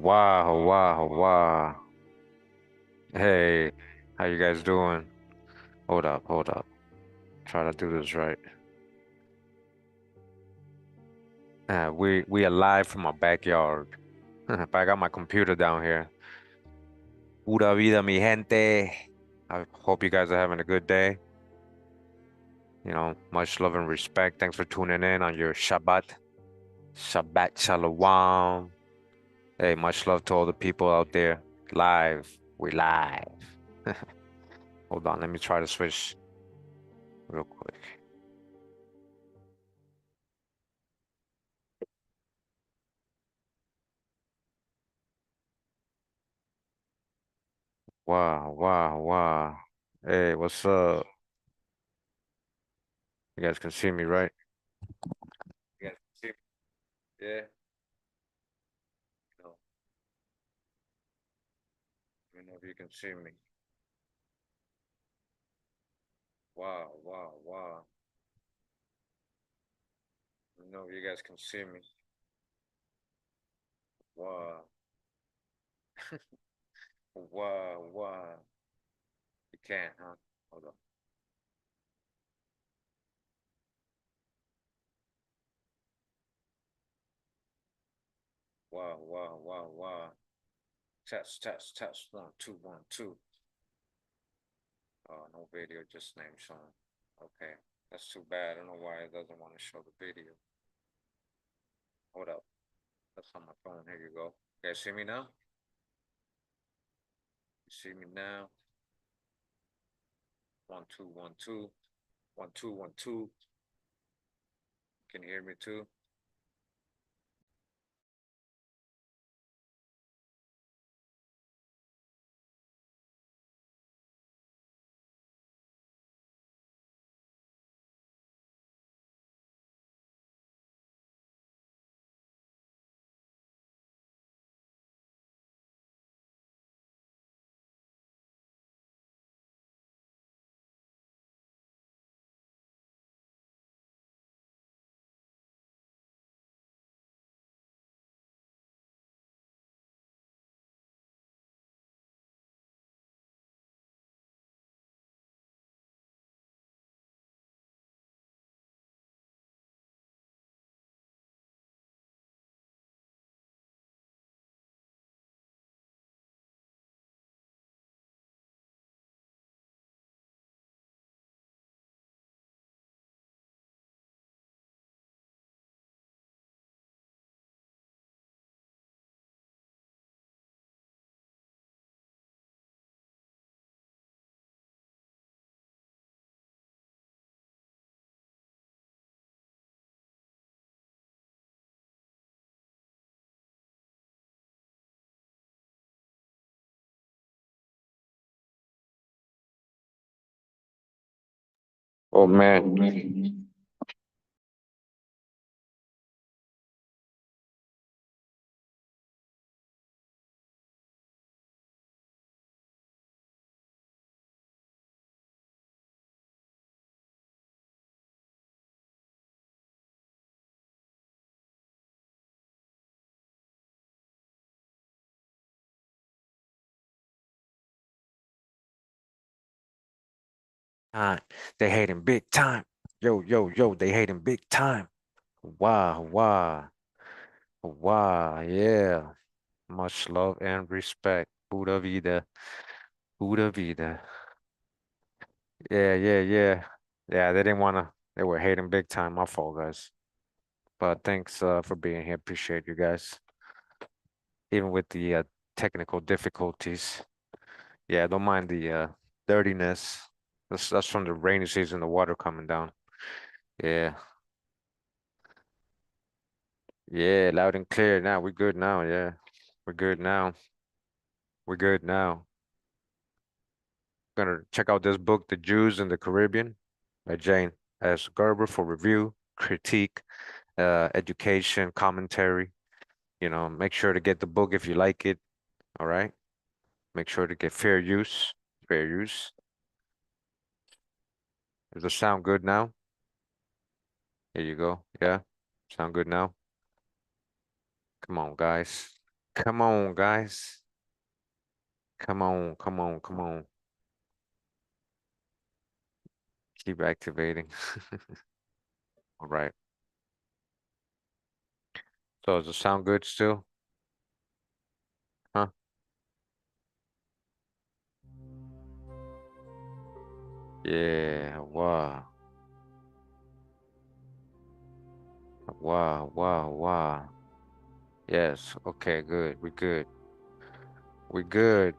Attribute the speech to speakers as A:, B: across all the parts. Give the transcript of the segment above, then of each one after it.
A: Wow, wow, wow. Hey, how you guys doing? Hold up, hold up. Try to do this right. We are live from my backyard. But I got my computer down here. Pura vida, mi gente. I hope you guys are having a good day. Much love and respect. Thanks for tuning in on your Shabbat. Shabbat Shalom. Hey, much love to all the people out there. Live. We live. Hold on, let me try to switch real quick. Wow, wow, wow. Hey, what's up? You guys can see me, right? You guys can see me? Yeah. No, let me know if you can see me. Wow, wow, wow. Let me know if you guys can see me. Wow. Wow, wow. You can't, huh? Hold on. Wow, wow, wow, wow. Test, test, test. One, two, one, two. Oh, no video, just name showing. Okay. That's too bad. I don't know why it doesn't want to show the video. Hold up. That's on my phone. Here you go. You guys see me now? You see me now? One, two, one, two. One, two, one, two. Can you hear me too? Oh man. Uh, they hating big time. Yo, yo, yo, they hating big time. Wow, wow, wow, yeah. Much love and respect. Pura vida, pura vida. Yeah, yeah, yeah. Yeah, they didn't wanna, they were hating big time. My fault, guys. But thanks for being here. Appreciate you guys. Even with the technical difficulties. Yeah, don't mind the dirtiness. That's from the rainy season, the water coming down. Yeah. Yeah, loud and clear. Now we're good now. Yeah, we're good now. We're good now. Gonna check out this book, The Jews in the Caribbean by Jane S. Gerber for review, critique, education, commentary. Make sure to get the book if you like it. All right. Make sure to get fair use. Fair use. Does it sound good now? Here you go. Yeah. Sound good now? Come on, guys. Come on, guys. Come on, come on, come on. Keep activating. All right. So does it sound good still? Huh? Yeah. Wow. Wow. Wow. Wow. Yes. Okay. Good. We good. We good.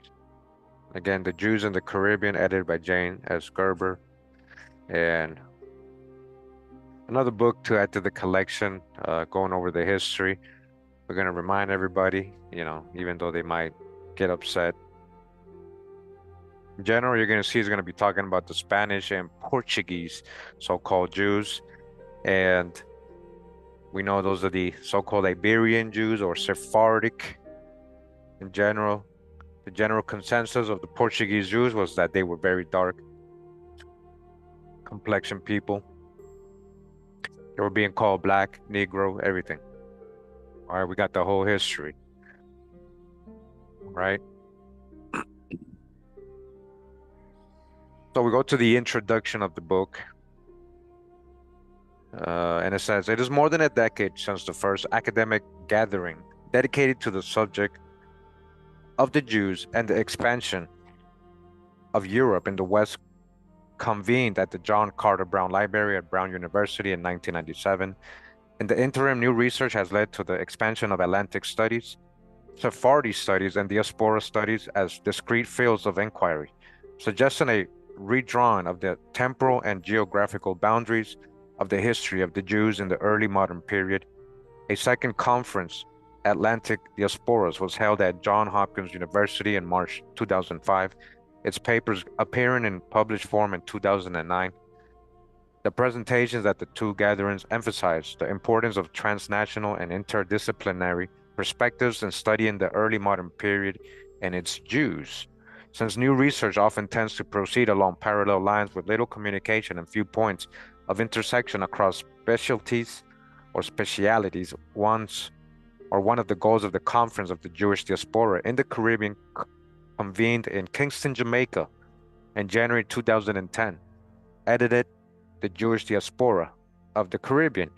A: Again, The Jews in the Caribbean, edited by Jane S. Gerber, and another book to add to the collection, going over the history. We're going to remind everybody, even though they might get upset. In general, you're going to see is going to be talking about the Spanish and Portuguese so-called Jews. And we know those are the so-called Iberian Jews or Sephardic in general. The general consensus of the Portuguese Jews was that they were very dark complexion people. They were being called black, Negro, everything. All right, we got the whole history, right? So we go to the introduction of the book, and it says, it is more than a decade since the first academic gathering dedicated to the subject of the Jews and the expansion of Europe in the West convened at the John Carter Brown Library at Brown University in 1997. In the interim, new research has led to the expansion of Atlantic studies, Sephardi studies, and diaspora studies as discrete fields of inquiry, suggesting a redrawing of the temporal and geographical boundaries of the history of the Jews in the early modern period. A second conference, Atlantic Diasporas, was held at Johns Hopkins University in March 2005, its papers appearing in published form in 2009. The presentations at the two gatherings emphasized the importance of transnational and interdisciplinary perspectives in studying the early modern period and its Jews. Since new research often tends to proceed along parallel lines with little communication and few points of intersection across specialties or specialities, one of the goals of the Conference of the Jewish Diaspora in the Caribbean convened in Kingston, Jamaica in January 2010, edited the Jewish Diaspora of the Caribbean,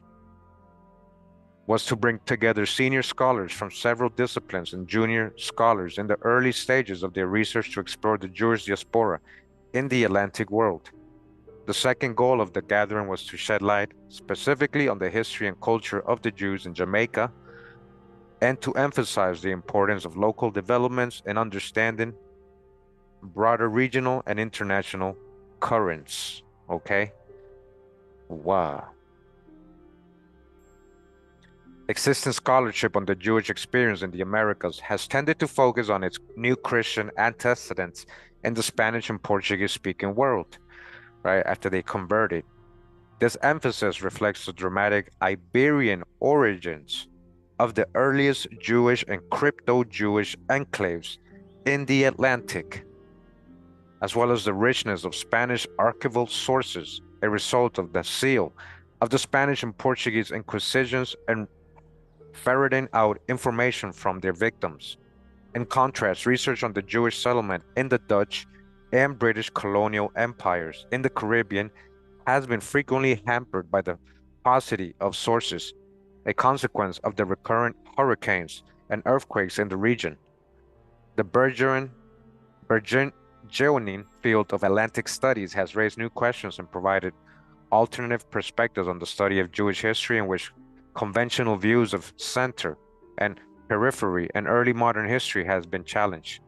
A: was to bring together senior scholars from several disciplines and junior scholars in the early stages of their research to explore the Jewish diaspora in the Atlantic world. The second goal of the gathering was to shed light specifically on the history and culture of the Jews in Jamaica and to emphasize the importance of local developments and understanding broader regional and international currents. Okay? Wow. Existing scholarship on the Jewish experience in the Americas has tended to focus on its new Christian antecedents in the Spanish and Portuguese-speaking world, right, after they converted. This emphasis reflects the dramatic Iberian origins of the earliest Jewish and crypto-Jewish enclaves in the Atlantic, as well as the richness of Spanish archival sources, a result of the zeal of the Spanish and Portuguese Inquisitions and ferreting out information from their victims. In contrast, research on the Jewish settlement in the Dutch and British colonial empires in the Caribbean has been frequently hampered by the paucity of sources, a consequence of the recurrent hurricanes and earthquakes in the region. The burgeoning field of Atlantic studies has raised new questions and provided alternative perspectives on the study of Jewish history in which conventional views of center and periphery and early modern history has been challenged.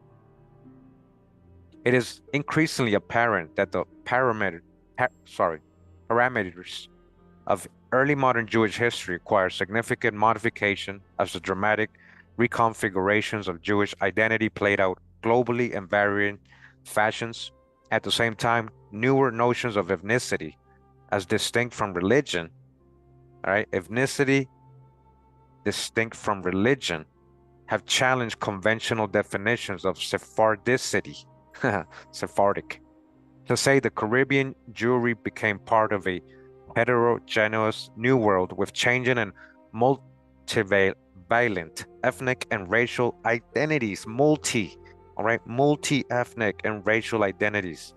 A: It is increasingly apparent that the parameters of early modern Jewish history require significant modification as the dramatic reconfigurations of Jewish identity played out globally in varying fashions. At the same time, newer notions of ethnicity as distinct from religion, all right, ethnicity distinct from religion, have challenged conventional definitions of Sephardicity, Sephardic. To say the Caribbean Jewry became part of a heterogeneous new world with changing and multivariate multivalent ethnic and racial identities, all right, multi-ethnic and racial identities,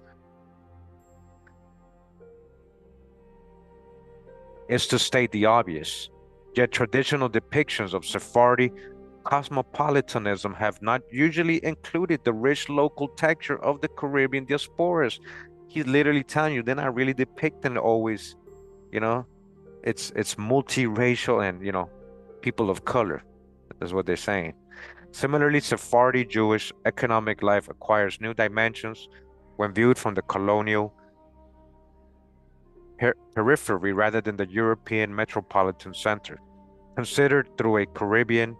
A: is to state the obvious. Yet traditional depictions of Sephardi cosmopolitanism have not usually included the rich local texture of the Caribbean diasporas. He's literally telling you they're not really depicting always, you know, it's multiracial and people of color. That's what they're saying. Similarly, Sephardi Jewish economic life acquires new dimensions when viewed from the colonial periphery rather than the European metropolitan center. Considered through a Caribbean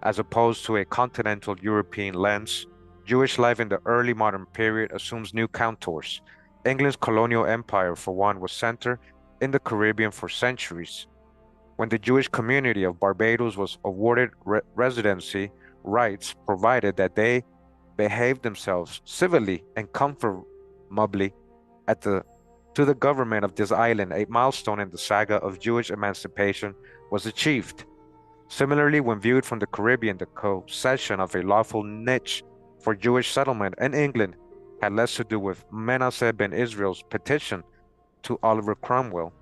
A: as opposed to a continental European lens, Jewish life in the early modern period assumes new contours. England's colonial empire, for one, was centered in the Caribbean for centuries. When the Jewish community of Barbados was awarded residency rights, provided that they behaved themselves civilly and comfortably at the to the government of this island, a milestone in the saga of Jewish emancipation was achieved. Similarly, when viewed from the Caribbean, the concession of a lawful niche for Jewish settlement in England had less to do with Manasseh ben Israel's petition to Oliver Cromwell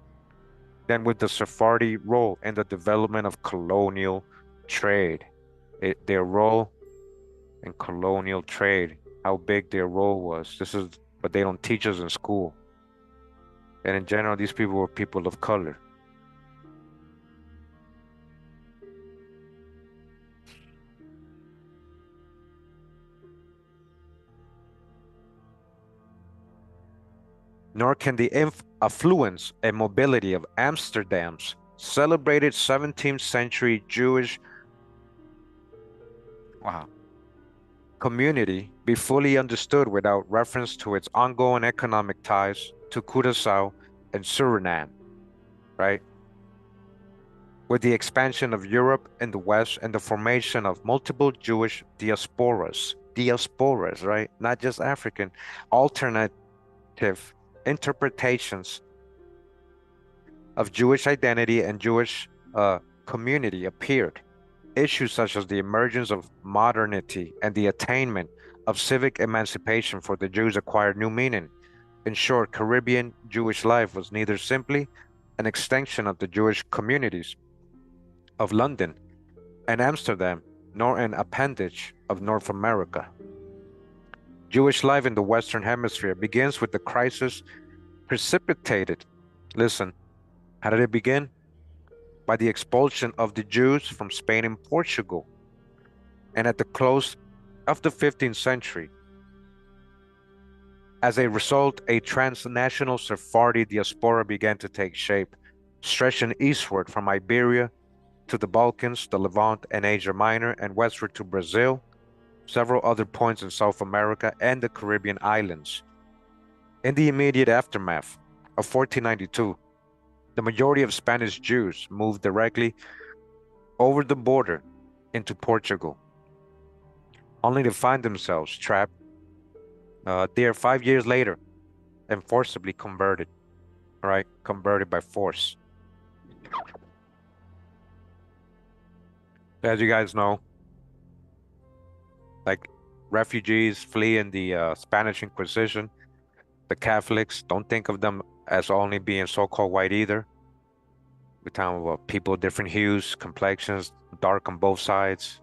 A: than with the Sephardi role in the development of colonial trade. Their role in colonial trade, how big their role was. This is what they don't teach us in school. And in general, these people were people of color. Nor can the affluence and mobility of Amsterdam's celebrated 17th century Jewish community be fully understood without reference to its ongoing economic ties to Curaçao and Suriname, right? With the expansion of Europe in the West and the formation of multiple Jewish diasporas, right? Not just African, alternative interpretations of Jewish identity and Jewish community appeared. Issues such as the emergence of modernity and the attainment of civic emancipation for the Jews acquired new meaning. In short, Caribbean Jewish life was neither simply an extension of the Jewish communities of London and Amsterdam, nor an appendage of North America. Jewish life in the Western Hemisphere begins with the crisis precipitated. Listen, how did it begin? By the expulsion of the Jews from Spain and Portugal. And at the close of the 15th century, as a result, a transnational Sephardi diaspora began to take shape, stretching eastward from Iberia to the Balkans, the Levant, and Asia Minor, and westward to Brazil, several other points in South America, and the Caribbean islands. In the immediate aftermath of 1492, the majority of Spanish Jews moved directly over the border into Portugal, only to find themselves trapped there 5 years later and forcibly converted, right? Converted by force. As you guys know, like refugees fleeing the Spanish Inquisition, the Catholics, don't think of them as only being so-called white either. We're talking about people of different hues, complexions, dark on both sides,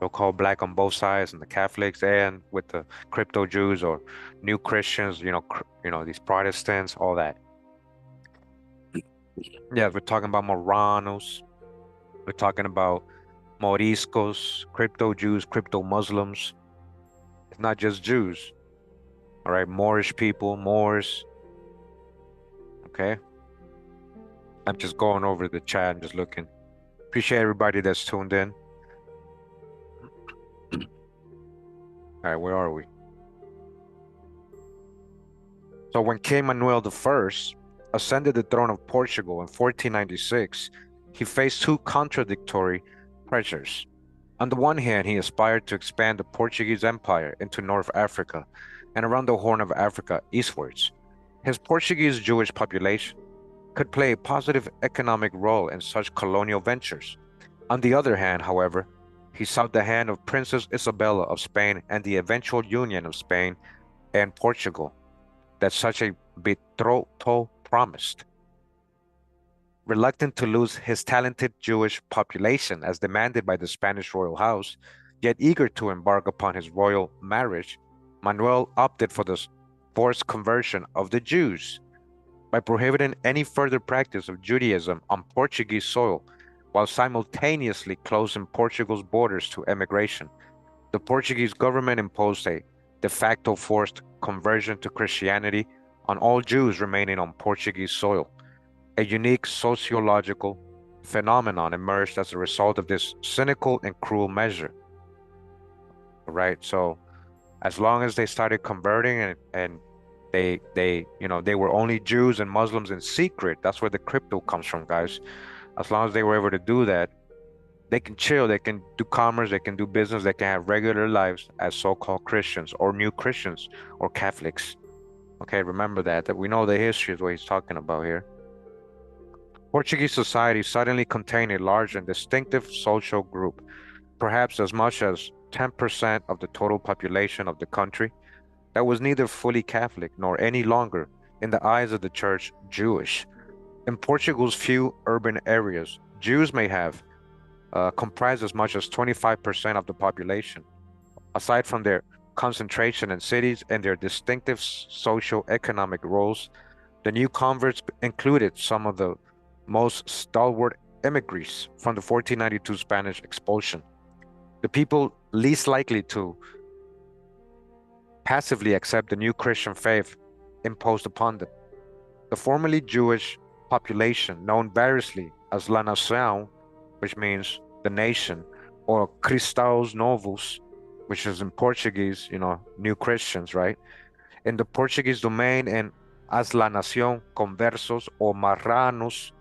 A: so-called black on both sides, and the Catholics, and with the crypto Jews or new Christians, these Protestants, all that. Yeah, we're talking about Moranos. We're talking about Moriscos, crypto Jews, crypto Muslims. It's not just Jews. All right, Moorish people, Moors. Okay. I'm just going over the chat and just looking. Appreciate everybody that's tuned in. All right, where are we? So when King Manuel I ascended the throne of Portugal in 1496, he faced two contradictory pressures. On the one hand, he aspired to expand the Portuguese Empire into North Africa and around the Horn of Africa eastwards. His Portuguese Jewish population could play a positive economic role in such colonial ventures. On the other hand, however, he sought the hand of Princess Isabella of Spain and the eventual union of Spain and Portugal that such a betrothal promised. Reluctant to lose his talented Jewish population as demanded by the Spanish royal house, yet eager to embark upon his royal marriage, Manuel opted for the forced conversion of the Jews by prohibiting any further practice of Judaism on Portuguese soil while simultaneously closing Portugal's borders to emigration. The Portuguese government imposed a de facto forced conversion to Christianity on all Jews remaining on Portuguese soil. A unique sociological phenomenon emerged as a result of this cynical and cruel measure. Right? So as long as they started converting and they were only Jews and Muslims in secret, that's where the crypto comes from, guys. As long as they were able to do that, they can chill, they can do commerce, they can do business, they can have regular lives as so-called Christians or new Christians or Catholics. Okay, remember that we know the history is what he's talking about here. Portuguese society suddenly contained a large and distinctive social group, perhaps as much as 10% of the total population of the country, that was neither fully Catholic nor any longer, in the eyes of the church, Jewish. In Portugal's few urban areas, Jews may have comprised as much as 25% of the population. Aside from their concentration in cities and their distinctive socio-economic roles, the new converts included some of the most stalwart emigres from the 1492 Spanish expulsion. The people least likely to passively accept the new Christian faith imposed upon them. The formerly Jewish population, known variously as La Nación, which means the nation, or Cristãos Novos, which is in Portuguese, new Christians, right? In the Portuguese domain, and as La Nación Conversos or Marranos,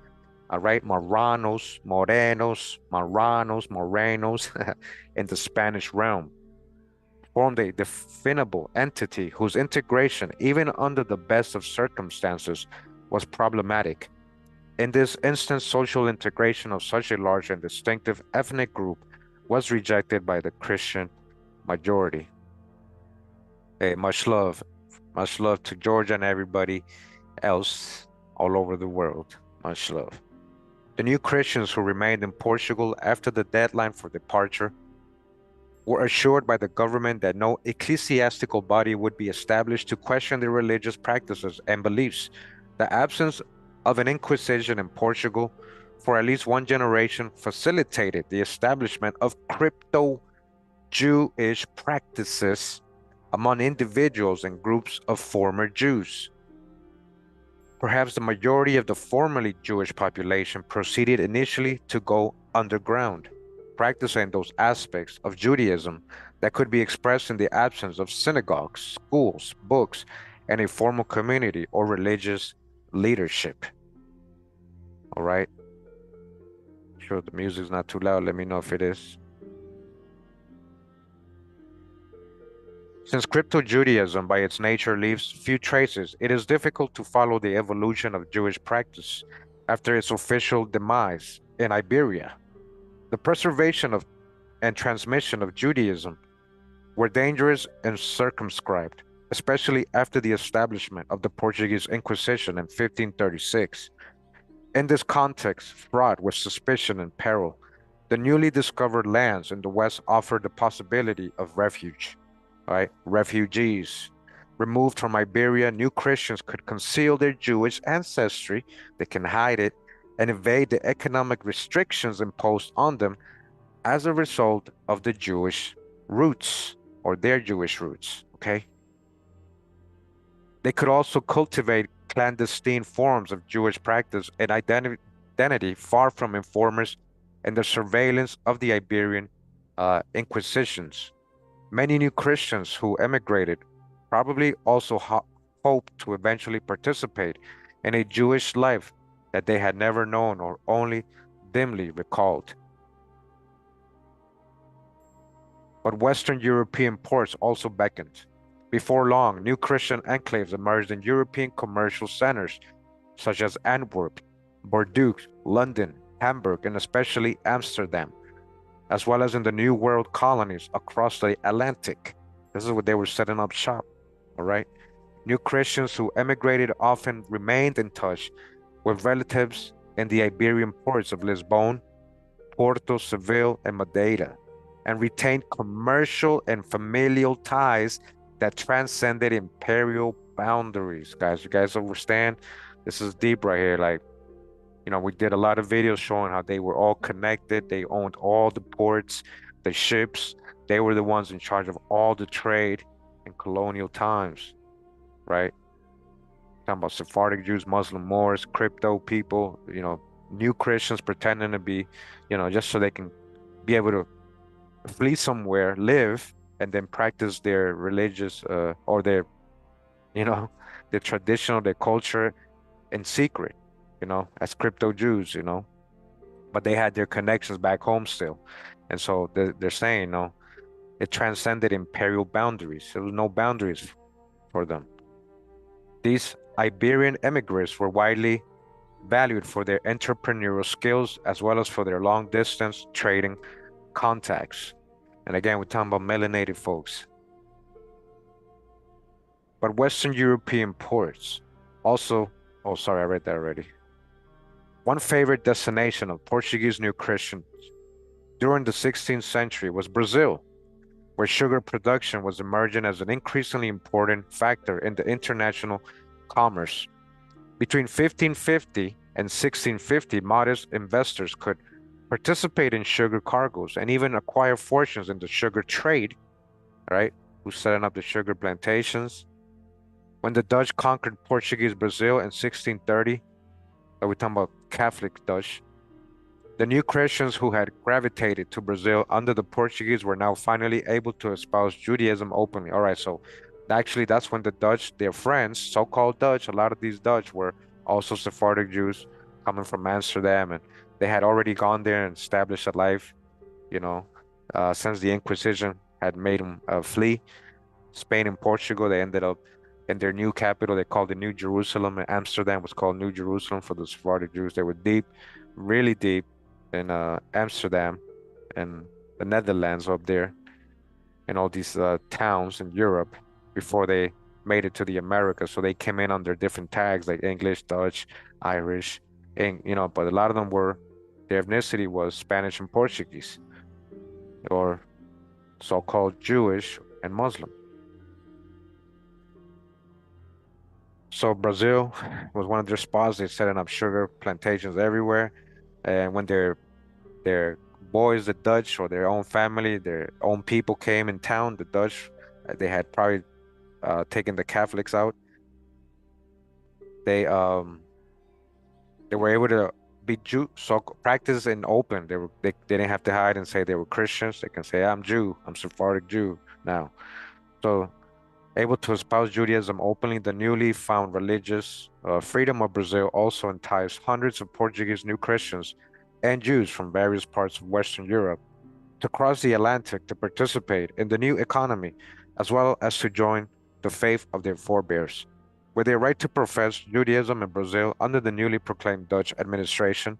A: all right, Marranos, Morenos, Marranos, Morenos, in the Spanish realm, formed a definable entity whose integration, even under the best of circumstances, was problematic. In this instance, social integration of such a large and distinctive ethnic group was rejected by the Christian majority. Hey, much love to Georgia and everybody else all over the world. Much love. The new Christians who remained in Portugal after the deadline for departure were assured by the government that no ecclesiastical body would be established to question their religious practices and beliefs. The absence of an inquisition in Portugal for at least one generation facilitated the establishment of crypto-Jewish practices among individuals and groups of former Jews. Perhaps the majority of the formerly Jewish population proceeded initially to go underground, practicing those aspects of Judaism that could be expressed in the absence of synagogues, schools, books, and a formal community or religious leadership. All right. Sure, the music's not too loud. Let me know if it is. Since crypto-Judaism by its nature leaves few traces, it is difficult to follow the evolution of Jewish practice after its official demise in Iberia. The preservation of and transmission of Judaism were dangerous and circumscribed, especially after the establishment of the Portuguese Inquisition in 1536. In this context, fraught with suspicion and peril, the newly discovered lands in the West offered the possibility of refuge. Right? Refugees. Removed from Iberia, new Christians could conceal their Jewish ancestry, they can hide it, and evade the economic restrictions imposed on them as a result of the Jewish roots or their Jewish roots, okay? They could also cultivate clandestine forms of Jewish practice and identity far from informers and the surveillance of the Iberian Inquisitions. Many new Christians who emigrated probably also hoped to eventually participate in a Jewish life that they had never known or only dimly recalled. But Western European ports also beckoned. Before long, new Christian enclaves emerged in European commercial centers such as Antwerp, Bordeaux, London, Hamburg, and especially Amsterdam, as well as in the New World colonies across the Atlantic. This is where they were setting up shop, all right? New Christians who emigrated often remained in touch with relatives in the Iberian ports of Lisbon, Porto, Seville, and Madeira, and retained commercial and familial ties that transcended imperial boundaries. Guys, you guys understand? This is deep right here. Like, we did a lot of videos showing how they were all connected. They owned all the ports, the ships. They were the ones in charge of all the trade in colonial times, right? Talking about Sephardic Jews, Muslim Moors, crypto people, new Christians pretending to be, just so they can be able to flee somewhere, live, and then practice their religious or their, you know, their traditional, their culture in secret, as crypto Jews, but they had their connections back home still. And so they're saying, no, it transcended imperial boundaries. There was no boundaries for them. These Iberian immigrants were widely valued for their entrepreneurial skills as well as for their long distance trading contacts. And again, we're talking about melanated folks. But Western European ports also, oh, sorry, I read that already. One favorite destination of Portuguese New Christians during the 16th century was Brazil, where sugar production was emerging as an increasingly important factor in the international commerce. Between 1550 and 1650, modest investors could participate in sugar cargoes and even acquire fortunes in the sugar trade, right? Who's setting up the sugar plantations. When the Dutch conquered Portuguese Brazil in 1630, we're talking about Catholic Dutch, the new Christians who had gravitated to Brazil under the Portuguese were now finally able to espouse Judaism openly. All right, so actually that's when the Dutch, their friends, so-called Dutch, a lot of these Dutch were also Sephardic Jews coming from Amsterdam, and they had already gone there and established a life, since the Inquisition had made them flee Spain and Portugal. They ended up in their new capital. They called it New Jerusalem, and Amsterdam was called New Jerusalem for the Sephardic Jews. They were deep, really deep in Amsterdam and the Netherlands up there, and all these towns in Europe before they made it to the Americas. So they came in under different tags like English, Dutch, Irish, and but a lot of them were their ethnicity was Spanish and Portuguese, or so-called Jewish and Muslim. So Brazil was one of their spots. They're setting up sugar plantations everywhere, and when their boys, the Dutch, or their own family, their own people came in town, the Dutch, they had probably taken the Catholics out. They were able to be Jew, so practice in open. They didn't have to hide and say they were Christians. They can say, I'm Jew, I'm Sephardic Jew now. So able to espouse Judaism openly, the newly found religious freedom of Brazil also enticed hundreds of Portuguese new Christians and Jews from various parts of Western Europe to cross the Atlantic to participate in the new economy, as well as to join the faith of their forebears. With their right to profess Judaism in Brazil under the newly proclaimed Dutch administration,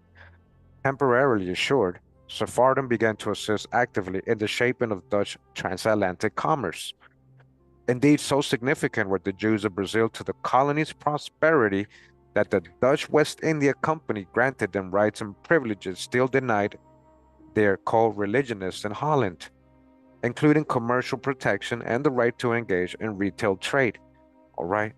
A: temporarily assured, Sephardim began to assist actively in the shaping of Dutch transatlantic commerce. Indeed, so significant were the Jews of Brazil to the colony's prosperity that the Dutch West India Company granted them rights and privileges still denied their co-religionists in Holland, including commercial protection and the right to engage in retail trade. All right,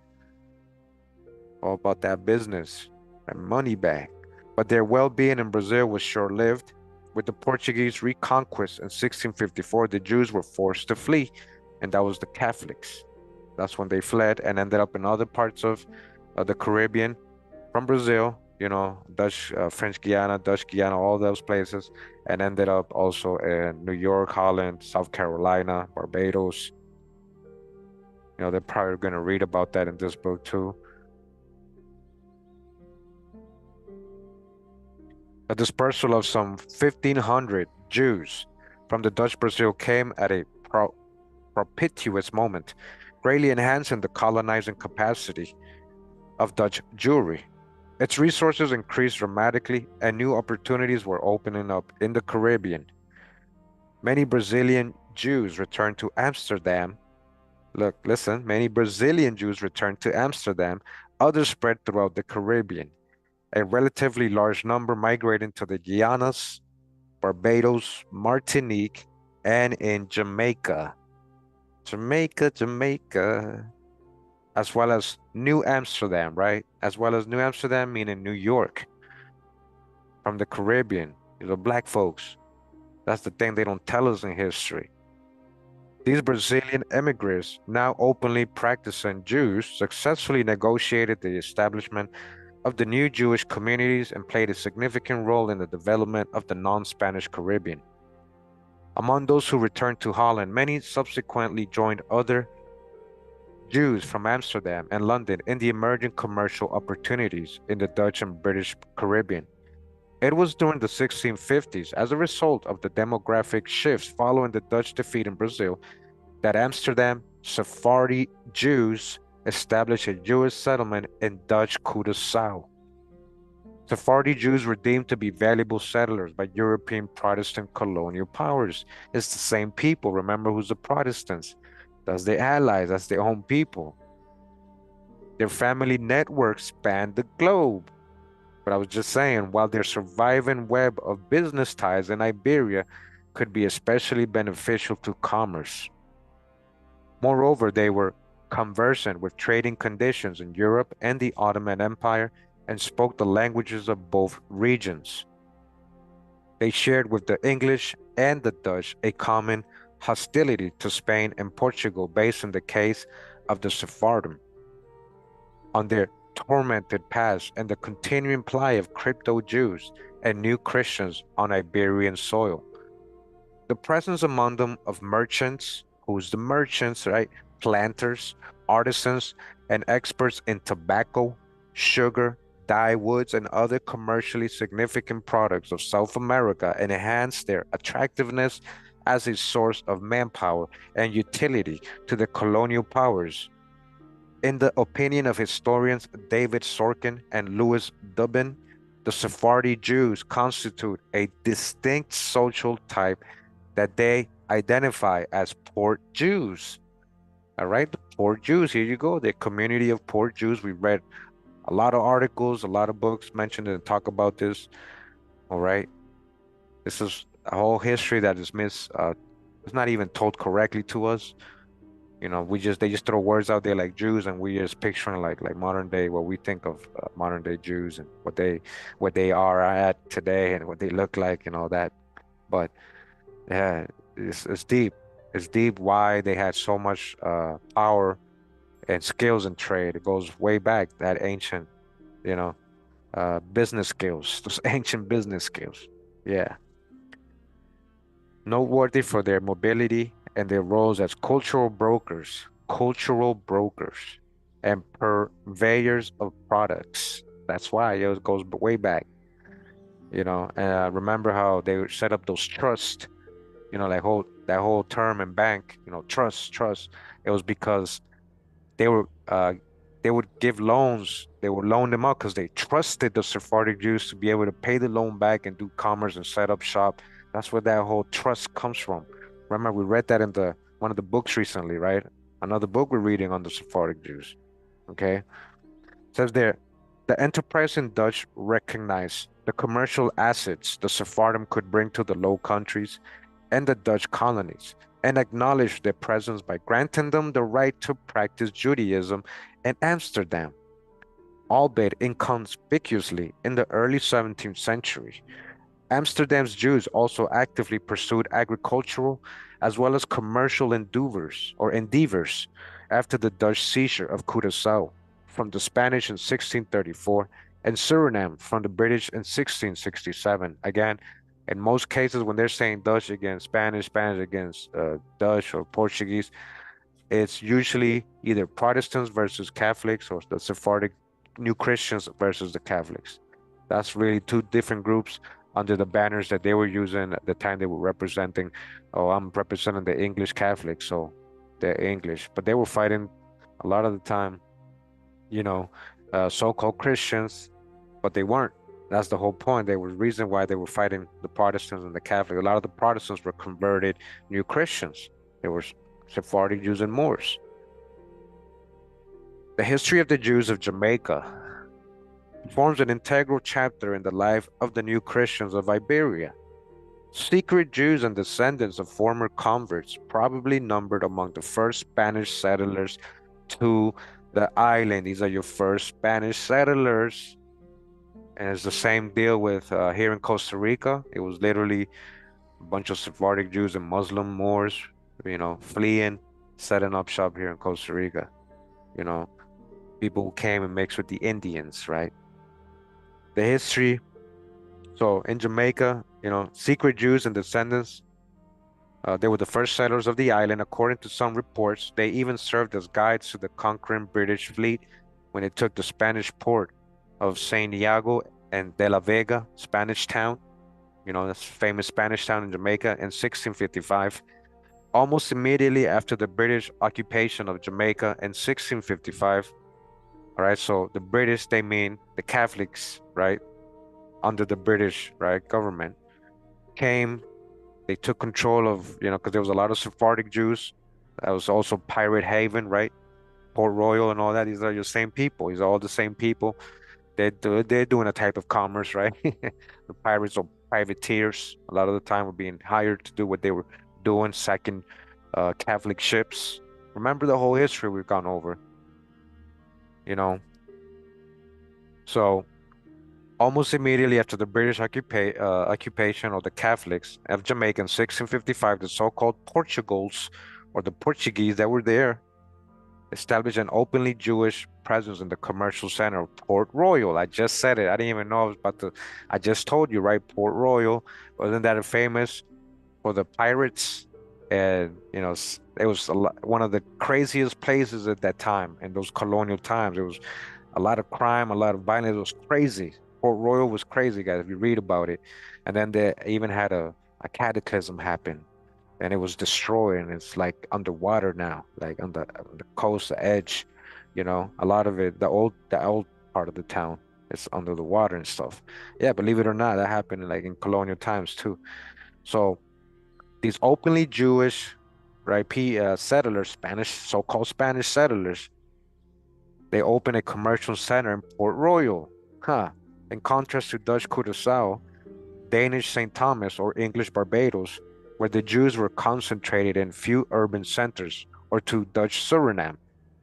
A: all about that business and money back. But their well-being in Brazil was short-lived. With the Portuguese reconquest in 1654, the Jews were forced to flee, and that was the Catholics. That's when they fled and ended up in other parts of the Caribbean from Brazil, Dutch, French Guiana, Dutch Guiana, all those places, and ended up also in New York, Holland, South Carolina, Barbados. They're probably going to read about that in this book too. A dispersal of some 1,500 Jews from the Dutch Brazil came at a propitious moment, greatly enhancing the colonizing capacity of Dutch Jewry. Its resources increased dramatically and new opportunities were opening up in the Caribbean. Many Brazilian Jews returned to Amsterdam. Look, listen, many Brazilian Jews returned to Amsterdam. Others spread throughout the Caribbean. A relatively large number migrated to the Guianas, Barbados, Martinique, and in Jamaica. Jamaica, as well as New Amsterdam, right? As well as New Amsterdam, meaning New York, from the Caribbean, black folks. That's the thing they don't tell us in history. These Brazilian immigrants, now openly practicing Jews, successfully negotiated the establishment of the new Jewish communities and played a significant role in the development of the non-Spanish Caribbean. Among those who returned to Holland, many subsequently joined other Jews from Amsterdam and London in the emerging commercial opportunities in the Dutch and British Caribbean. It was during the 1650s, as a result of the demographic shifts following the Dutch defeat in Brazil, that Amsterdam Sephardi Jews established a Jewish settlement in Dutch Curaçao. Sephardi Jews were deemed to be valuable settlers by European Protestant colonial powers. It's the same people. Remember who's the Protestants? That's the Allies. That's their own people. Their family networks spanned the globe. But I was just saying, while their surviving web of business ties in Iberia could be especially beneficial to commerce. Moreover, they were conversant with trading conditions in Europe and the Ottoman Empire and spoke the languages of both regions. They shared with the English and the Dutch a common hostility to Spain and Portugal based on the case of the Sephardim, on their tormented past and the continuing plight of crypto Jews and new Christians on Iberian soil. The presence among them of merchants, who's the merchants, right? Planters, artisans, and experts in tobacco, sugar, dye woods, and other commercially significant products of South America enhanced their attractiveness as a source of manpower and utility to the colonial powers. In the opinion of historians David Sorkin and Louis Dubin, the Sephardi Jews constitute a distinct social type that they identify as poor Jews. All right, the poor Jews, here you go, the community of poor Jews. We read a lot of articles, a lot of books mentioned and talk about this. All right, this is a whole history that is it's not even told correctly to us. They just throw words out there like Jews, and we just picturing like modern day, what we think of modern day Jews and what they are at today and what they look like and all that. But yeah, it's deep. It's deep why they had so much power and skills in trade. It goes way back, that ancient, you know, business skills, those ancient business skills. Yeah. Noteworthy for their mobility and their roles as cultural brokers, and purveyors of products. That's why it goes way back. Remember how they set up those trusts, like that whole term in bank, trust. It was because they were they would give loans, they would loan them out because they trusted the Sephardic Jews to be able to pay the loan back and do commerce and set up shop. That's where that whole trust comes from. Remember, we read that in the one of the books recently, right? Another book we're reading on the Sephardic Jews. Okay. It says there, the enterprising Dutch recognized the commercial assets the Sephardim could bring to the Low Countries and the Dutch colonies, and acknowledged their presence by granting them the right to practice Judaism in Amsterdam, albeit inconspicuously in the early 17th century. Amsterdam's Jews also actively pursued agricultural as well as commercial endeavors after the Dutch seizure of Curaçao from the Spanish in 1634 and Suriname from the British in 1667. Again, in most cases, when they're saying Dutch against Spanish, Spanish against Dutch or Portuguese, it's usually either Protestants versus Catholics or the Sephardic New Christians versus the Catholics. That's really two different groups under the banners that they were using at the time they were representing. Oh, I'm representing the English Catholics, so they're English. But they were fighting a lot of the time, so-called Christians but they weren't. That's the whole point. There was reason why they were fighting the Protestants and the Catholics. A lot of the Protestants were converted new Christians. There were Sephardic Jews and Moors. The history of the Jews of Jamaica forms an integral chapter in the life of the new Christians of Iberia. Secret Jews and descendants of former converts probably numbered among the first Spanish settlers to the island. These are your first Spanish settlers. And it's the same deal with here in Costa Rica. It was literally a bunch of Sephardic Jews and Muslim Moors, fleeing, setting up shop here in Costa Rica. You know, people who came and mixed with the Indians, right? The history. So in Jamaica, secret Jews and descendants, they were the first settlers of the island. According to some reports, they even served as guides to the conquering British fleet when it took the Spanish port of San Diego and de la Vega, Spanish town. That's famous Spanish town in Jamaica in 1655. Almost immediately after the British occupation of Jamaica in 1655. All right, so the British, they mean the Catholics, right, under the British, right, government, came. They took control of, because there was a lot of Sephardic Jews. That was also Pirate Haven, right? Port Royal and all that. These are your same people. These are all the same people. They're doing a type of commerce, right? The pirates or privateers, a lot of the time were being hired to do what they were doing, sacking Catholic ships. Remember the whole history we've gone over, you know. So almost immediately after the British occupation of the Catholics of Jamaica in 1655, the so-called Portugals or the Portuguese that were there established an openly Jewish presence in the commercial center of Port Royal. I just said it. I didn't even know I was about to. I just told you, right? Port Royal. Wasn't that famous for the pirates? And, it was one of the craziest places at that time in those colonial times. It was a lot of crime, a lot of violence. It was crazy. Port Royal was crazy, guys, if you read about it. And then they even had a cataclysm happen and it was destroyed and it's like underwater now, like on the coast, the edge, a lot of it, the old part of the town is under the water and stuff. Yeah, believe it or not, that happened like in colonial times too. So these openly Jewish, right, settlers, so-called Spanish settlers, they opened a commercial center in Port Royal. Huh. In contrast to Dutch Curaçao, Danish St. Thomas, or English Barbados, where the Jews were concentrated in few urban centers, or to Dutch Suriname,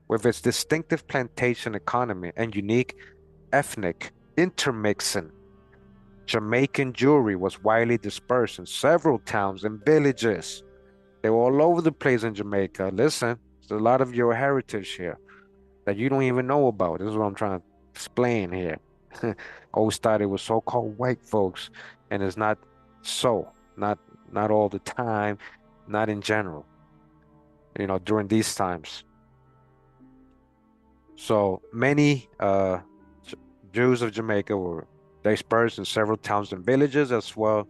A: with its distinctive plantation economy and unique ethnic intermixing. Jamaican Jewry was widely dispersed in several towns and villages. They were all over the place in Jamaica. Listen, there's a lot of your heritage here that you don't even know about. This is what I'm trying to explain here. Always thought it was so-called white folks, and it's not so. Not all the time, not in general. During these times. So many Jews of Jamaica were dispersed in several towns and villages, as well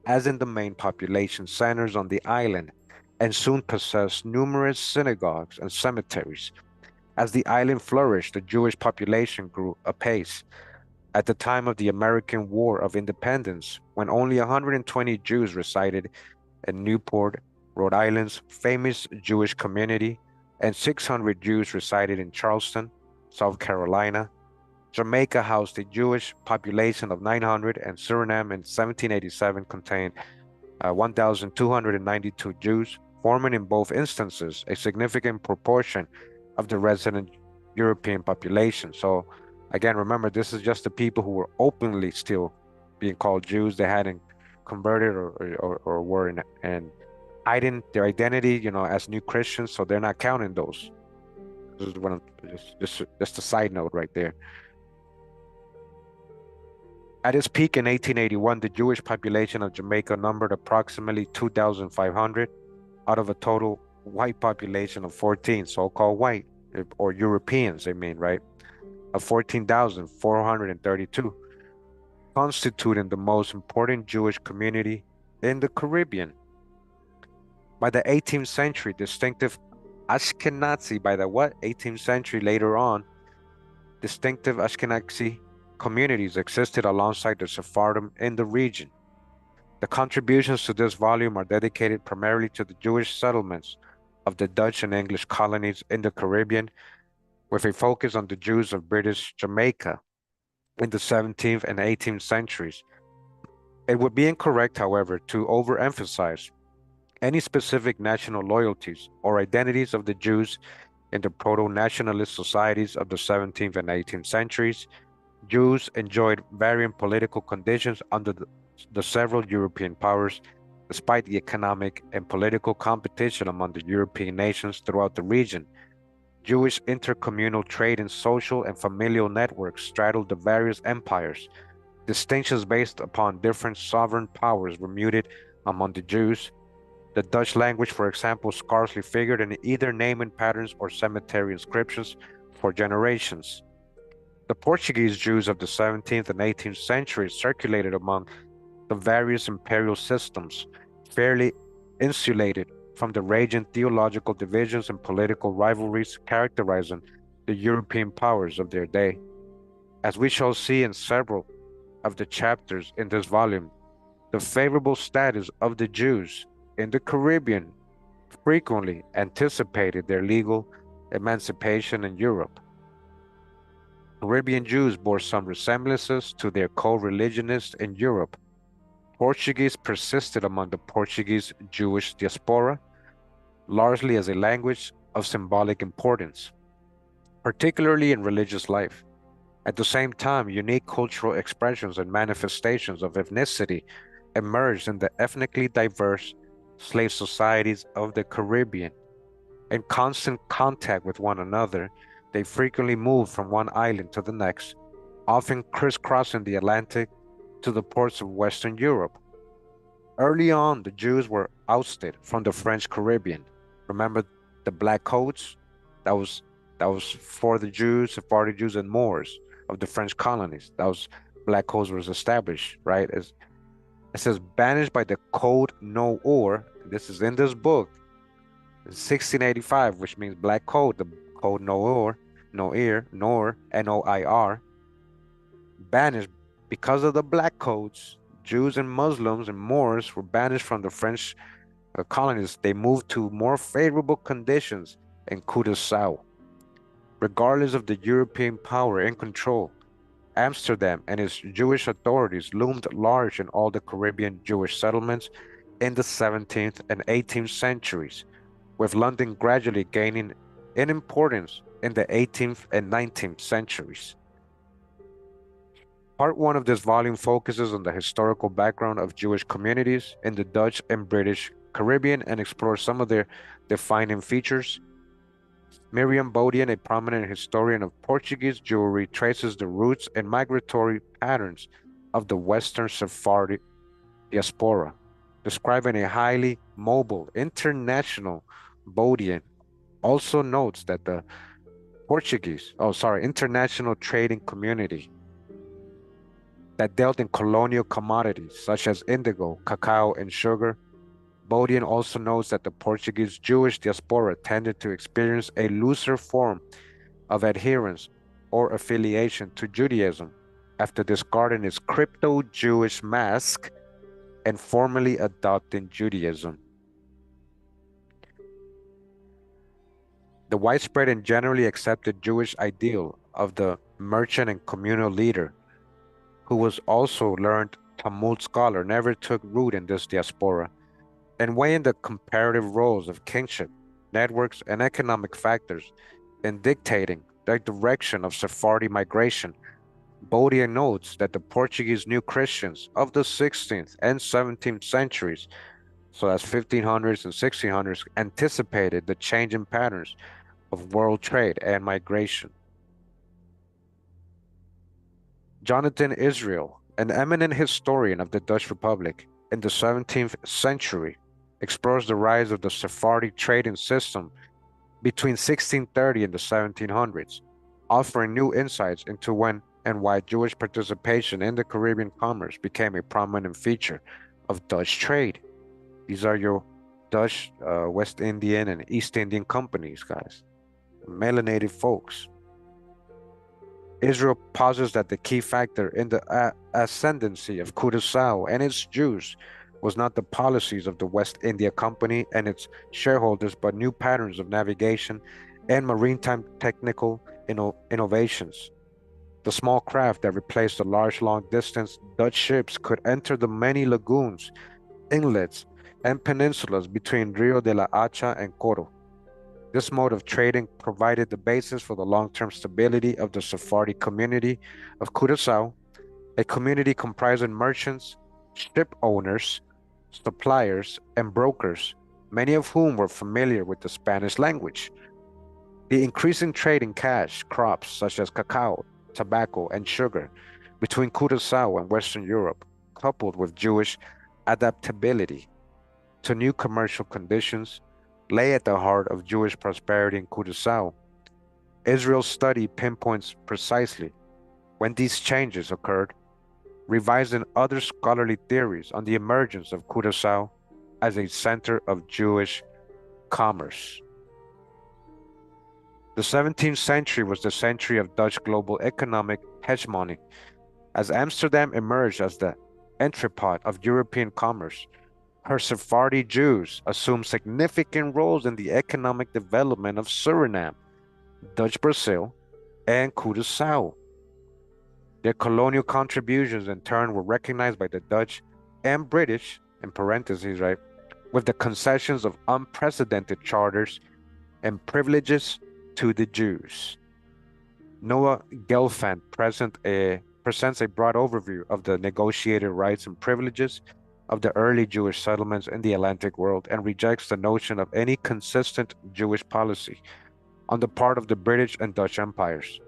A: as in the main population centers on the island, and soon possessed numerous synagogues and cemeteries. As the island flourished, the Jewish population grew apace. At the time of the American War of Independence, when only 120 Jews resided in Newport, Rhode Island's famous Jewish community, and 600 Jews resided in Charleston, South Carolina. Jamaica housed a Jewish population of 900, and Suriname in 1787 contained 1,292 Jews, forming in both instances a significant proportion of the resident European population. So again, remember, this is just the people who were openly still being called Jews. They hadn't converted or were in hiding their identity, as new Christians. So they're not counting those. This is what I'm just a side note right there. At its peak in 1881, the Jewish population of Jamaica numbered approximately 2,500 out of a total white population of 14, so-called white or Europeans, I mean, right? Of 14,432, constituting the most important Jewish community in the Caribbean. By the 18th century, distinctive Ashkenazi, by the what? 18th century later on, distinctive Ashkenazi communities existed alongside the Sephardim in the region. The contributions to this volume are dedicated primarily to the Jewish settlements of the Dutch and English colonies in the Caribbean, with a focus on the Jews of British Jamaica in the 17th and 18th centuries. It would be incorrect, however, to overemphasize any specific national loyalties or identities of the Jews in the proto-nationalist societies of the 17th and 18th centuries. Jews enjoyed varying political conditions under the several European powers, despite the economic and political competition among the European nations throughout the region. Jewish intercommunal trade and social and familial networks straddled the various empires. Distinctions based upon different sovereign powers were muted among the Jews. The Dutch language, for example, scarcely figured in either naming patterns or cemetery inscriptions for generations. The Portuguese Jews of the 17th and 18th centuries circulated among the various imperial systems, fairly insulated from the raging theological divisions and political rivalries characterizing the European powers of their day. As we shall see in several of the chapters in this volume, the favorable status of the Jews in the Caribbean frequently anticipated their legal emancipation in Europe. Caribbean Jews bore some resemblances to their co-religionists in Europe. Portuguese persisted among the Portuguese Jewish diaspora, largely as a language of symbolic importance, particularly in religious life. At the same time, unique cultural expressions and manifestations of ethnicity emerged in the ethnically diverse slave societies of the Caribbean. In constant contact with one another, they frequently moved from one island to the next, often crisscrossing the Atlantic to the ports of Western Europe. Early on, the Jews were ousted from the French Caribbean. Remember the Black Coats? That was for the Jews, Sephardic Jews, and Moors of the French colonies. That was Black Coats was established, right? As it says, banished by the Code No Or. This is in this book, 1685, which means Black Code, the Code No Or, No Ear, Nor, Noir, banished because of the Black Codes. Jews and Muslims and Moors were banished from the French colonies. They moved to more favorable conditions in Curaçao. Regardless of the European power and control, Amsterdam and its Jewish authorities loomed large in all the Caribbean Jewish settlements in the 17th and 18th centuries, with London gradually gaining in importance in the 18th and 19th centuries. Part 1 of this volume focuses on the historical background of Jewish communities in the Dutch and British Caribbean and explores some of their defining features. Miriam Bodian, a prominent historian of Portuguese Jewry, traces the roots and migratory patterns of the Western Sephardic diaspora, describing a highly mobile international. Bodian also notes that the international trading community that dealt in colonial commodities such as indigo, cacao, and sugar. Bodian also notes that the Portuguese Jewish diaspora tended to experience a looser form of adherence or affiliation to Judaism after discarding its crypto-Jewish mask and formally adopting Judaism. The widespread and generally accepted Jewish ideal of the merchant and communal leader, who was also learned Talmud scholar, never took root in this diaspora, and weighing the comparative roles of kingship, networks, and economic factors in dictating the direction of Sephardi migration. Bodian notes that the Portuguese New Christians of the 16th and 17th centuries, so that's 1500s and 1600s, anticipated the changing patterns of world trade and migration. Jonathan Israel, an eminent historian of the Dutch Republic in the 17th century, explores the rise of the Sephardic trading system between 1630 and the 1700s, offering new insights into when and why Jewish participation in the Caribbean commerce became a prominent feature of Dutch trade. These are your Dutch, West Indian, and East Indian companies, guys. Melanated folks. Israel posits that the key factor in the ascendancy of Curaçao and its Jews was not the policies of the West India Company and its shareholders, but new patterns of navigation and maritime technical innovations. The small craft that replaced the large long-distance Dutch ships could enter the many lagoons, inlets, and peninsulas between Rio de la Hacha and Coro. This mode of trading provided the basis for the long-term stability of the Sephardi community of Curaçao, a community comprising merchants, ship owners, suppliers, and brokers, many of whom were familiar with the Spanish language. The increasing trade in cash crops such as cacao, tobacco, and sugar between Curaçao and Western Europe, coupled with Jewish adaptability to new commercial conditions, lay at the heart of Jewish prosperity in Curaçao. Israel's study pinpoints precisely when these changes occurred, revising other scholarly theories on the emergence of Curaçao as a center of Jewish commerce. The 17th century was the century of Dutch global economic hegemony, as Amsterdam emerged as the entrepot of European commerce. Her Sephardi Jews assumed significant roles in the economic development of Suriname, Dutch Brazil, and Curaçao. Their colonial contributions in turn were recognized by the Dutch and British, in parentheses, right, with the concessions of unprecedented charters and privileges to the Jews. Noah Gelfand presents a broad overview of the negotiated rights and privileges of the early Jewish settlements in the Atlantic world and rejects the notion of any consistent Jewish policy on the part of the British and Dutch empires.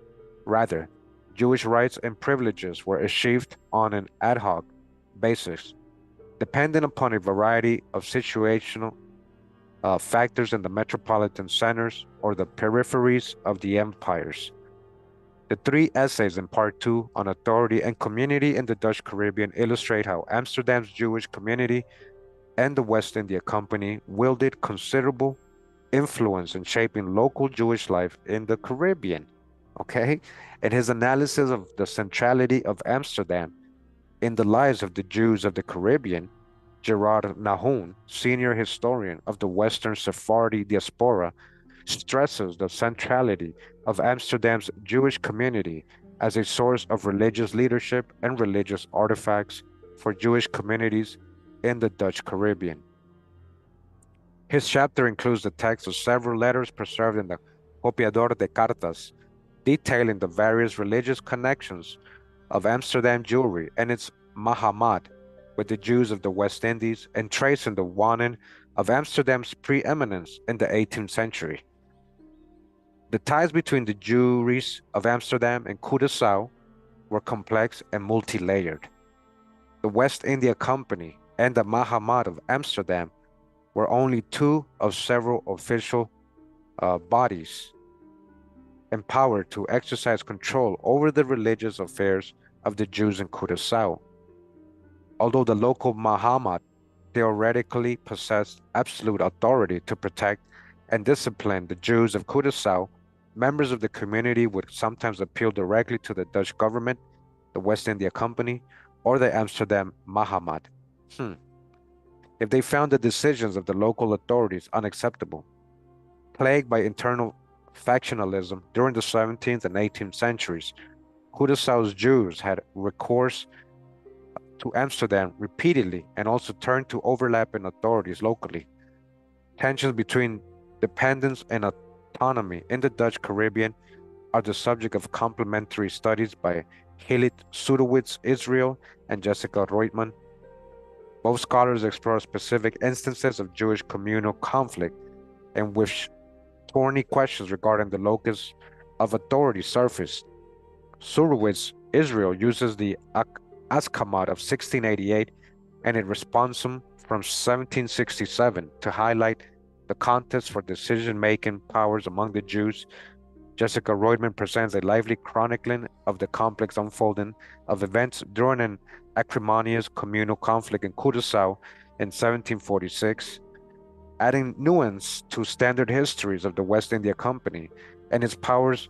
A: Rather, Jewish rights and privileges were achieved on an ad hoc basis, depending upon a variety of situational factors in the metropolitan centers or the peripheries of the empires. The three essays in Part 2 on authority and community in the Dutch Caribbean illustrate how Amsterdam's Jewish community and the West India Company wielded considerable influence in shaping local Jewish life in the Caribbean. Okay? And his analysis of the centrality of Amsterdam in the lives of the Jews of the Caribbean, Gerard Nahon, senior historian of the Western Sephardi diaspora, stresses the centrality of Amsterdam's Jewish community as a source of religious leadership and religious artifacts for Jewish communities in the Dutch Caribbean. His chapter includes the text of several letters preserved in the Copiador de Cartas, detailing the various religious connections of Amsterdam Jewry and its Mahamad with the Jews of the West Indies and tracing the waning of Amsterdam's preeminence in the 18th century. The ties between the Jewries of Amsterdam and Curaçao were complex and multi-layered. The West India Company and the Mahamad of Amsterdam were only two of several official bodies empowered to exercise control over the religious affairs of the Jews in Curaçao. Although the local Mahamad theoretically possessed absolute authority to protect and discipline the Jews of Curaçao, members of the community would sometimes appeal directly to the Dutch government, the West India Company, or the Amsterdam Mahamad. If they found the decisions of the local authorities unacceptable. Plagued by internal factionalism during the 17th and 18th centuries, Curaçao's Jews had recourse to Amsterdam repeatedly and also turned to overlapping authorities locally. Tensions between dependence and autonomy in the Dutch Caribbean are the subject of complementary studies by Hilit Sudowitz Israel and Jessica Reutemann. Both scholars explore specific instances of Jewish communal conflict in which thorny questions regarding the locus of authority surfaced. Sudowitz Israel uses the Askamad of 1688 and a responsum from 1767 to highlight the contest for decision-making powers among the Jews. Jessica Reutemann presents a lively chronicling of the complex unfolding of events during an acrimonious communal conflict in Curaçao in 1746, adding nuance to standard histories of the West India Company and its powers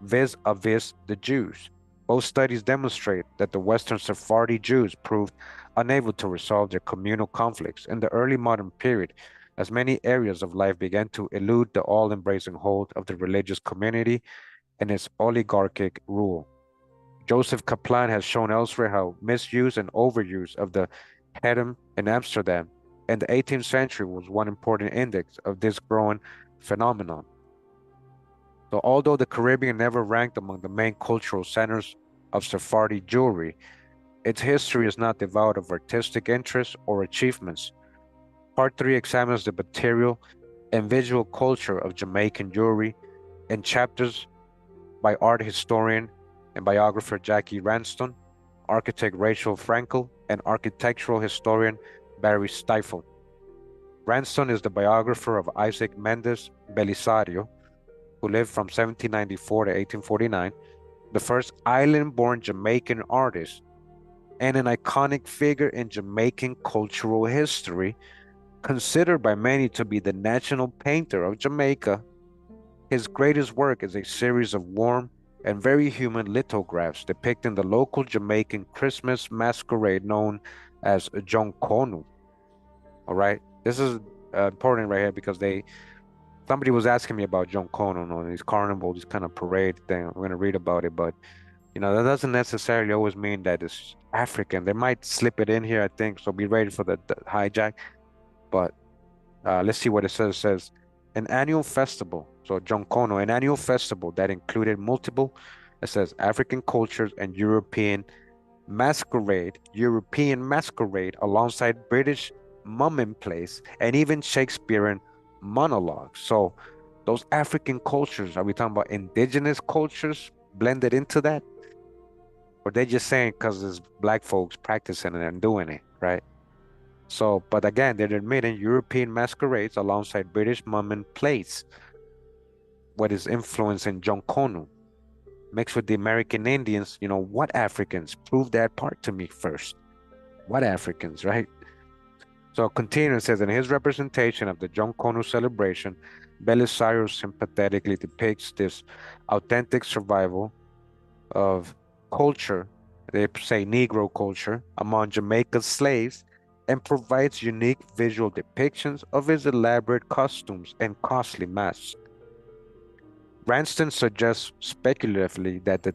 A: vis-a-vis the Jews. Both studies demonstrate that the Western Sephardi Jews proved unable to resolve their communal conflicts in the early modern period, as many areas of life began to elude the all-embracing hold of the religious community and its oligarchic rule. Joseph Kaplan has shown elsewhere how misuse and overuse of the Hedem in Amsterdam in the 18th century was one important index of this growing phenomenon. So although the Caribbean never ranked among the main cultural centers of Sephardi Jewry, its history is not devoid of artistic interests or achievements. Part 3 examines the material and visual culture of Jamaican Jewry in chapters by art historian and biographer Jackie Ranston, architect Rachel Frankel, and architectural historian Barry Stifel. Ranston is the biographer of Isaac Mendes Belisario, who lived from 1794 to 1849, the first island-born Jamaican artist and an iconic figure in Jamaican cultural history, considered by many to be the national painter of Jamaica. His greatest work is a series of warm and very human lithographs depicting the local Jamaican Christmas masquerade known as Jonkonu. All right, this is important right here because somebody was asking me about Jonkonu, these carnival, this kind of parade thing. I'm gonna read about it, but that doesn't necessarily always mean that it's African. They might slip it in here, I think. So be ready for the hijack. But let's see what it says. It says an annual festival. So Jonkono, an annual festival that included multiple, it says African cultures and European masquerade alongside British mumming plays and even Shakespearean monologues. So those African cultures, are we talking about indigenous cultures blended into that? Or they just saying because it's black folks practicing it and doing it, right? So, but again, they're admitting European masquerades alongside British mumming plays. What is influencing Jonkonu mixed with the American Indians? What Africans? Prove that part to me first. What Africans, right? So continue, says in his representation of the Jonkonu celebration, Belisario sympathetically depicts this authentic survival of culture, they say Negro culture, among Jamaica's slaves, and provides unique visual depictions of his elaborate costumes and costly masks. Ranston suggests speculatively that the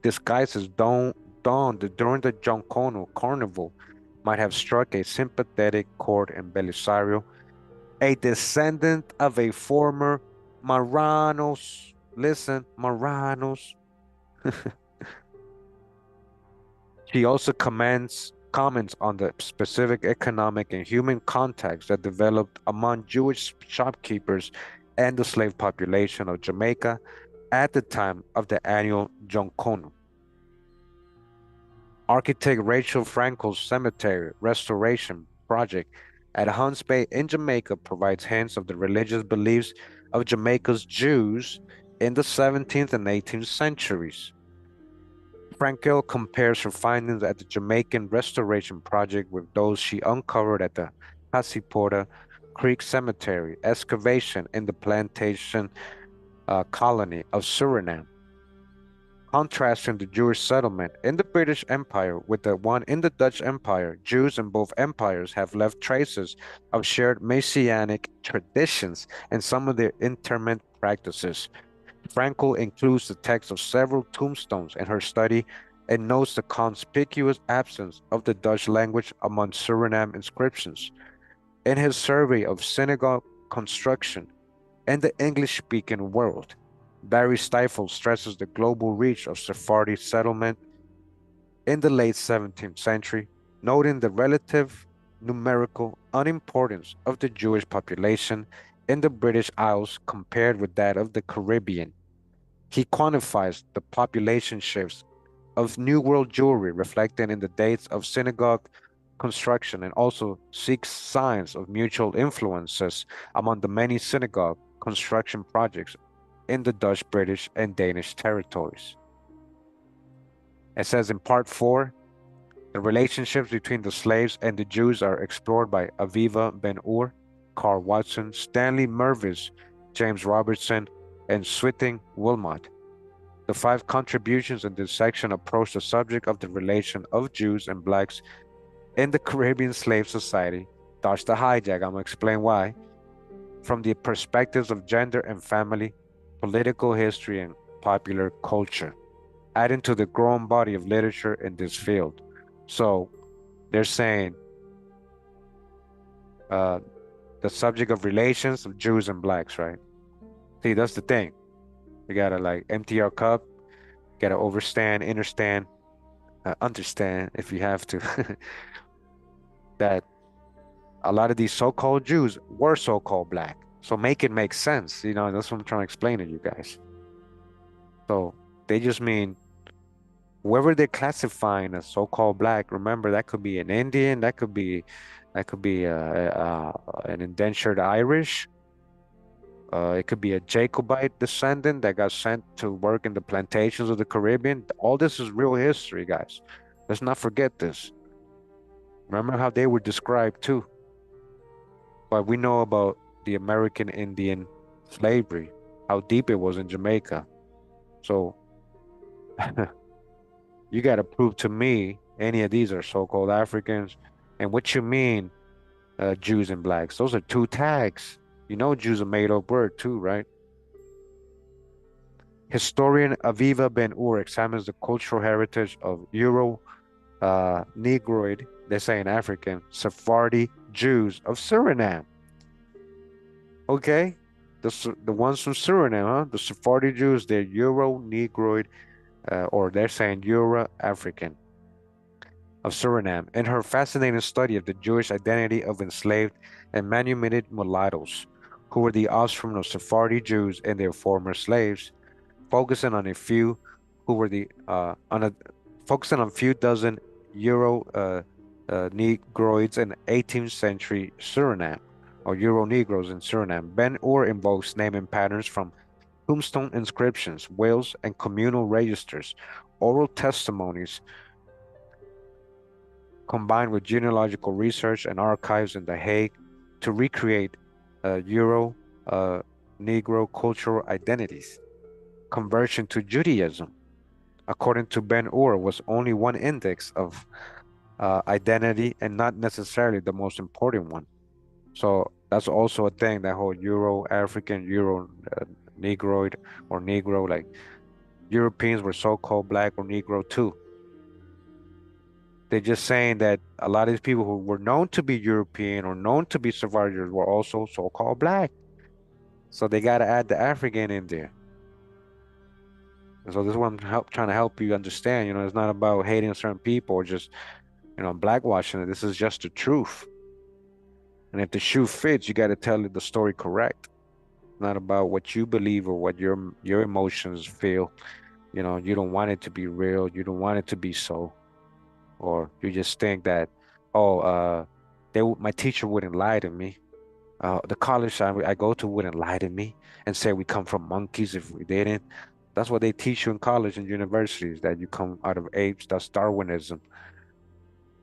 A: disguises donned during the Jonkono Carnival might have struck a sympathetic chord in Belisario, a descendant of a former Marranos. Listen, Marranos. He also comments on the specific economic and human contacts that developed among Jewish shopkeepers and the slave population of Jamaica at the time of the annual Jonkono. Architect Rachel Frankel's cemetery restoration project at Hunts Bay in Jamaica provides hints of the religious beliefs of Jamaica's Jews in the 17th and 18th centuries. Frankel compares her findings at the Jamaican Restoration Project with those she uncovered at the Hasipota Creek Cemetery excavation in the plantation colony of Suriname. Contrasting the Jewish settlement in the British Empire with the one in the Dutch Empire, Jews in both empires have left traces of shared Messianic traditions and some of their interment practices. Frankel includes the text of several tombstones in her study and notes the conspicuous absence of the Dutch language among Suriname inscriptions. In his survey of synagogue construction in the English-speaking world, Barry Stifel stresses the global reach of Sephardi settlement in the late 17th century, noting the relative numerical unimportance of the Jewish population in the British Isles compared with that of the Caribbean. He quantifies the population shifts of New World Jewry reflected in the dates of synagogue construction and also seeks signs of mutual influences among the many synagogue construction projects in the Dutch, British, and Danish territories. It says in part 4, the relationships between the slaves and the Jews are explored by Aviva Ben-Ur, Carl Watson, Stanley Mervis, James Robertson, and Switting Wilmot. The five contributions in this section approach the subject of the relation of Jews and blacks in the Caribbean slave society. Dodge the hijack. I'm gonna explain why. From the perspectives of gender and family, political history, and popular culture, adding to the growing body of literature in this field. So they're saying uh, the subject of relations of Jews and blacks, right? See, that's the thing. We gotta like empty our cup, gotta understand if you have to, that a lot of these so-called Jews were so-called black. So make it make sense. That's what I'm trying to explain to you guys. So they just mean whoever they're classifying as so-called black, remember that could be an Indian, that could be an indentured Irish, it could be a Jacobite descendant that got sent to work in the plantations of the Caribbean. All this is real history, guys. Let's not forget this. Remember how they were described too. But we know about the American Indian slavery, how deep it was in Jamaica. So you got to prove to me any of these are so-called Africans. And what you mean, Jews and blacks? Those are two tags. Jews are made up word too, right? Historian Aviva Ben-Ur examines the cultural heritage of Negroid, they're saying African, Sephardi Jews of Suriname. Okay, the ones from Suriname, huh? The Sephardi Jews, they're Negroid, or they're saying Euro-African of Suriname. In her fascinating study of the Jewish identity of enslaved and manumitted mulattoes, who were the offspring of Sephardi Jews and their former slaves, focusing on a few who were the on a focusing on a few dozen Negroids in 18th century Suriname, or Euro Negroes in Suriname. Ben-Ur invokes naming patterns from tombstone inscriptions, wills, and communal registers, oral testimonies, combined with genealogical research and archives in The Hague to recreate Euro Negro cultural identities. Conversion to Judaism, according to Ben-Ur, was only one index of identity and not necessarily the most important one. So that's also a thing, that whole Euro-African, Negroid or Negro, like Europeans were so-called black or Negro too. They're just saying that a lot of these people who were known to be European or known to be survivors were also so-called black. So they got to add the African in there. And so this is what I'm trying to help you understand. It's not about hating certain people or just, blackwashing it. This is just the truth. And if the shoe fits, you got to tell the story correct. It's not about what you believe or what your emotions feel. You don't want it to be real. You don't want it to be so. Or you just think that, oh, my teacher wouldn't lie to me. The college I go to wouldn't lie to me and say we come from monkeys if we didn't. That's what they teach you in college and universities, that you come out of apes. That's Darwinism.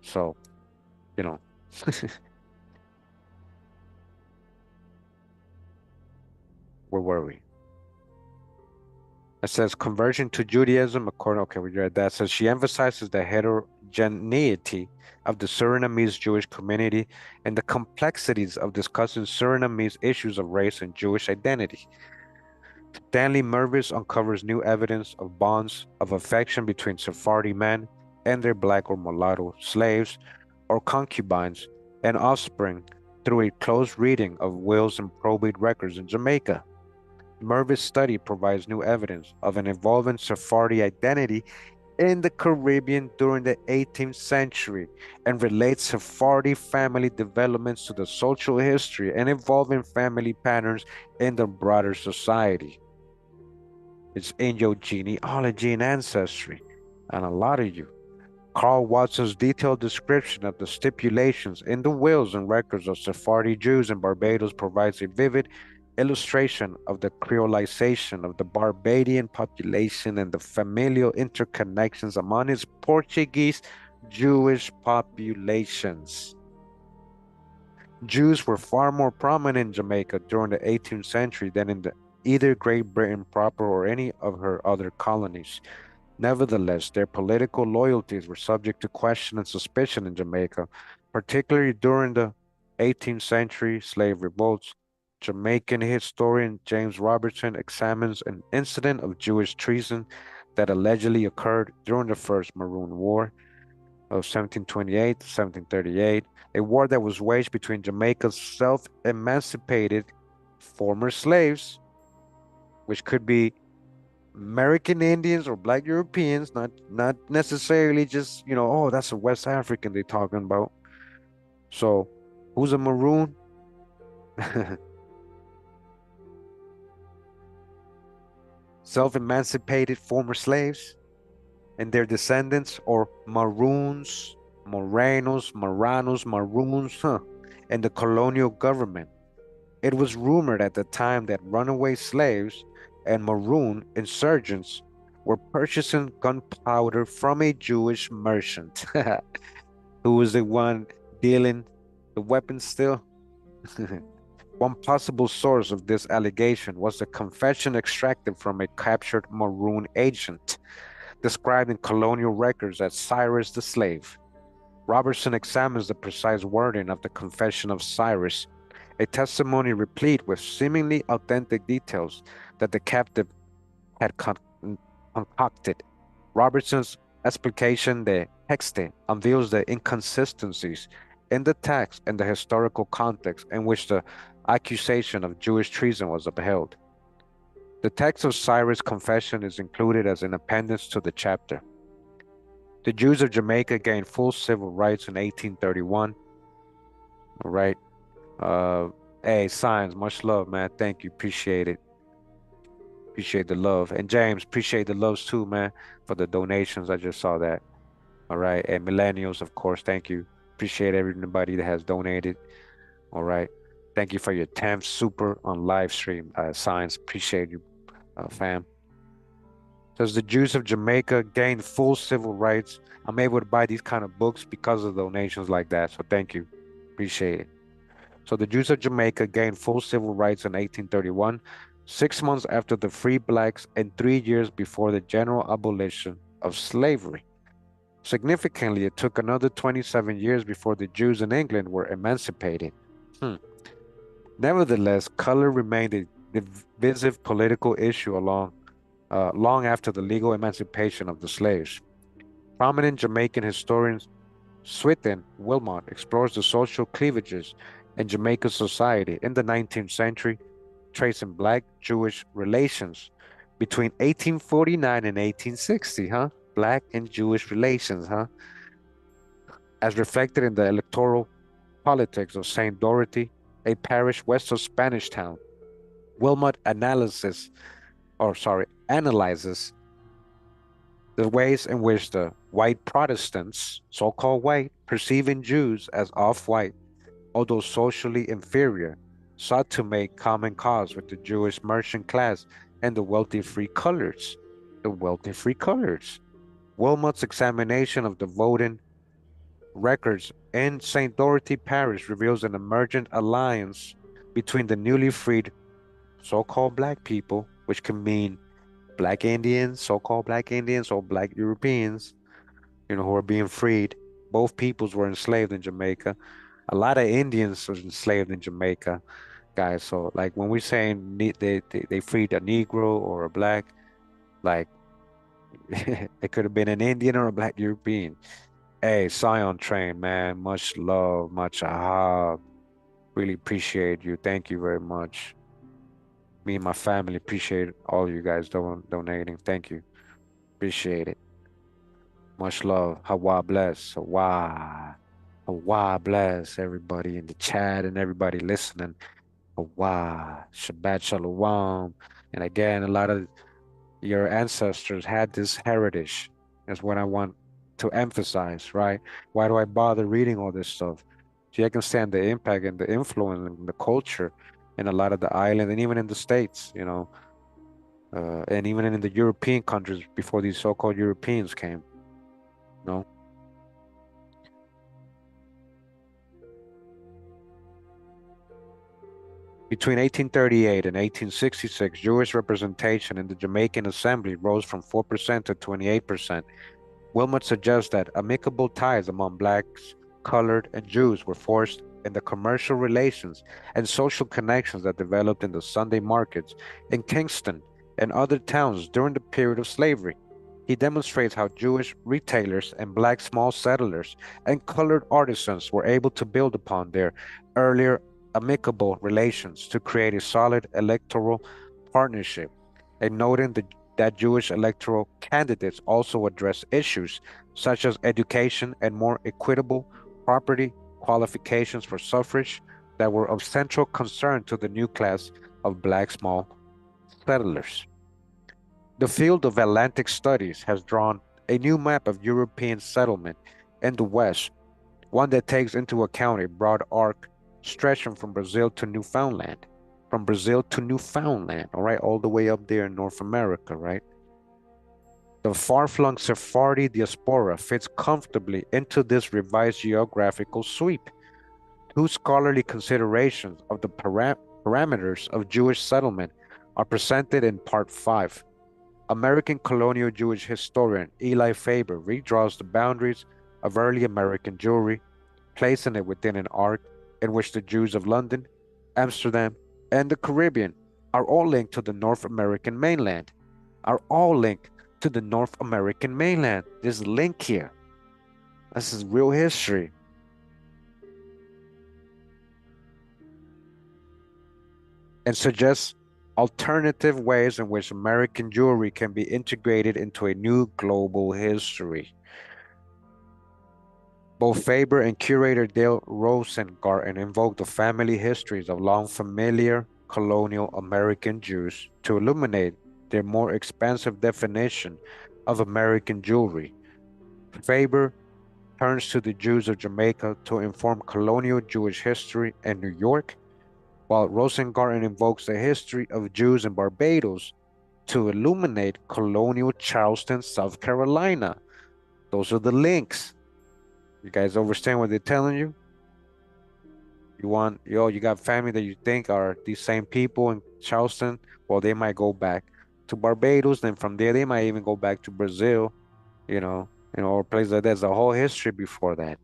A: So, you know, where were we? It says conversion to Judaism, okay, we read that. It says she emphasizes the heterogeneity of the Surinamese Jewish community and the complexities of discussing Surinamese issues of race and Jewish identity. Stanley Mervis uncovers new evidence of bonds of affection between Sephardi men and their black or mulatto slaves or concubines and offspring through a close reading of wills and probate records in Jamaica. Mervis' study provides new evidence of an evolving Sephardi identity in the Caribbean during the 18th century and relates Sephardi family developments to the social history and evolving family patterns in the broader society. It's in your genealogy and ancestry, and a lot of you. Carl Watson's detailed description of the stipulations in the wills and records of Sephardi Jews in Barbados provides a vivid illustration of the creolization of the Barbadian population and the familial interconnections among its Portuguese Jewish populations. Jews were far more prominent in Jamaica during the 18th century than in the either Great Britain proper or any of her other colonies. Nevertheless, their political loyalties were subject to question and suspicion in Jamaica, particularly during the 18th century slave revolts. Jamaican historian James Robertson examines an incident of Jewish treason that allegedly occurred during the First Maroon War of 1728 to 1738, a war that was waged between Jamaica's self-emancipated former slaves, which could be American Indians or Black Europeans, not necessarily just, oh, that's a West African they're talking about. So, who's a maroon? Self-emancipated former slaves and their descendants, or maroons, morenos, maranos, maroons, and the colonial government. It was rumored at the time that runaway slaves and maroon insurgents were purchasing gunpowder from a Jewish merchant who was the one dealing the weapons still. One possible source of this allegation was a confession extracted from a captured maroon agent, described in colonial records as Cyrus the slave. Robertson examines the precise wording of the confession of Cyrus, a testimony replete with seemingly authentic details that the captive had concocted. Robertson's explication de texte unveils the inconsistencies in the text and the historical context in which the accusation of Jewish treason was upheld. The text of Cyrus' confession is included as an appendix to the chapter. The Jews of Jamaica gained full civil rights in 1831. All right. Uh, hey, Signs, much love, man. Thank you. Appreciate it. Appreciate the love. And James, appreciate the loves too, man, for the donations. I just saw that. All right. And millennials, of course, thank you. Appreciate everybody that has donated. All right. Thank you for your 10th super on live stream. Signs, appreciate you, fam. Says the Jews of Jamaica gained full civil rights. I'm able to buy these kind of books because of donations like that. So thank you. Appreciate it. So the Jews of Jamaica gained full civil rights in 1831, 6 months after the free blacks and 3 years before the general abolition of slavery. Significantly, it took another 27 years before the Jews in England were emancipated. Hmm. Nevertheless, color remained a divisive political issue long after the legal emancipation of the slaves. Prominent Jamaican historians Swithin Wilmot explores the social cleavages in Jamaican society in the 19th century, tracing Black-Jewish relations between 1849 and 1860, huh? Black and Jewish relations, huh? As reflected in the electoral politics of St. Dorothy, a parish west of Spanish Town. Wilmot analyzes the ways in which the white Protestants, so-called white, perceiving Jews as off-white, although socially inferior, sought to make common cause with the Jewish merchant class and the wealthy free colors. The wealthy free colors. Wilmot's examination of the voting records in St. Dorothy Parish reveals an emergent alliance between the newly freed so-called black people, which can mean black Indians, so-called black Indians, or black Europeans, who are being freed. Both peoples were enslaved in Jamaica. A lot of Indians were enslaved in Jamaica, guys. So like when we're saying they freed a Negro or a black, like it could have been an Indian or a black European. Hey, Scion Train, man, much love, much aha. Really appreciate you. Thank you very much. Me and my family appreciate all you guys donating. Thank you. Appreciate it. Much love. Hawa bless. Hawa. Hawa bless everybody in the chat and everybody listening. Hawa. Shabbat Shalom. And again, a lot of your ancestors had this heritage. That's what I want to emphasize, right? Why do I bother reading all this stuff? So you can stand the impact and the influence and the culture in a lot of the island and even in the States, and even in the European countries before these so-called Europeans came, you know? Between 1838 and 1866, Jewish representation in the Jamaican Assembly rose from 4% to 28%. Wilmot suggests that amicable ties among blacks, colored, and Jews were forced in the commercial relations and social connections that developed in the Sunday markets in Kingston and other towns during the period of slavery. He demonstrates how Jewish retailers and black small settlers and colored artisans were able to build upon their earlier amicable relations to create a solid electoral partnership, and noting that Jewish electoral candidates also address issues such as education and more equitable property qualifications for suffrage that were of central concern to the new class of black small settlers. The field of Atlantic studies has drawn a new map of European settlement in the West, one that takes into account a broad arc stretching from Brazil to Newfoundland. From Brazil to Newfoundland, all right, all the way up there in North America, right? The far-flung Sephardi diaspora fits comfortably into this revised geographical sweep. Two scholarly considerations of the parameters of Jewish settlement are presented in Part 5. American colonial Jewish historian Eli Faber redraws the boundaries of early American Jewry, placing it within an arc in which the Jews of London, Amsterdam, and the Caribbean are all linked to the North American mainland. Are all linked to the North American mainland. There's a link here. This is real history. And suggests alternative ways in which American Jewry can be integrated into a new global history. Both Faber and curator Dale Rosengarten invoke the family histories of long familiar colonial American Jews to illuminate their more expansive definition of American Jewry. Faber turns to the Jews of Jamaica to inform colonial Jewish history in New York, while Rosengarten invokes the history of Jews in Barbados to illuminate colonial Charleston, South Carolina. Those are the links. You guys understand what they're telling you? You got family that you think are these same people in Charleston, well, they might go back to Barbados, then from there they might even go back to Brazil, or places like that. There's a whole history before that.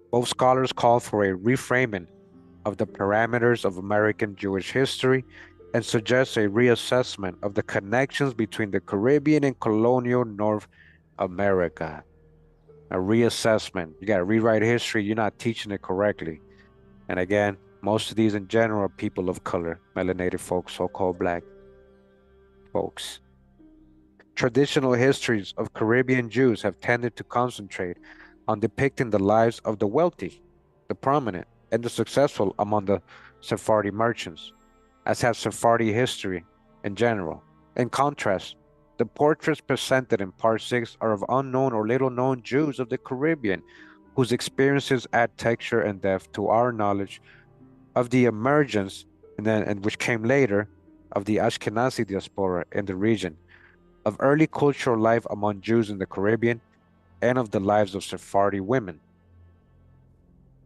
A: Both scholars call for a reframing of the parameters of American Jewish history and suggest a reassessment of the connections between the Caribbean and colonial North America. A reassessment. You got to rewrite history. You're not teaching it correctly. And again, most of these in general are people of color, melanated folks, so-called black folks. Traditional histories of Caribbean Jews have tended to concentrate on depicting the lives of the wealthy, the prominent, and the successful among the Sephardi merchants, as has Sephardi history in general. In contrast, the portraits presented in Part 6 are of unknown or little-known Jews of the Caribbean, whose experiences add texture and depth to our knowledge of the emergence, and which came later, of the Ashkenazi diaspora in the region, of early cultural life among Jews in the Caribbean, and of the lives of Sephardi women.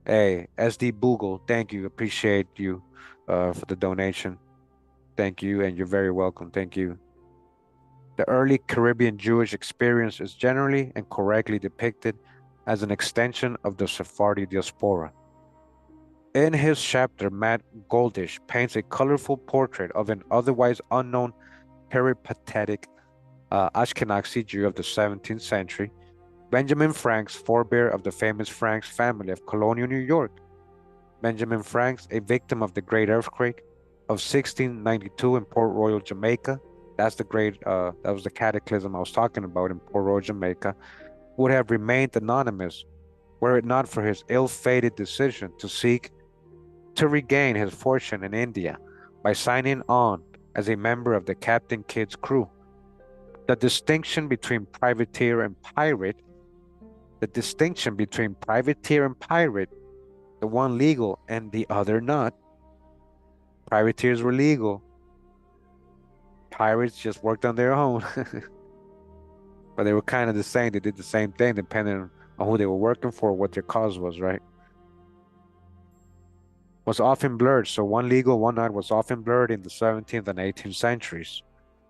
A: Hey, SD Boogle, thank you. Appreciate you for the donation. Thank you, and you're very welcome. Thank you. The early Caribbean Jewish experience is generally and correctly depicted as an extension of the Sephardi diaspora. In his chapter, Matt Goldish paints a colorful portrait of an otherwise unknown peripatetic Ashkenazi Jew of the 17th century, Benjamin Franks, forebear of the famous Franks family of colonial New York. Benjamin Franks, a victim of the Great Earthquake of 1692 in Port Royal, Jamaica. That's that was the cataclysm I was talking about in Port Royal, Jamaica, would have remained anonymous were it not for his ill-fated decision to seek to regain his fortune in India by signing on as a member of the Captain Kidd's crew. The distinction between privateer and pirate, the one legal and the other not. Privateers were legal. Pirates just worked on their own. But they were kind of the same. They did the same thing depending on who they were working for, what their cause was, right? was often blurred. So one legal, one not was often blurred in the 17th and 18th centuries.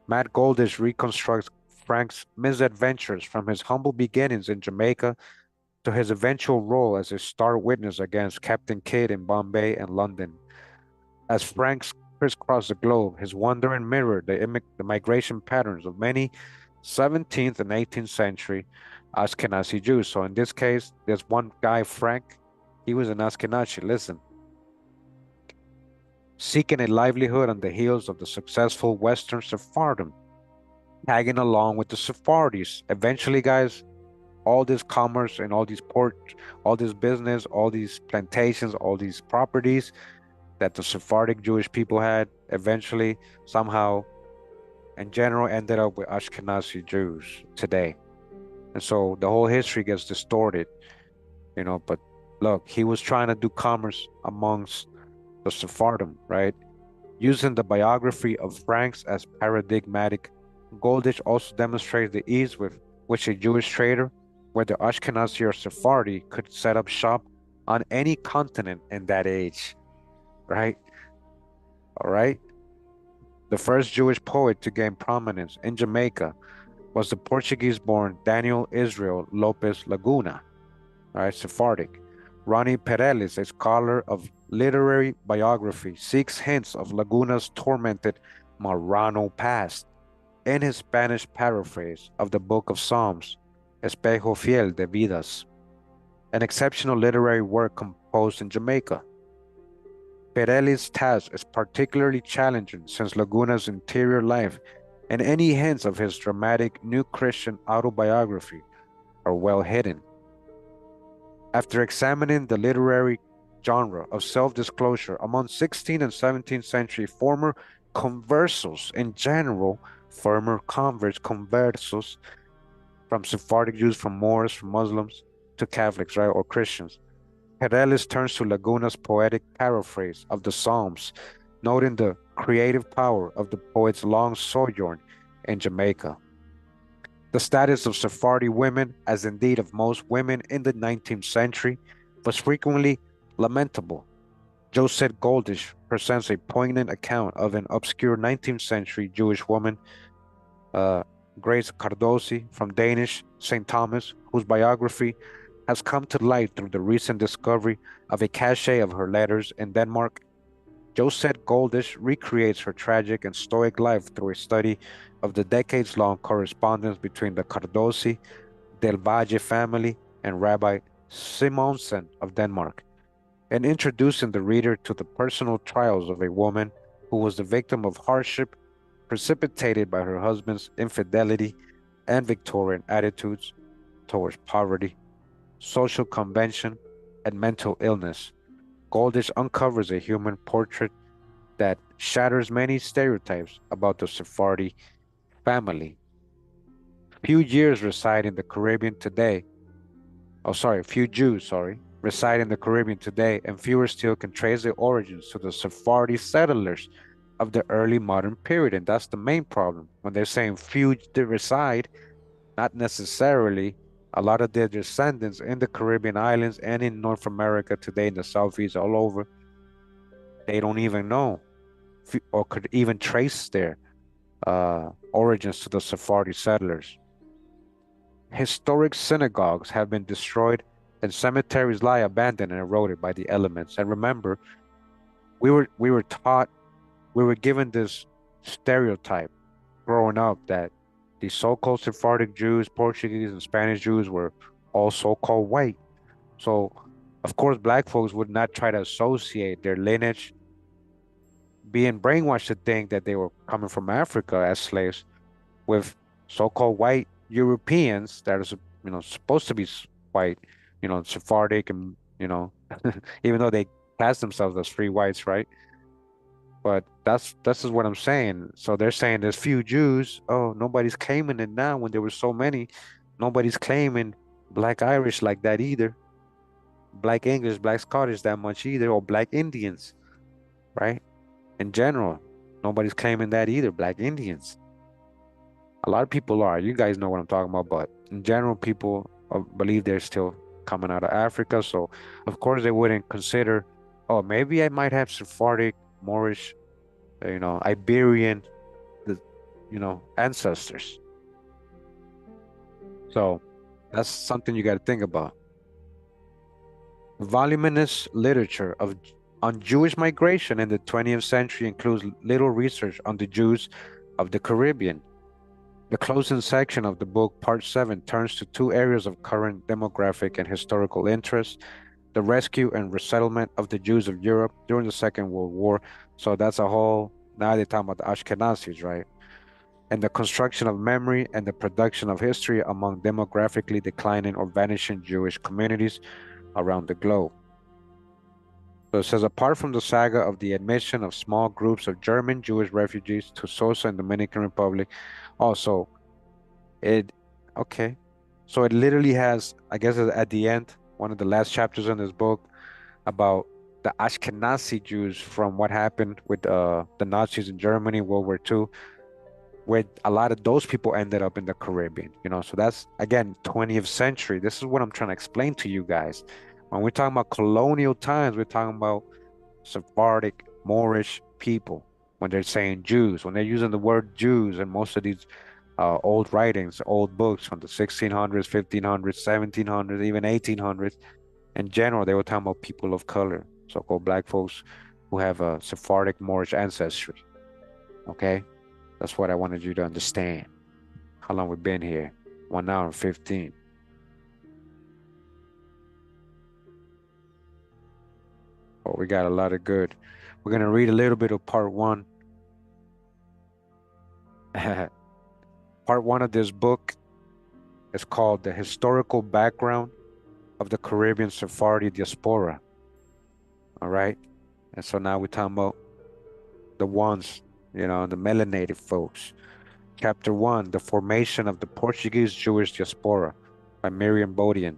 A: Matt Goldish reconstructs Frank's misadventures from his humble beginnings in Jamaica to his eventual role as a star witness against Captain Kidd in Bombay and London. As Frank crisscrossed the globe, his wandering mirrored the migration patterns of many 17th and 18th century Ashkenazi Jews. So in this case, there's one guy, Frank, he was an Ashkenazi, listen, seeking a livelihood on the heels of the successful Western Sephardim, tagging along with the Sephardis. Eventually, guys, all this commerce and all these ports, all this business, all these plantations, all these properties that the Sephardic Jewish people had eventually somehow in general ended up with Ashkenazi Jews today. And so the whole history gets distorted, but look, he was trying to do commerce amongst the Sephardim, right? Using the biography of Franks as paradigmatic, Goldich also demonstrates the ease with which a Jewish trader, whether Ashkenazi or Sephardi, could set up shop on any continent in that age, right? All right. The first Jewish poet to gain prominence in Jamaica was the Portuguese-born Daniel Israel Lopez Laguna, all right, Sephardic. Ronnie Pereles, a scholar of literary biography, seeks hints of Laguna's tormented Marrano past in his Spanish paraphrase of the Book of Psalms, Espejo Fiel de Vidas, an exceptional literary work composed in Jamaica. Pereles' task is particularly challenging since Laguna's interior life and any hints of his dramatic New Christian autobiography are well hidden. After examining the literary genre of self-disclosure among 16th and 17th century former conversos in general, former converts, conversos, from Sephardic Jews, from Moors, from Muslims, to Catholics, right, or Christians, Pereles turns to Laguna's poetic paraphrase of the Psalms, noting the creative power of the poet's long sojourn in Jamaica. The status of Sephardi women, as indeed of most women in the 19th century, was frequently lamentable. Josette Goldish presents a poignant account of an obscure 19th century Jewish woman, uh, Grace Cardosi from Danish St. Thomas, whose biography has come to light through the recent discovery of a cache of her letters in Denmark. Josette Goldish recreates her tragic and stoic life through a study of the decades-long correspondence between the Cardosi del Valle family and Rabbi Simonsen of Denmark, and introducing the reader to the personal trials of a woman who was the victim of hardship precipitated by her husband's infidelity and Victorian attitudes towards poverty, social convention, and mental illness. Goldish uncovers a human portrait that shatters many stereotypes about the Sephardi family. Few Jews, reside in the Caribbean today, and fewer still can trace their origins to the Sephardi settlers of the early modern period. And that's the main problem. When they're saying few that reside, not necessarily a lot of their descendants in the Caribbean islands and in North America today, in the Southeast, all over, they don't even know or could even trace their origins to the Sephardi settlers. Historic synagogues have been destroyed and cemeteries lie abandoned and eroded by the elements. And remember, we were taught, we were given this stereotype growing up that the so-called Sephardic Jews, Portuguese and Spanish Jews were all so-called white. So, of course, black folks would not try to associate their lineage, being brainwashed to think that they were coming from Africa as slaves, with so-called white Europeans that are, supposed to be white, Sephardic, and even though they class themselves as free whites, right? But this is what I'm saying. So they're saying there's few Jews. Oh, nobody's claiming it now when there were so many. Nobody's claiming Black Irish like that either. Black English, Black Scottish that much either, or Black Indians, right? In general, nobody's claiming that either. Black Indians. A lot of people are. You guys know what I'm talking about. But in general, people believe they're still coming out of Africa. So, of course, they wouldn't consider Oh, maybe I might have Sephardic, Moorish, Iberian, the, ancestors. So that's something you got to think about. Voluminous literature on Jewish migration in the 20th century includes little research on the Jews of the Caribbean. The closing section of the book, Part 7, turns to two areas of current demographic and historical interest: the rescue and resettlement of the Jews of Europe during the Second World War. So that's a whole, now they're talking about the Ashkenazis, right? And the construction of memory and the production of history among demographically declining or vanishing Jewish communities around the globe. So it says, apart from the saga of the admission of small groups of German Jewish refugees to Sosa and Dominican Republic, also it, okay. So it literally has, I guess at the end, one of the last chapters in this book about the Ashkenazi Jews from what happened with the Nazis in Germany, World War II, where a lot of those people ended up in the Caribbean, So that's, again, 20th century. This is what I'm trying to explain to you guys. When we're talking about colonial times, we're talking about Sephardic, Moorish people. When they're saying Jews, when they're using the word Jews in most of these old writings, old books from the 1600s, 1500s, 1700s, even 1800s, in general, they were talking about people of color, so-called black folks who have a Sephardic Moorish ancestry. Okay? That's what I wanted you to understand. How long we've been here? 1 hour and 15. Oh, we got a lot of good. We're going to read a little bit of part one. Part one of this book is called The Historical Background of the Caribbean Sephardi Diaspora. All right? And so now we're talking about the ones, the melanated folks. Chapter 1, The Formation of the Portuguese Jewish Diaspora by Miriam Bodian.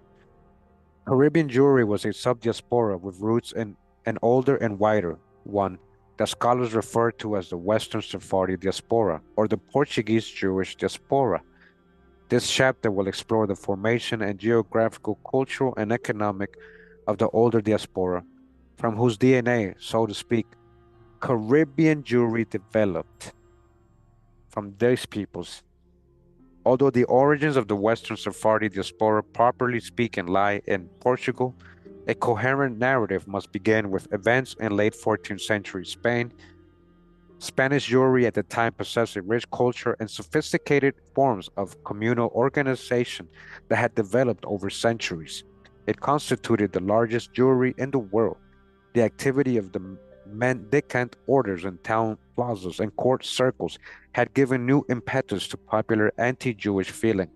A: Caribbean Jewry was a subdiaspora with roots in an older and wider one that scholars refer to as the Western Sephardi diaspora or the Portuguese Jewish diaspora. This chapter will explore the formation and geographical, cultural, and economic of the older diaspora, from whose DNA, so to speak, Caribbean Jewry developed from these peoples. Although the origins of the Western Sephardi diaspora, properly speaking, lie in Portugal, a coherent narrative must begin with events in late 14th century Spain. Spanish Jewry at the time possessed a rich culture and sophisticated forms of communal organization that had developed over centuries. It constituted the largest Jewry in the world. The activity of the mendicant orders in town plazas and court circles had given new impetus to popular anti-Jewish feeling,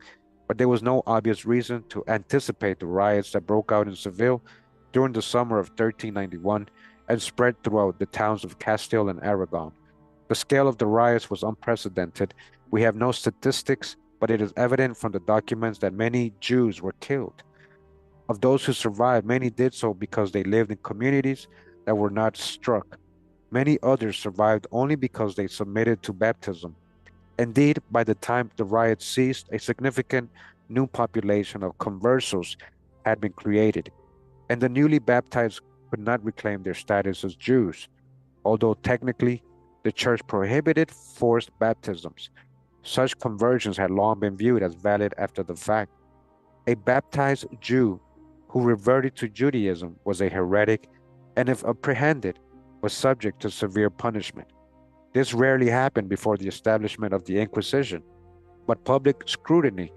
A: but there was no obvious reason to anticipate the riots that broke out in Seville during the summer of 1391 and spread throughout the towns of Castile and Aragon. The scale of the riots was unprecedented. We have no statistics, but it is evident from the documents that many Jews were killed. Of those who survived, many did so because they lived in communities that were not struck. Many others survived only because they submitted to baptism. Indeed, by the time the riots ceased, a significant new population of conversos had been created, and the newly baptized could not reclaim their status as Jews, although technically the church prohibited forced baptisms. Such conversions had long been viewed as valid after the fact. A baptized Jew who reverted to Judaism was a heretic, and if apprehended, was subject to severe punishment. This rarely happened before the establishment of the Inquisition, but public scrutiny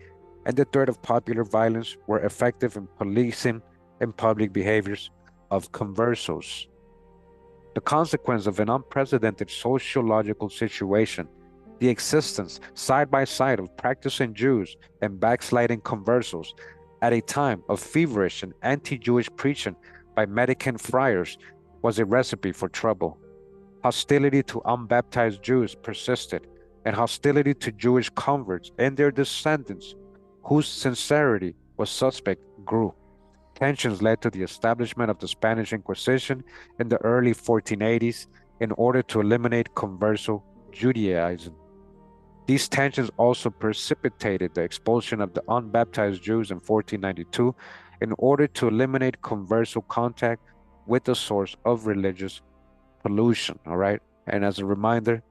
A: and the threat of popular violence were effective in policing and public behaviors of conversos. The consequence of an unprecedented sociological situation, the existence side by side of practicing Jews and backsliding conversos at a time of feverish and anti-Jewish preaching by mendicant friars, was a recipe for trouble. Hostility to unbaptized Jews persisted, and hostility to Jewish converts and their descendants, whose sincerity was suspect, grew. Tensions led to the establishment of the Spanish Inquisition in the early 1480s in order to eliminate converso Judaism. These tensions also precipitated the expulsion of the unbaptized Jews in 1492 in order to eliminate converso contact with the source of religious pollution, all right? And as a reminder,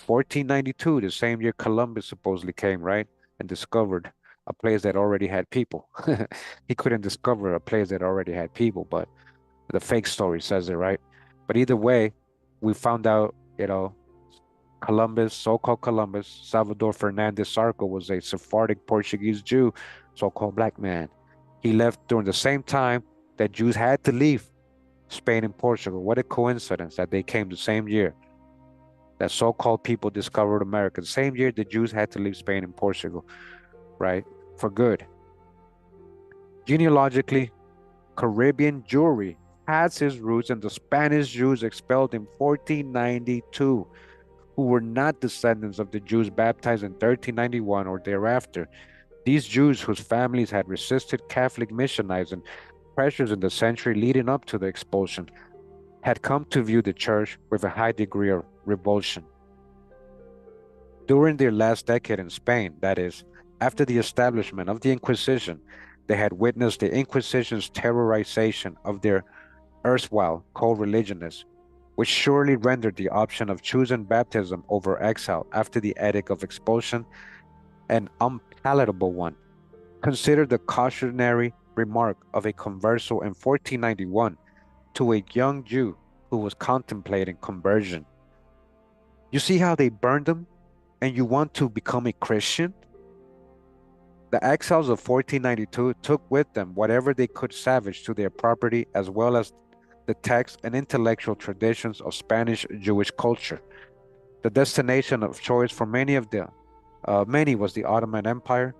A: 1492, the same year Columbus supposedly came, right? And discovered a place that already had people. He couldn't discover a place that already had people, but the fake story says it, right? But either way, we found out, Columbus, so-called Columbus, Salvador Fernandez Sarco was a Sephardic Portuguese Jew, so-called black man. He left during the same time that Jews had to leave Spain and Portugal. What a coincidence that they came the same year that so-called people discovered America. The same year the Jews had to leave Spain and Portugal, right? For good. Genealogically, Caribbean Jewry has his roots in the Spanish Jews expelled in 1492, who were not descendants of the Jews baptized in 1391 or thereafter. These Jews, whose families had resisted Catholic missionizing pressures in the century leading up to the expulsion, had come to view the church with a high degree of revulsion. During their last decade in Spain, that is, after the establishment of the Inquisition, they had witnessed the Inquisition's terrorization of their erstwhile co-religionists, which surely rendered the option of choosing baptism over exile after the edict of expulsion an unpalatable one. Consider the cautionary remark of a converso in 1491 to a young Jew who was contemplating conversion. You see how they burned him, and you want to become a Christian? The exiles of 1492 took with them whatever they could salvage to their property, as well as the texts and intellectual traditions of Spanish Jewish culture. The destination of choice for many was the Ottoman Empire,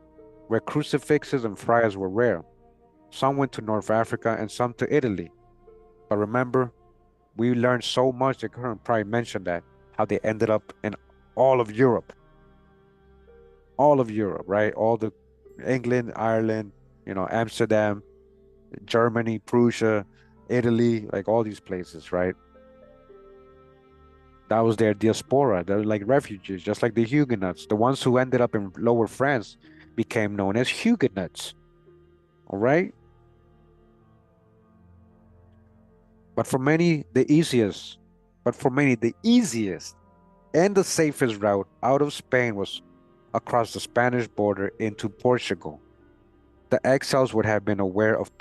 A: where crucifixes and friars were rare. Some went to North Africa and some to Italy. But remember, we learned so much, the current probably mentioned that, how they ended up in all of Europe, right? All the England, Ireland, Amsterdam, Germany, Prussia, Italy, like all these places, right? That was their diaspora. They're like refugees, just like the Huguenots. The ones who ended up in Lower France became known as Huguenots, all right? But for many, the easiest and the safest route out of Spain was across the Spanish border into Portugal. The exiles would have been aware of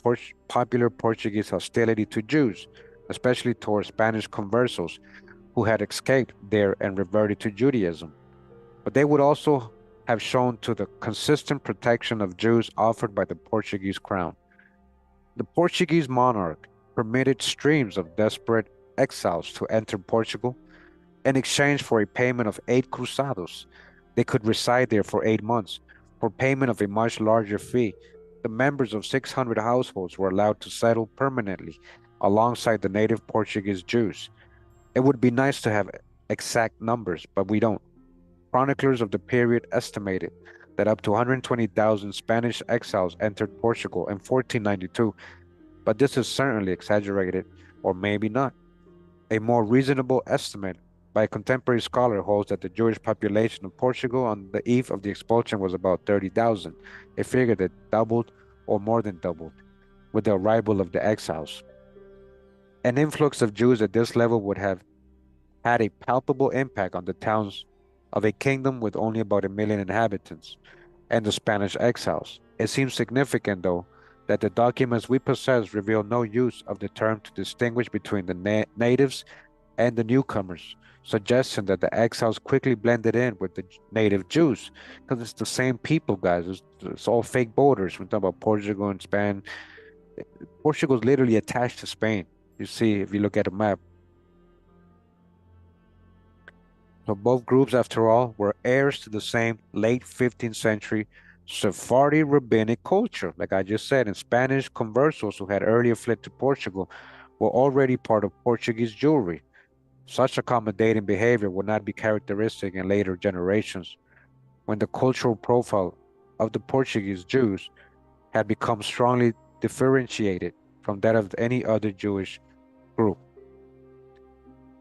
A: popular Portuguese hostility to Jews, especially towards Spanish conversos who had escaped there and reverted to Judaism. But they would also have shown to the consistent protection of Jews offered by the Portuguese crown. The Portuguese monarch permitted streams of desperate exiles to enter Portugal in exchange for a payment of 8 cruzados. They could reside there for 8 months. For payment of a much larger fee, the members of 600 households were allowed to settle permanently alongside the native Portuguese Jews. It would be nice to have exact numbers, but we don't. Chroniclers of the period estimated that up to 120,000 Spanish exiles entered Portugal in 1492, but this is certainly exaggerated, or maybe not. A more reasonable estimate by a contemporary scholar holds that the Jewish population of Portugal on the eve of the expulsion was about 30,000, a figure that doubled or more than doubled with the arrival of the exiles. An influx of Jews at this level would have had a palpable impact on the towns of a kingdom with only about 1 million inhabitants and the Spanish exiles. It seems significant, though, that the documents we possess reveal no use of the term to distinguish between the natives and the newcomers, suggesting that the exiles quickly blended in with the native Jews, because it's the same people, guys. It's all fake borders. We're talking about Portugal and Spain. Portugal is literally attached to Spain. You see, if you look at a map. So both groups, after all, were heirs to the same late 15th century Sephardi rabbinic culture. Like I just said, and Spanish conversos who had earlier fled to Portugal were already part of Portuguese Jewry. Such accommodating behavior would not be characteristic in later generations, when the cultural profile of the Portuguese Jews had become strongly differentiated from that of any other Jewish group.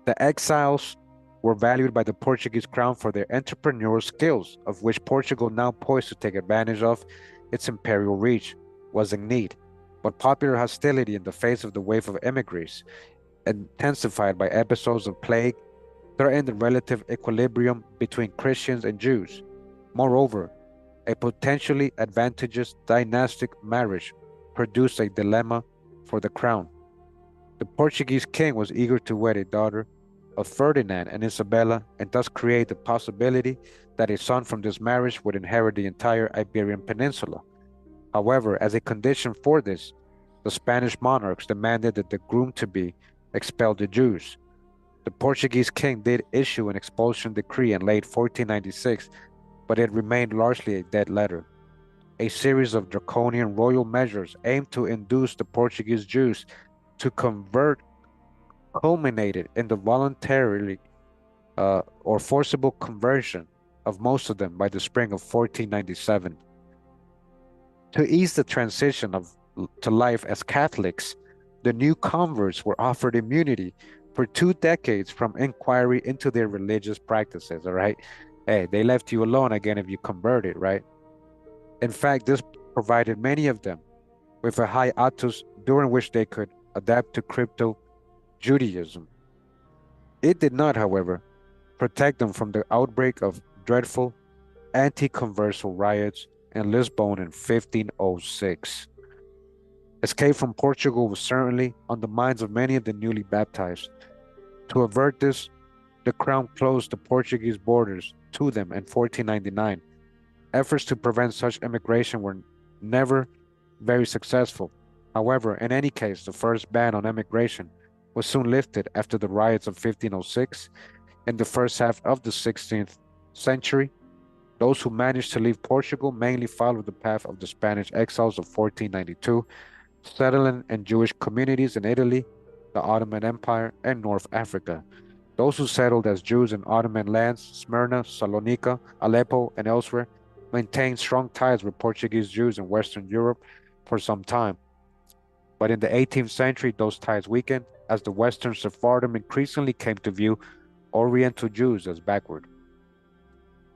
A: The exiles were valued by the Portuguese crown for their entrepreneurial skills, of which Portugal, now poised to take advantage of its imperial reach, was in need. but popular hostility in the face of the wave of emigres, intensified by episodes of plague, threatened the relative equilibrium between Christians and Jews. Moreover, a potentially advantageous dynastic marriage produced a dilemma for the crown. The Portuguese king was eager to wed a daughter of Ferdinand and Isabella, and thus create the possibility that a son from this marriage would inherit the entire Iberian Peninsula. However, as a condition for this, the Spanish monarchs demanded that the groom-to-be expel the Jews. The Portuguese king did issue an expulsion decree in late 1496, but it remained largely a dead letter. A series of draconian royal measures aimed to induce the Portuguese Jews to convert culminated in the voluntary or forcible conversion of most of them by the spring of 1497. To ease the transition to life as Catholics, the new converts were offered immunity for 2 decades from inquiry into their religious practices, all right? Hey, they left you alone again if you converted, right? In fact, this provided many of them with a hiatus during which they could adapt to crypto Judaism. It did not, however, protect them from the outbreak of dreadful anti-conversion riots in Lisbon in 1506. Escape from Portugal was certainly on the minds of many of the newly baptized. To avert this, the crown closed the Portuguese borders to them in 1499. Efforts to prevent such immigration were never very successful. However, in any case, the first ban on immigration was soon lifted after the riots of 1506. In the first half of the 16th century, those who managed to leave Portugal mainly followed the path of the Spanish exiles of 1492, settling in Jewish communities in Italy, the Ottoman Empire, and North Africa. Those who settled as Jews in Ottoman lands, Smyrna, Salonika, Aleppo, and elsewhere, maintained strong ties with Portuguese Jews in Western Europe for some time. But in the 18th century, those ties weakened as the Western Sephardim increasingly came to view Oriental Jews as backward.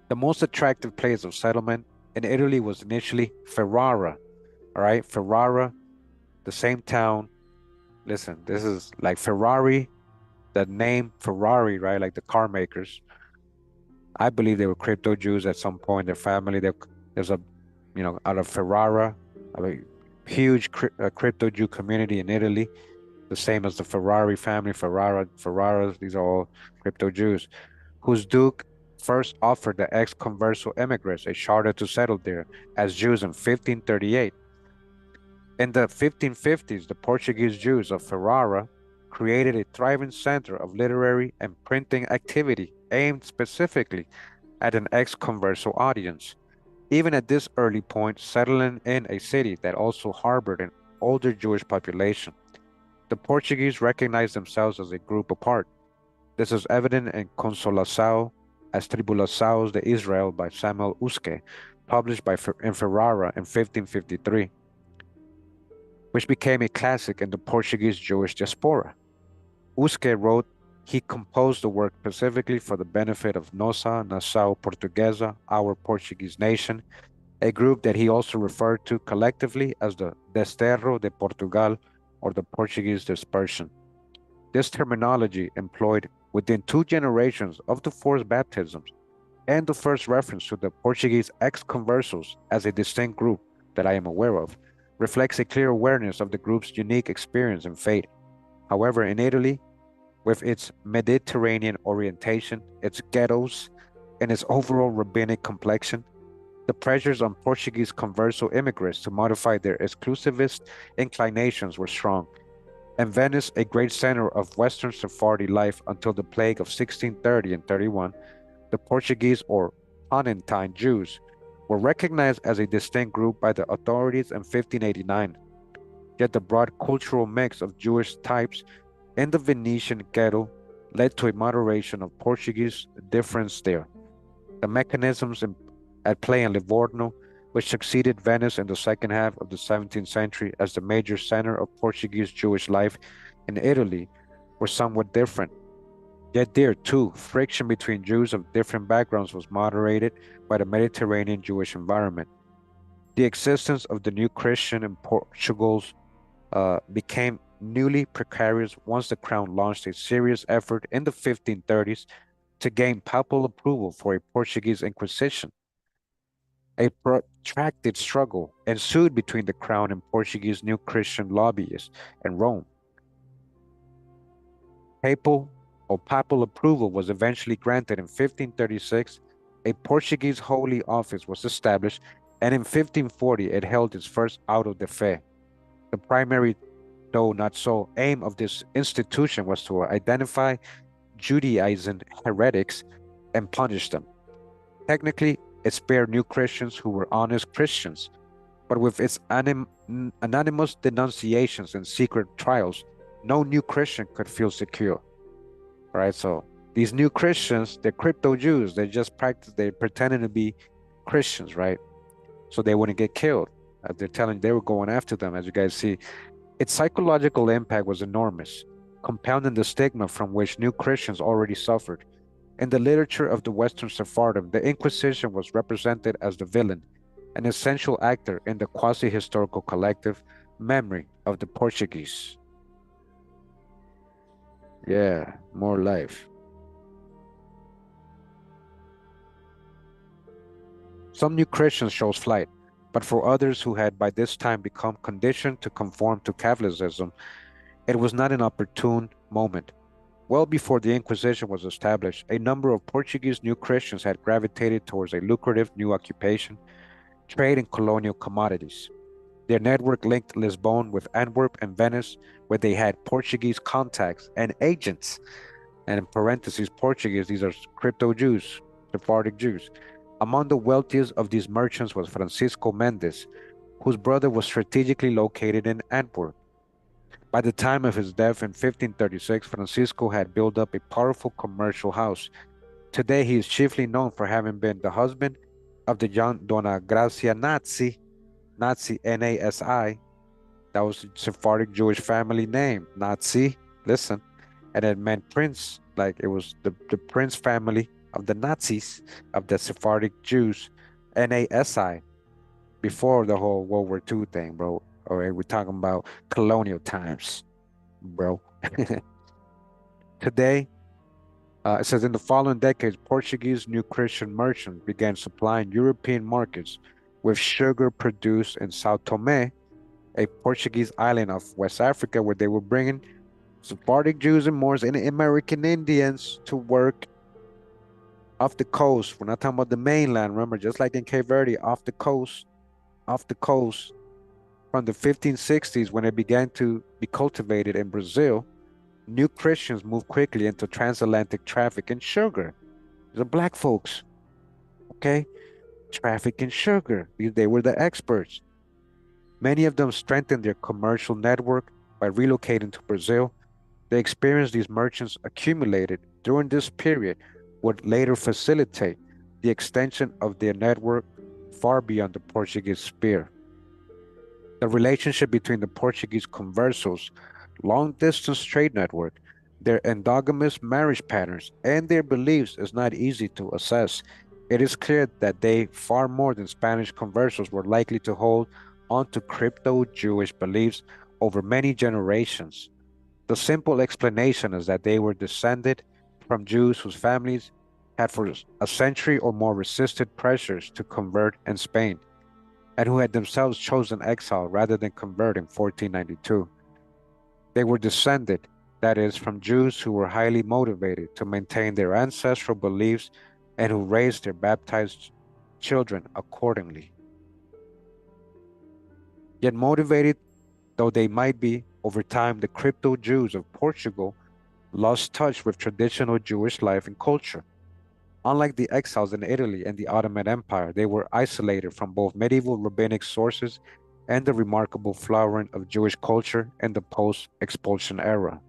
A: The most attractive place of settlement in Italy was initially Ferrara, all right? Ferrara, the same town. Listen, this is like Ferrari, the name Ferrari, right? Like the car makers. I believe they were crypto Jews at some point. Their family, there's a, out of Ferrara, a huge crypto Jew community in Italy, the same as the Ferrari family, Ferraras, these are all crypto Jews, whose Duke first offered the ex-converso immigrants a charter to settle there as Jews in 1538. In the 1550s, the Portuguese Jews of Ferrara created a thriving center of literary and printing activity aimed specifically at an ex-converso audience. Even at this early point, settling in a city that also harbored an older Jewish population, the Portuguese recognized themselves as a group apart. This is evident in Consolação as Tribulações de Israel by Samuel Uske, published in Ferrara in 1553, which became a classic in the Portuguese Jewish diaspora. Uske wrote he composed the work specifically for the benefit of Nossa Nação Portuguesa, our Portuguese nation, a group that he also referred to collectively as the Desterro de Portugal, or the Portuguese dispersion. This terminology employed within 2 generations of the forced baptisms and the first reference to the Portuguese ex-conversos as a distinct group that I am aware of reflects a clear awareness of the group's unique experience and fate. However, in Italy, with its Mediterranean orientation, its ghettos, and its overall rabbinic complexion, the pressures on Portuguese converso immigrants to modify their exclusivist inclinations were strong. And Venice, a great center of Western Sephardi life until the plague of 1630 and 31, the Portuguese or Ponentine Jews were recognized as a distinct group by the authorities in 1589. Yet the broad cultural mix of Jewish types in the Venetian ghetto led to a moderation of Portuguese difference there. The mechanisms at play in Livorno, which succeeded Venice in the second half of the 17th century as the major center of Portuguese Jewish life in Italy, were somewhat different. Yet there, too, friction between Jews of different backgrounds was moderated by the Mediterranean Jewish environment. The existence of the new Christian in Portugal's became newly precarious once the crown launched a serious effort in the 1530s to gain papal approval for a Portuguese Inquisition. A protracted struggle ensued between the crown and Portuguese New Christian lobbyists in Rome. Papal approval was eventually granted in 1536. A Portuguese Holy Office was established, and in 1540 it held its first auto de fe. The primary, though not so, aim of this institution was to identify Judaizing heretics and punish them. Technically, it spared new Christians who were honest Christians, but with its anonymous denunciations and secret trials, no new Christian could feel secure. Right? So these new Christians, they're crypto Jews. They pretending to be Christians, right? So they wouldn't get killed. They were going after them, as you guys see. Its psychological impact was enormous, compounding the stigma from which new Christians already suffered. In the literature of the Western Sephardim, the Inquisition was represented as the villain, an essential actor in the quasi-historical collective memory of the Portuguese. Yeah, more life. Some new Christians chose flight, but for others who had by this time become conditioned to conform to Catholicism, it was not an opportune moment. Well before the Inquisition was established, a number of Portuguese new Christians had gravitated towards a lucrative new occupation, trade in colonial commodities. Their network linked Lisbon with Antwerp and Venice, where they had Portuguese contacts and agents. And in parentheses, Portuguese, these are crypto Jews, Sephardic Jews. Among the wealthiest of these merchants was Francisco Mendes, whose brother was strategically located in Antwerp. By the time of his death in 1536, Francisco had built up a powerful commercial house. Today, he is chiefly known for having been the husband of the young Dona Gracia Nazi, N-A-S-I. That was a Sephardic Jewish family name, Nazi. Listen, and it meant prince, like it was the prince family of the Nazis, of the Sephardic Jews, Nasi, before the whole World War II thing, bro. All right, we're talking about colonial times, bro. Today, it says in the following decades, Portuguese new Christian merchants began supplying European markets with sugar produced in Sao Tome, a Portuguese island of West Africa, where they were bringing Sephardic Jews and Moors and American Indians to work off the coast. We're not talking about the mainland, remember, just like in Cape Verde, off the coast from the 1560s when it began to be cultivated in Brazil. New Christians moved quickly into transatlantic traffic in sugar. These are black folks, okay? Traffic in sugar. They were the experts. Many of them strengthened their commercial network by relocating to Brazil. The experience these merchants accumulated during this period would later facilitate the extension of their network far beyond the Portuguese sphere. The relationship between the Portuguese conversos, long-distance trade network, their endogamous marriage patterns, and their beliefs is not easy to assess. It is clear that they, far more than Spanish conversos, were likely to hold onto crypto-Jewish beliefs over many generations. The simple explanation is that they were descended from Jews whose families had for a century or more resisted pressures to convert in Spain, and who had themselves chosen exile rather than convert in 1492. They were descended, that is, from Jews who were highly motivated to maintain their ancestral beliefs and who raised their baptized children accordingly. Yet motivated though they might be, over time, the crypto Jews of Portugal lost touch with traditional Jewish life and culture. Unlike the exiles in Italy and the Ottoman Empire, they were isolated from both medieval rabbinic sources and the remarkable flowering of Jewish culture in the post-expulsion era.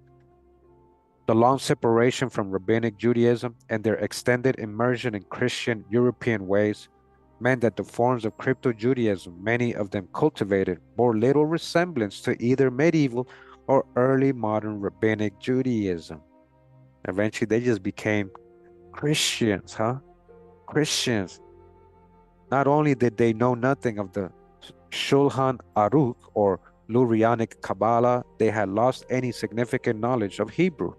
A: The long separation from rabbinic Judaism and their extended immersion in Christian European ways meant that the forms of crypto-Judaism many of them cultivated bore little resemblance to either medieval or early modern rabbinic Judaism. Eventually, they just became Christians, huh? Christians. Not only did they know nothing of the Shulchan Aruch or Lurianic Kabbalah, they had lost any significant knowledge of Hebrew,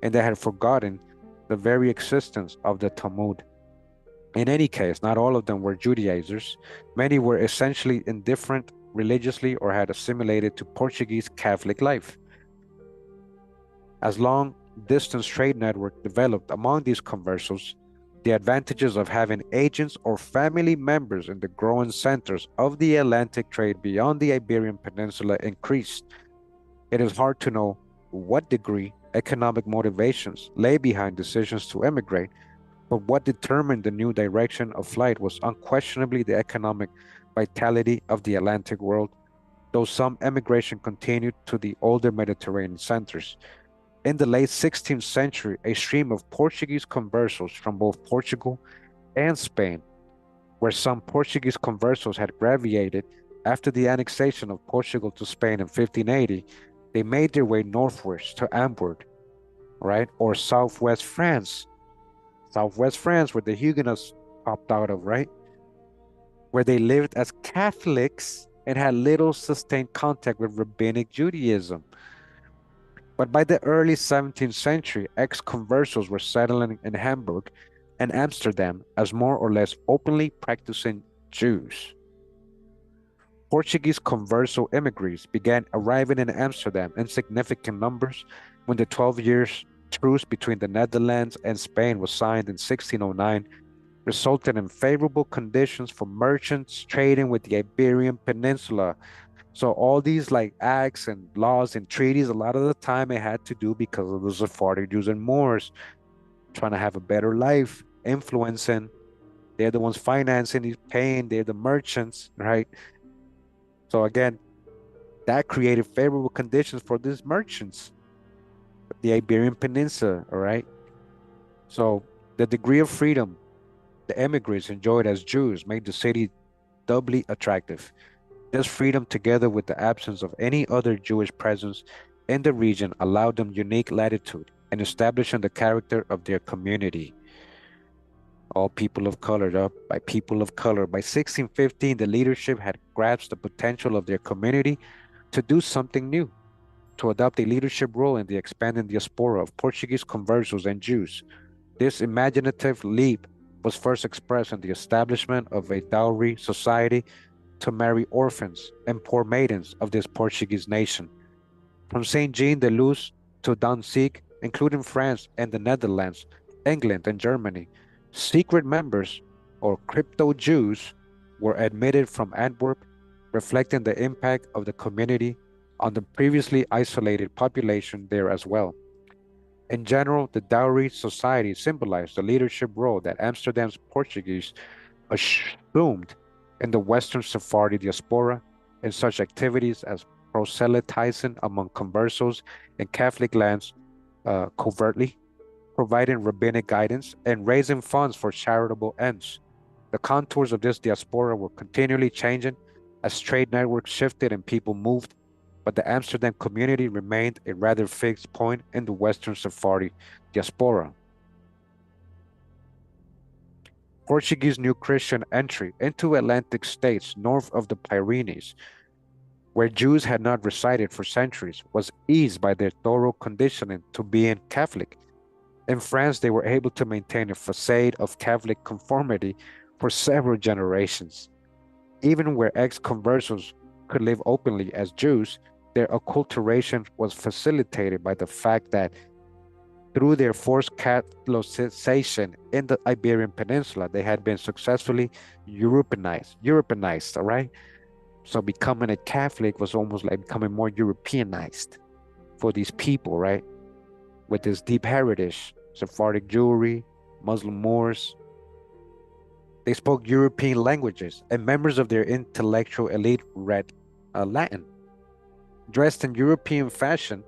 A: and they had forgotten the very existence of the Talmud. In any case, not all of them were Judaizers. Many were essentially indifferent religiously or had assimilated to Portuguese Catholic life. As long-distance trade network developed among these conversos, the advantages of having agents or family members in the growing centers of the Atlantic trade beyond the Iberian Peninsula increased. It is hard to know what degree economic motivations lay behind decisions to emigrate, but what determined the new direction of flight was unquestionably the economic vitality of the Atlantic world, though some emigration continued to the older Mediterranean centers. In the late 16th century, a stream of Portuguese conversos from both Portugal and Spain, where some Portuguese conversos had graviated after the annexation of Portugal to Spain in 1580, they made their way northwards to Antwerp, right? Or Southwest France, where the Huguenots popped out of, right? Where they lived as Catholics and had little sustained contact with rabbinic Judaism. But by the early 17th century, ex-conversos were settling in Hamburg and Amsterdam as more or less openly practicing Jews. Portuguese converso immigrants began arriving in Amsterdam in significant numbers when the 12 years truce between the Netherlands and Spain was signed in 1609, resulting in favorable conditions for merchants trading with the Iberian Peninsula. So all these like acts and laws and treaties, a lot of the time it had to do because of the Sephardic Jews and Moors trying to have a better life, influencing. They're the ones financing, paying, they're the merchants, right? So again, that created favorable conditions for these merchants, the Iberian Peninsula, all right? So the degree of freedom the immigrants enjoyed as Jews made the city doubly attractive. This freedom, together with the absence of any other Jewish presence in the region, allowed them unique latitude in establishing the character of their community. All people of color, by people of color. By 1615, the leadership had grasped the potential of their community to do something new, to adopt a leadership role in the expanding diaspora of Portuguese conversos and Jews. This imaginative leap was first expressed in the establishment of a dowry society to marry orphans and poor maidens of this Portuguese nation. From Saint Jean de Luz to Danzig, including France and the Netherlands, England and Germany, secret members or crypto Jews were admitted from Antwerp, reflecting the impact of the community on the previously isolated population there as well. In general, the dowry society symbolized the leadership role that Amsterdam's Portuguese assumed in the Western Sephardi diaspora in such activities as proselytizing among conversos in Catholic lands covertly, providing rabbinic guidance, and raising funds for charitable ends. The contours of this diaspora were continually changing as trade networks shifted and people moved, but the Amsterdam community remained a rather fixed point in the Western Sephardi diaspora. Portuguese new Christian entry into Atlantic states north of the Pyrenees, where Jews had not resided for centuries, was eased by their thorough conditioning to being Catholic. In France, they were able to maintain a facade of Catholic conformity for several generations. Even where ex-conversos could live openly as Jews, their acculturation was facilitated by the fact that through their forced Catholicization in the Iberian Peninsula, they had been successfully Europeanized, all right? So becoming a Catholic was almost like becoming more Europeanized for these people, right? With this deep heritage, Sephardic Jewry, Muslim Moors. They spoke European languages, and members of their intellectual elite read Latin, dressed in European fashion,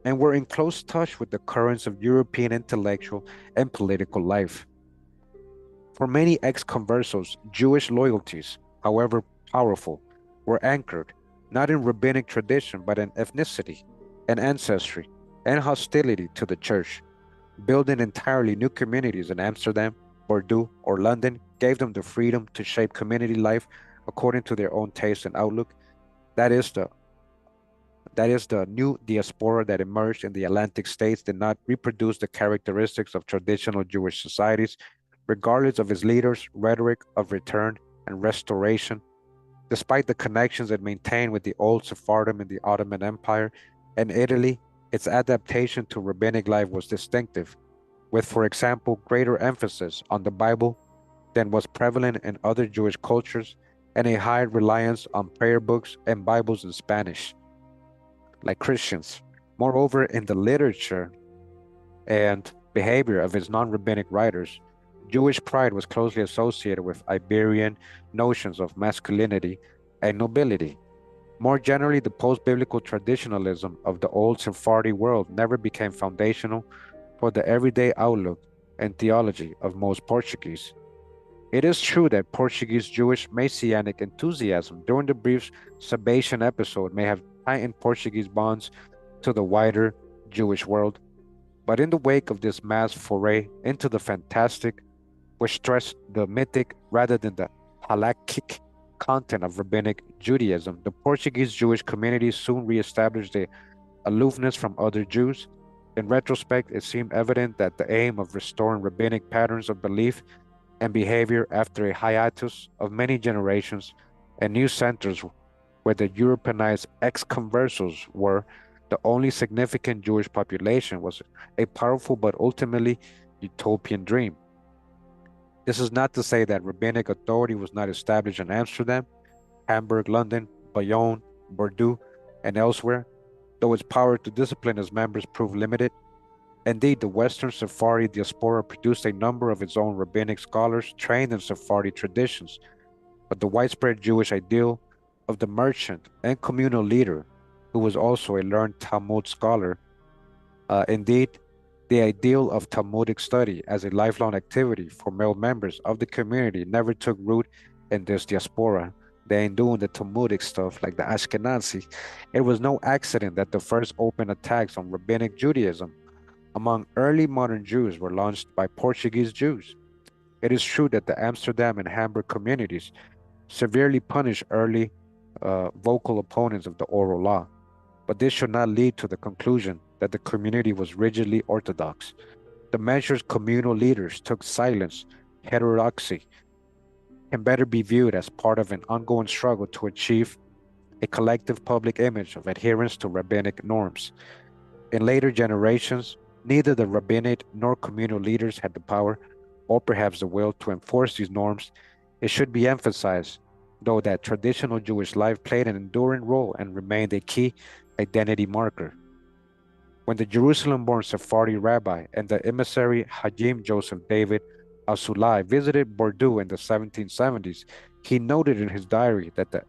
A: and were in close touch with the currents of European intellectual and political life. For many ex-conversos, Jewish loyalties, however powerful, were anchored not in rabbinic tradition, but in ethnicity and ancestry and hostility to the church. Building entirely new communities in Amsterdam, Bordeaux, or London gave them the freedom to shape community life according to their own taste and outlook. That is the that is, the new diaspora that emerged in the Atlantic states, did not reproduce the characteristics of traditional Jewish societies, regardless of its leaders' rhetoric of return and restoration. Despite the connections it maintained with the old Sephardim in the Ottoman Empire and Italy, its adaptation to rabbinic life was distinctive, with, for example, greater emphasis on the Bible than was prevalent in other Jewish cultures, and a high reliance on prayer books and Bibles in Spanish, like Christians. Moreover, in the literature and behavior of its non-rabbinic writers, Jewish pride was closely associated with Iberian notions of masculinity and nobility. More generally, the post-biblical traditionalism of the old Sephardi world never became foundational for the everyday outlook and theology of most Portuguese. It is true that Portuguese Jewish Messianic enthusiasm during the brief Sabbatean episode may have tightened Portuguese bonds to the wider Jewish world, but in the wake of this mass foray into the fantastic, which stressed the mythic rather than the halakhic content of rabbinic Judaism, the Portuguese Jewish community soon reestablished their aloofness from other Jews. In retrospect, it seemed evident that the aim of restoring rabbinic patterns of belief and behavior after a hiatus of many generations and new centers where the Europeanized ex-conversos were the only significant Jewish population was a powerful but ultimately utopian dream. This is not to say that rabbinic authority was not established in Amsterdam, Hamburg, London, Bayonne, Bordeaux, and elsewhere, though its power to discipline its members proved limited. Indeed, the Western Sephardi diaspora produced a number of its own rabbinic scholars trained in Sephardi traditions, but the widespread Jewish ideal of the merchant and communal leader, who was also a learned Talmud scholar, indeed, the ideal of Talmudic study as a lifelong activity for male members of the community never took root in this diaspora. They ain't doing the Talmudic stuff like the Ashkenazi. It was no accident that the first open attacks on rabbinic Judaism among early modern Jews were launched by Portuguese Jews. It is true that the Amsterdam and Hamburg communities severely punished early vocal opponents of the oral law, but this should not lead to the conclusion that the community was rigidly orthodox. The measures communal leaders took silence, heterodoxy, can better be viewed as part of an ongoing struggle to achieve a collective public image of adherence to rabbinic norms. In later generations, neither the rabbinate nor communal leaders had the power, or perhaps the will, to enforce these norms. It should be emphasized, though, that traditional Jewish life played an enduring role and remained a key identity marker. When the Jerusalem-born Sephardi rabbi and the emissary Hajim Joseph David al-Sulai visited Bordeaux in the 1770s, he noted in his diary that the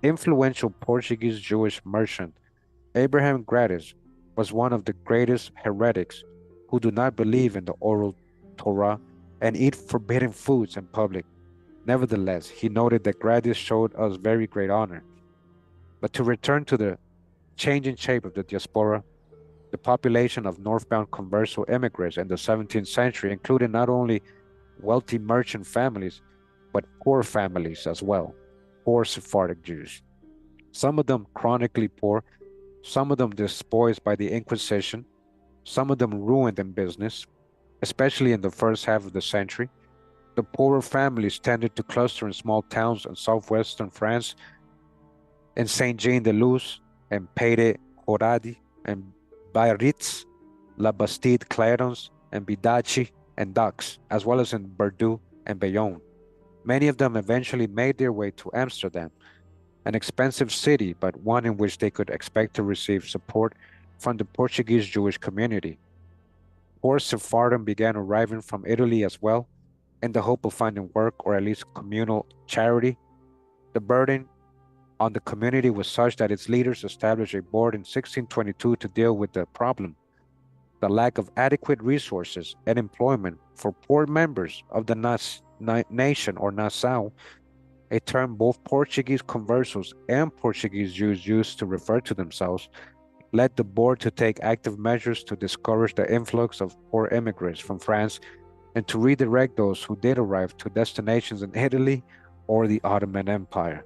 A: influential Portuguese Jewish merchant Abraham Gratis was one of the greatest heretics who do not believe in the oral Torah and eat forbidden foods in public. Nevertheless, he noted that Gratis showed us very great honor. But to return to the changing shape of the diaspora, the population of northbound converso immigrants in the 17th century included not only wealthy merchant families, but poor families as well, poor Sephardic Jews. Some of them chronically poor, some of them despoiled by the Inquisition, some of them ruined in business, especially in the first half of the century. The poorer families tended to cluster in small towns in southwestern France, in Saint-Jean-de-Luz, and Pere-Horadi, and Biarritz, La Bastide, Clarence, and Bidaci, and Dax, as well as in Bordeaux and Bayonne. Many of them eventually made their way to Amsterdam, an expensive city, but one in which they could expect to receive support from the Portuguese Jewish community. Poor Sephardim began arriving from Italy as well, in the hope of finding work or at least communal charity. The burden on the community was such that its leaders established a board in 1622 to deal with the problem, the lack of adequate resources and employment for poor members of the nation or Nação, a term both Portuguese conversos and Portuguese Jews used to refer to themselves, led the board to take active measures to discourage the influx of poor immigrants from France and to redirect those who did arrive to destinations in Italy or the Ottoman Empire.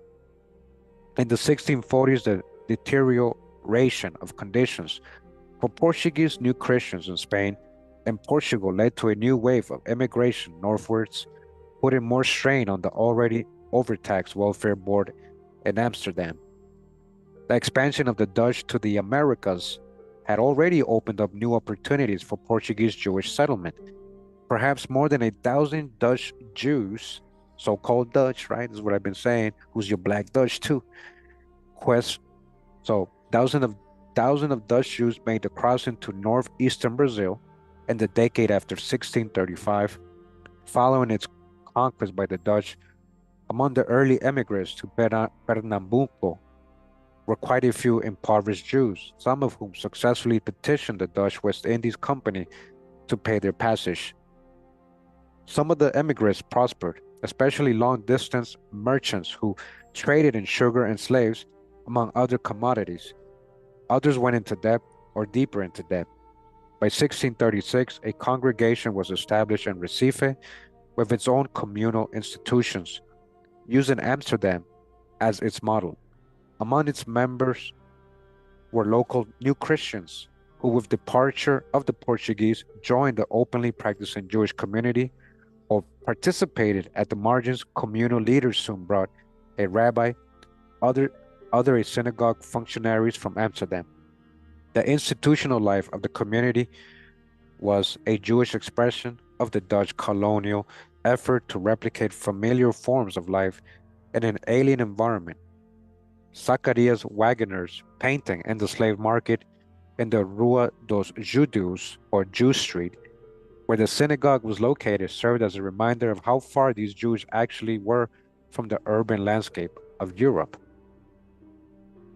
A: In the 1640s, the deterioration of conditions for Portuguese new Christians in Spain and Portugal led to a new wave of immigration northwards, putting more strain on the already overtaxed welfare board in Amsterdam. The expansion of the Dutch to the Americas had already opened up new opportunities for Portuguese Jewish settlement. Perhaps more than 1,000 Dutch Jews, so-called Dutch, right? This is what I've been saying. Who's your black Dutch too? Quest. So thousands of Dutch Jews made the crossing to northeastern Brazil in the decade after 1635, following its conquest by the Dutch. Among the early emigrants to Pernambuco were quite a few impoverished Jews, some of whom successfully petitioned the Dutch West Indies Company to pay their passage. Some of the emigrants prospered, especially long-distance merchants who traded in sugar and slaves, among other commodities. Others went into debt or deeper into debt. By 1636, a congregation was established in Recife with its own communal institutions, using Amsterdam as its model. Among its members were local New Christians who, with departure of the Portuguese, joined the openly practicing Jewish community or participated at the margins. Communal leaders soon brought a rabbi, other, other a synagogue functionaries from Amsterdam. The institutional life of the community was a Jewish expression of the Dutch colonial effort to replicate familiar forms of life in an alien environment. Zacarias Wagner's painting in the slave market in the Rua dos Judeus, or Jew Street, where the synagogue was located, served as a reminder of how far these Jews actually were from the urban landscape of Europe.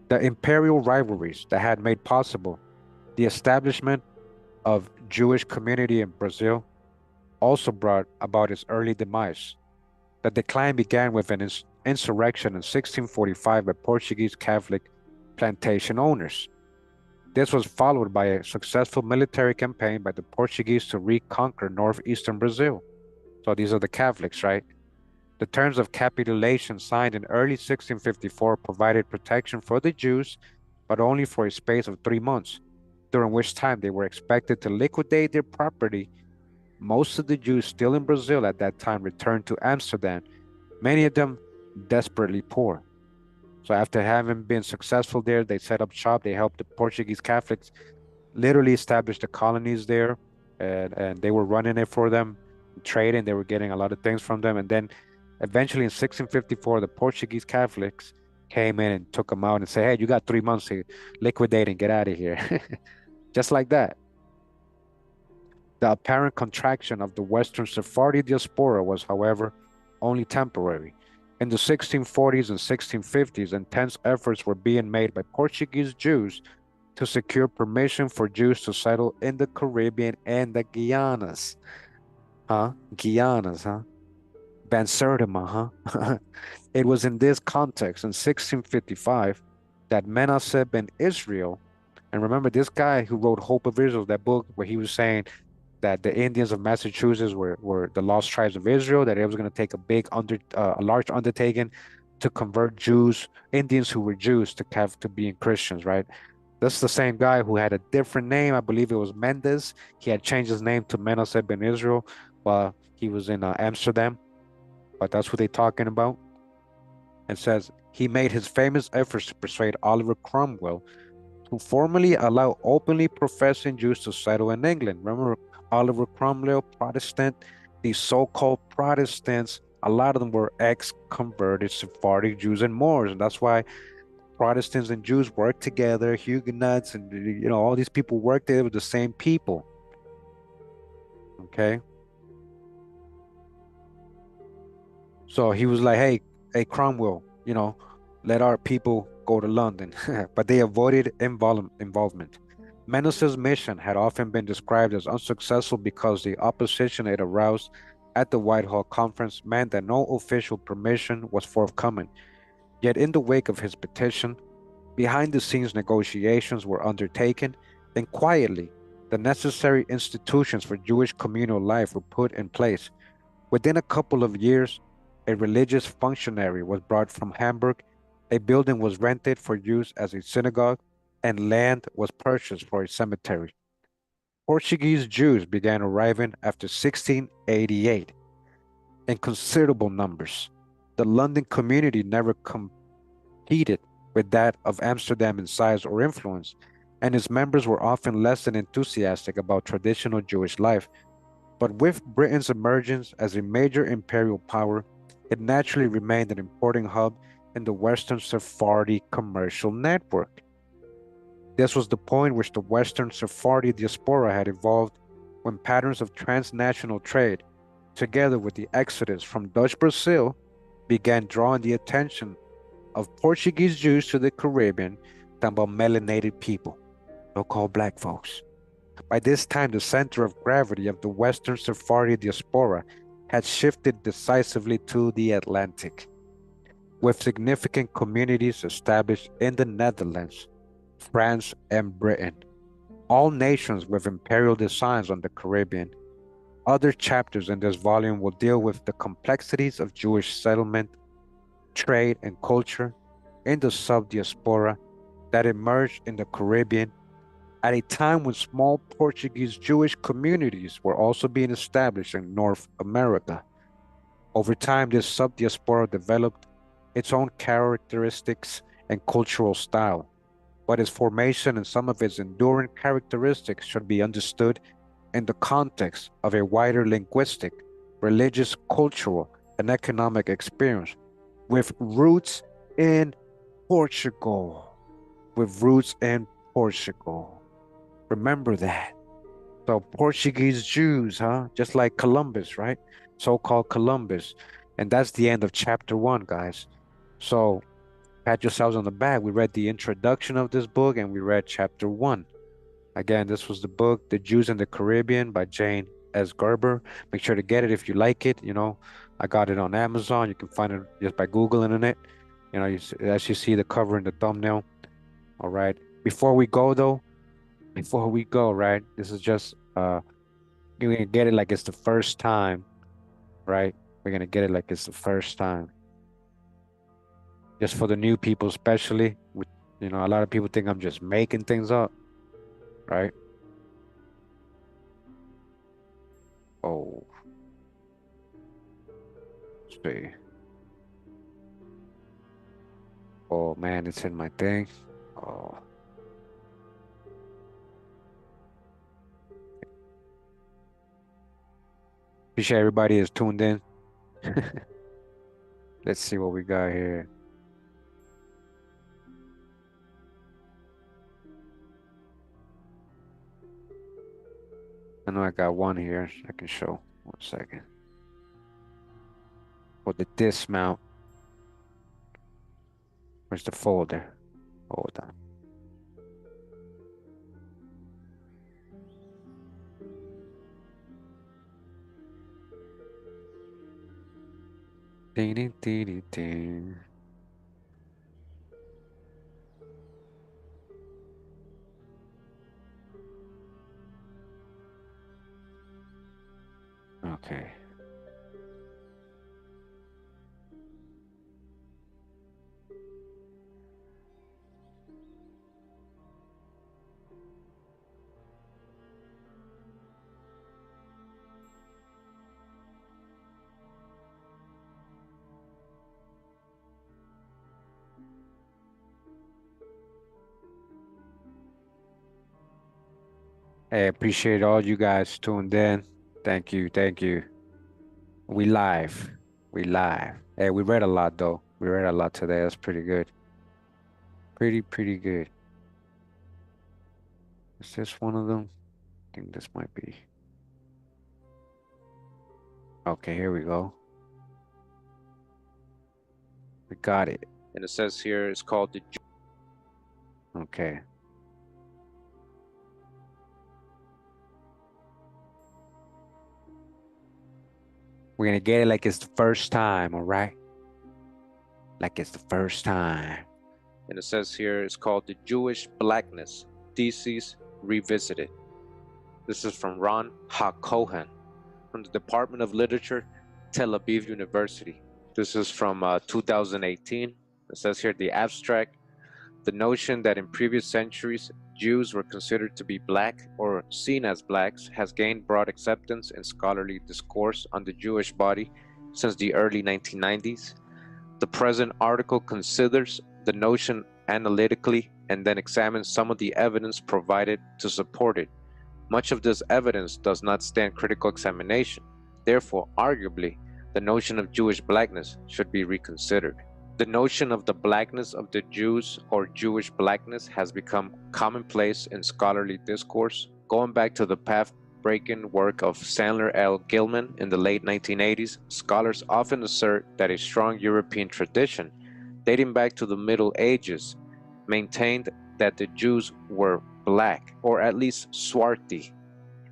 A: The imperial rivalries that had made possible the establishment of Jewish community in Brazil also brought about its early demise. The decline began with an insurrection in 1645 by Portuguese Catholic plantation owners. This was followed by a successful military campaign by the Portuguese to reconquer northeastern Brazil. So these are the Catholics, right? The terms of capitulation signed in early 1654 provided protection for the Jews, but only for a space of 3 months, during which time they were expected to liquidate their property. Most of the Jews still in Brazil at that time returned to Amsterdam, many of them desperately poor. So after having been successful there, they set up shop. They helped the Portuguese Catholics literally establish the colonies there, and they were running it for them, trading. They were getting a lot of things from them. And then eventually in 1654, the Portuguese Catholics came in and took them out and said, hey, you got 3 months to liquidate and get out of here. Just like that. The apparent contraction of the Western Sephardi diaspora was, however, only temporary. In the 1640s and 1650s, intense efforts were being made by Portuguese Jews to secure permission for Jews to settle in the Caribbean and the Guianas. Guianas, Bansertima, It was in this context in 1655 that Manasseh ben Israel, and remember this guy who wrote Hope of Israel, that book where he was saying that the Indians of Massachusetts were the lost tribes of Israel, that it was going to take a large undertaking to convert Jews, Indians who were Jews to being Christians, right? That's the same guy who had a different name. I believe it was Mendes. He had changed his name to Manasseh ben Israel while he was in Amsterdam, but that's who they're talking about. And says he made his famous efforts to persuade Oliver Cromwell to formally allow openly professing Jews to settle in England. Remember Oliver Cromwell, Protestant, these so-called Protestants, a lot of them were ex-converted Sephardic Jews and Moors, and that's why Protestants and Jews worked together, Huguenots, and all these people worked there with the same people. Okay. So he was like, hey, Cromwell, let our people go to London. But they avoided involvement. Manasseh's mission had often been described as unsuccessful because the opposition it aroused at the Whitehall Conference meant that no official permission was forthcoming. Yet in the wake of his petition, behind-the-scenes negotiations were undertaken, and quietly, the necessary institutions for Jewish communal life were put in place. Within a couple of years, a religious functionary was brought from Hamburg, a building was rented for use as a synagogue, and land was purchased for a cemetery. Portuguese Jews began arriving after 1688 in considerable numbers. The London community never competed with that of Amsterdam in size or influence, and its members were often less than enthusiastic about traditional Jewish life. But with Britain's emergence as a major imperial power, it naturally remained an important hub in the Western Sephardi commercial network. This was the point which the Western Sephardi diaspora had evolved when patterns of transnational trade, together with the exodus from Dutch Brazil, began drawing the attention of Portuguese Jews to the Caribbean, talking about melanated people, so-called black folks. By this time, the center of gravity of the Western Sephardi diaspora had shifted decisively to the Atlantic, with significant communities established in the Netherlands, France, and Britain, all nations with imperial designs on the Caribbean. Other chapters in this volume will deal with the complexities of Jewish settlement, trade, and culture in the sub-diaspora that emerged in the Caribbean at a time when small Portuguese Jewish communities were also being established in North America. Over time, this sub-diaspora developed its own characteristics and cultural style, but its formation and some of its enduring characteristics should be understood in the context of a wider linguistic, religious, cultural, and economic experience with roots in Portugal. With roots in Portugal. Remember that. So Portuguese Jews, huh? Just like Columbus, right? So-called Columbus. And that's the end of chapter 1, guys. So pat yourselves on the back. We read the introduction of this book and we read chapter 1. Again, this was the book, The Jews in the Caribbean by Jane S. Gerber. Make sure to get it if you like it. You know, I got it on Amazon. You can find it just by Googling it. You know, as you see the cover in the thumbnail. All right. Before we go, though, right, this is just, you're going to get it like it's the first time, right? We're going to get it like it's the first time. Just for the new people, especially. You know, a lot of people think I'm just making things up, right? Oh, let's see. Oh man, it's in my thing. Oh, appreciate everybody is tuned in. Let's see what we got here. I know I got one here I can show. 1 second. For the dismount. Where's the folder? Hold on. Ding, ding, ding, ding, ding. Okay. Hey, appreciate all you guys tuned in. Thank you, thank you. We live. We live. Hey, we read a lot though. We read a lot today. That's pretty good. Pretty good. Is this one of them? I think this might be. Okay, here we go. We got it. And it says here it's called the. Okay. We're gonna get it like it's the first time, all right? Like it's the first time. And it says here it's called the Jewish Blackness Theses Revisited. This is from Ron HaKohen from the Department of Literature, Tel Aviv University. This is from 2018. It says here the abstract. The notion that in previous centuries Jews were considered to be black or seen as blacks has gained broad acceptance in scholarly discourse on the Jewish body since the early 1990s. The present article considers the notion analytically and then examines some of the evidence provided to support it. Much of this evidence does not stand critical examination. Therefore, arguably, the notion of Jewish blackness should be reconsidered. The notion of the blackness of the Jews or Jewish blackness has become commonplace in scholarly discourse, going back to the path-breaking work of Sandler L. Gilman in the late 1980s. Scholars often assert that a strong European tradition, dating back to the Middle Ages, maintained that the Jews were black, or at least swarthy,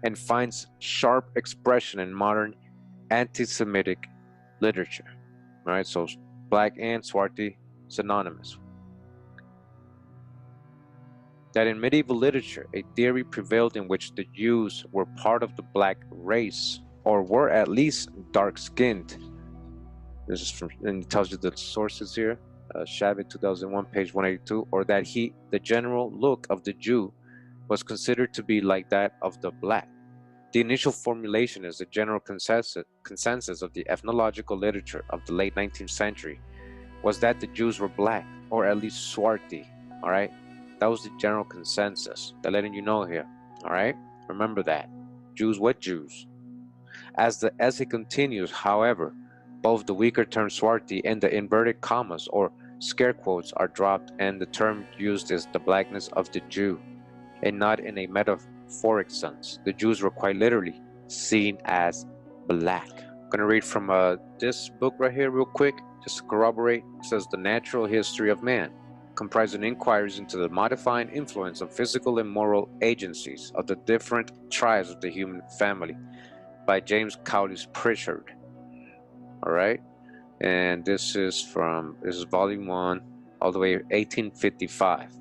A: and finds sharp expression in modern anti-Semitic literature. All right, so black and swarthy synonymous. That in medieval literature, a theory prevailed in which the Jews were part of the black race, or were at least dark-skinned. This is from, and it tells you the sources here. Shabbat 2001, page 182, or that the general look of the Jew was considered to be like that of the black. The initial formulation is the general consensus of the ethnological literature of the late 19th century was that the Jews were black, or at least swarthy, all right? That was the general consensus. They're letting you know here, all right? Remember that. Jews, what Jews? As the essay continues, however, both the weaker term swarthy and the inverted commas or scare quotes are dropped, and the term used is the blackness of the Jew, and not in a metaphoric sense. The Jews were quite literally seen as black. I'm going to read from this book right here real quick, just to corroborate. It says, The Natural History of Man, comprising inquiries into the modifying influence of physical and moral agencies of the different tribes of the human family, by James Cowles Pritchard. All right, and this is volume 1 all the way 1855,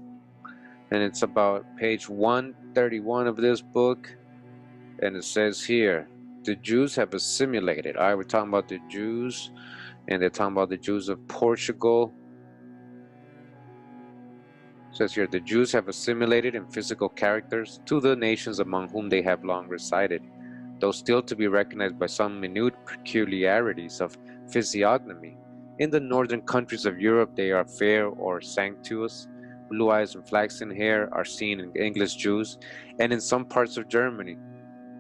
A: and it's about page 131 of this book, and it says here, the Jews have assimilated. All right, we're talking about the Jews, and they're talking about the Jews of Portugal. It says here, the Jews have assimilated in physical characters to the nations among whom they have long resided, though still to be recognized by some minute peculiarities of physiognomy. In the northern countries of Europe, they are fair or sanctuous. Blue eyes and flaxen hair are seen in English Jews, and in some parts of Germany,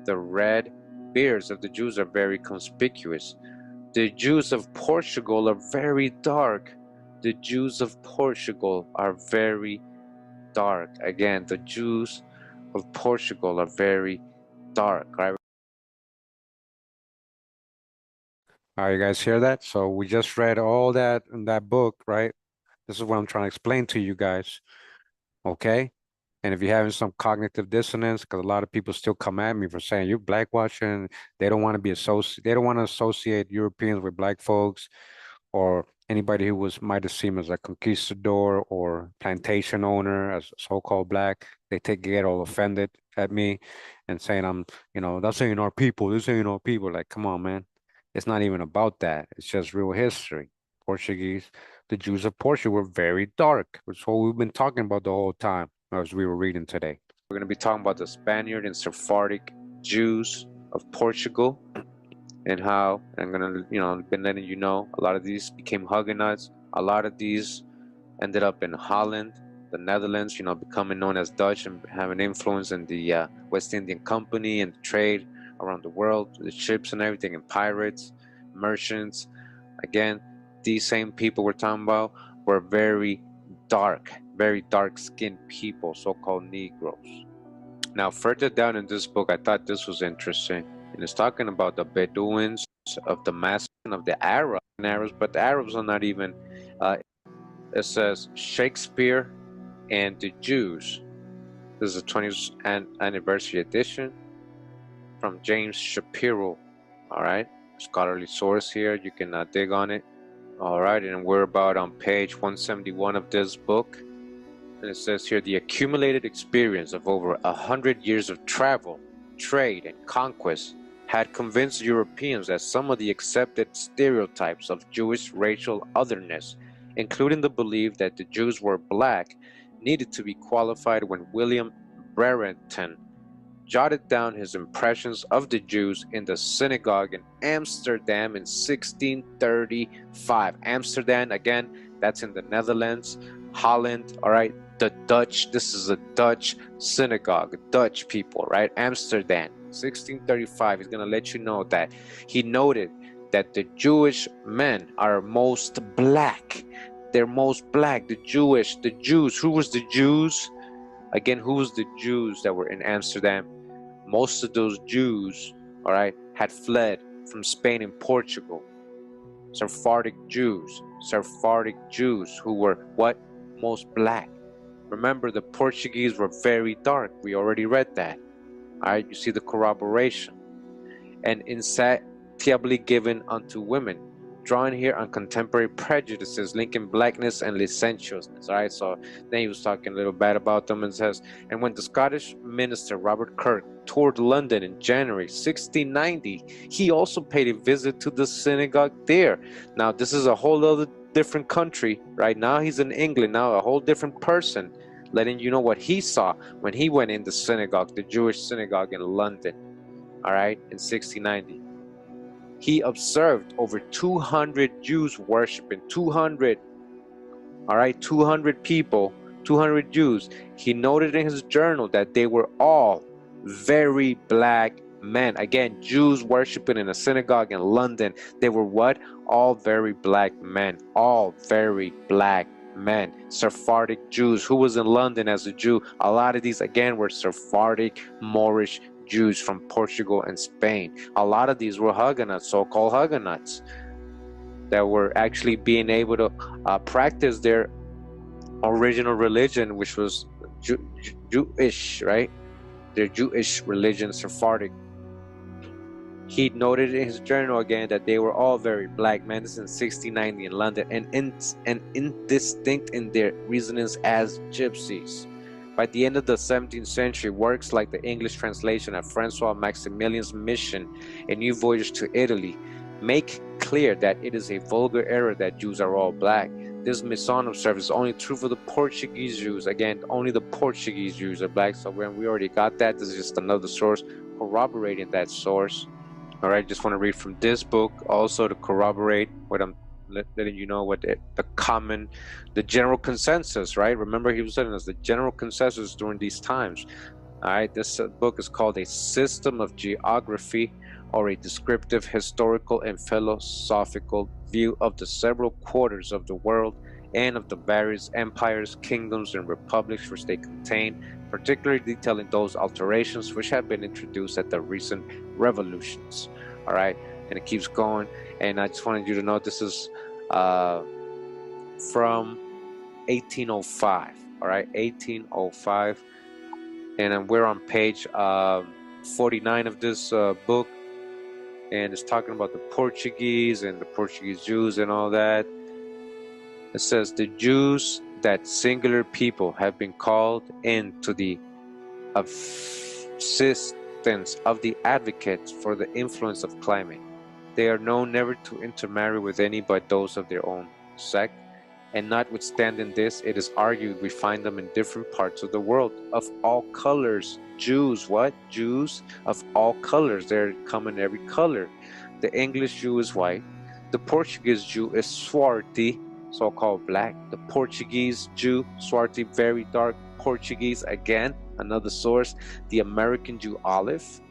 A: the red beards of the Jews are very conspicuous. The Jews of Portugal are very dark. The Jews of Portugal are very dark. Again, the Jews of Portugal are very dark. Right? All right, you guys hear that? So we just read all that in that book, right? This is what I'm trying to explain to you guys, okay? And if you're having some cognitive dissonance, because a lot of people still come at me for saying you're blackwashing, they don't want to associate Europeans with black folks, or anybody who might have seen as a conquistador or plantation owner as so-called black. They get all offended at me and saying that's ain't our people. This ain't our people. Like, come on, man. It's not even about that. It's just real history. Portuguese, the Jews of Portugal were very dark. That's what we've been talking about the whole time as we were reading today. We're going to be talking about the Spaniard and Sephardic Jews of Portugal, and how I'm going to, been letting you know, a lot of these became Huguenots. A lot of these ended up in Holland, the Netherlands, becoming known as Dutch and having influence in the West Indian Company and the trade around the world, the ships and everything, and pirates, merchants. Again, these same people we're talking about were very dark-skinned people, so-called Negroes. Now, further down in this book, I thought this was interesting, and it's talking about the Bedouins of the massacre of the Arabs, but the Arabs are not even, it says Shakespeare and the Jews. This is the 20th anniversary edition from James Shapiro. All right, scholarly source here, you can dig on it. All right, and we're about on page 171 of this book, and it says here, the accumulated experience of over 100 years of travel, trade, and conquest had convinced Europeans that some of the accepted stereotypes of Jewish racial otherness
B: including the belief that the Jews were black, needed to be qualified when William Brereton jotted down his impressions of the Jews in the synagogue in Amsterdam in 1635. Amsterdam, again, that's in the Netherlands, Holland, all right, the Dutch, this is a Dutch synagogue, Dutch people, right? Amsterdam, 1635. He's going to let you know that he noted that the Jewish men are most black. They're most black, the Jews. Who was the Jews? Again, who was the Jews that were in Amsterdam? Most of those Jews, all right, had fled from Spain and Portugal. Sephardic Jews who were what? Most black. Remember, the Portuguese were very dark. We already read that. All right, you see the corroboration. And insatiably given unto women, drawing here on contemporary prejudices linking blackness and licentiousness. All right, so then he was talking a little bad about them and says, and when the Scottish minister Robert Kirk toured London in January 1690, he also paid a visit to the synagogue there. Now, this is a whole other different country. Right now, he's in England, now a whole different person, letting you know what he saw when he went in the synagogue, the Jewish synagogue in London, all right, in 1690. He observed over 200 Jews worshiping, 200, all right, 200 people, 200 Jews. He noted in his journal that they were all very black men. Again, Jews worshiping in a synagogue in London. They were what? All very black men. All very black men. Sephardic Jews. Who was in London as a Jew? A lot of these, again, were Sephardic, Moorish Jews from Portugal and Spain. A lot of these were Huguenots, so-called Huguenots, that were actually being able to practice their original religion, which was Jewish, right? Their Jewish religion, Sephardic. He noted in his journal again that they were all very black men. This is in 1690 in London, and indistinct in their reasonings as gypsies. By the end of the 17th century, works like the English translation of Francois Maximilian's Mission, A New Voyage to Italy, make clear that it is a vulgar error that Jews are all black. This misunderstanding is only true for the Portuguese Jews. Again, only the Portuguese Jews are black. So when we already got that, this is just another source corroborating that source. All right, just want to read from this book also to corroborate what I'm letting you know, what the general consensus, right? Remember, he was telling us the general consensus during these times. All right, this book is called A System of Geography, or a descriptive, historical, and philosophical view of the several quarters of the world and of the various empires, kingdoms, and republics which they contain, particularly detailing those alterations which have been introduced at the recent revolutions. All right, and it keeps going. And I just wanted you to know this is from 1805. All right, 1805, and we're on page 49 of this book, and it's talking about the Portuguese and the Portuguese Jews and all that. It says the Jews, that singular people, have been called into the assistance of the advocates for the influence of climate. They are known never to intermarry with any but those of their own sect, and notwithstanding this, it is argued we find them in different parts of the world, of all colors. Jews, what? Jews of all colors. They come in every color. The English Jew is white. The Portuguese Jew is swarty, so-called black. The Portuguese Jew, swarty, very dark. Portuguese, again, another source. The American Jew, olive.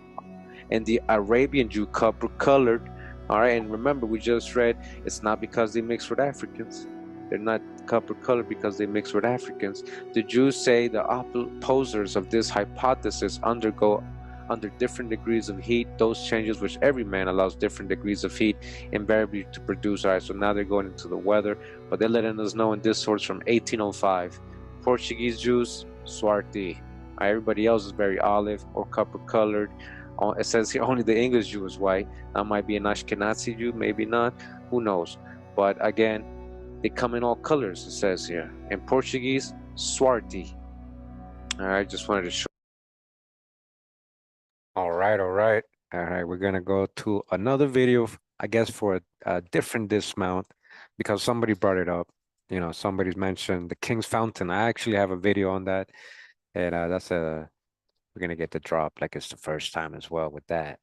B: And the Arabian Jew, copper-colored. All right, and remember, we just read, it's not because they mix with Africans. They're not copper-colored because they mix with Africans. The Jews say the opposers of this hypothesis undergo, under different degrees of heat, those changes which every man allows different degrees of heat invariably to produce. All right, so now they're going into the weather, but they're letting us know in this source from 1805. Portuguese Jews, swarty. Everybody else is very olive or copper-colored. It says here only the English Jew is white. That might be an Ashkenazi Jew, maybe not. Who knows? But again, they come in all colors, it says here. In Portuguese, swarty. All right, just wanted to show.
A: All right, all right. All right, we're gonna go to another video, I guess for a different dismount, because somebody brought it up. You know, somebody's mentioned the King's Fountain. I actually have a video on that, and we're gonna get the drop like it's the first time as well with that.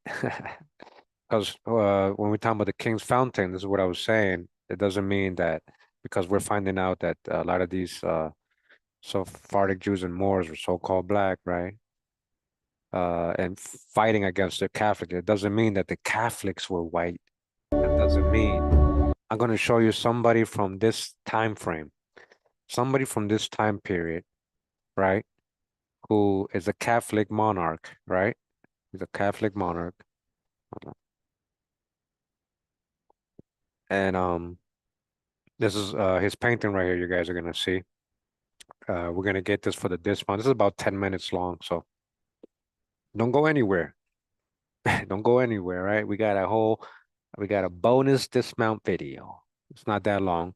A: Because when we talk about the King's Fountain, this is what I was saying. It doesn't mean that because we're finding out that a lot of these Sephardic Jews and Moors were so-called black, right? And fighting against the Catholic. It doesn't mean that the Catholics were white. That doesn't mean. I'm going to show you somebody from this time frame, somebody from this time period, right? Who is a Catholic monarch, right? He's a Catholic monarch. And this is his painting right here, you guys are gonna see. We're gonna get this for the dismount. This is about 10 minutes long, so don't go anywhere. Don't go anywhere, right? We got a bonus dismount video. It's not that long.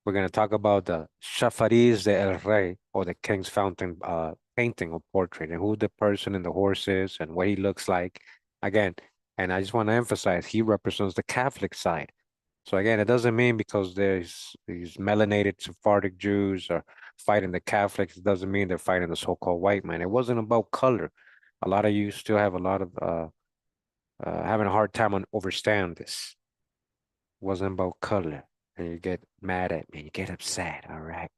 A: We're gonna talk about the Chafariz de El Rey, or the King's Fountain painting or portrait, and who the person and the horse is and what he looks like. Again, and I just want to emphasize, he represents the Catholic side. So again, it doesn't mean because there's these melanated Sephardic Jews are fighting the Catholics, it doesn't mean they're fighting the so-called white man. It wasn't about color. A lot of you still have a lot of having a hard time on understand this. It wasn't about color. And you get mad at me, you get upset, all right?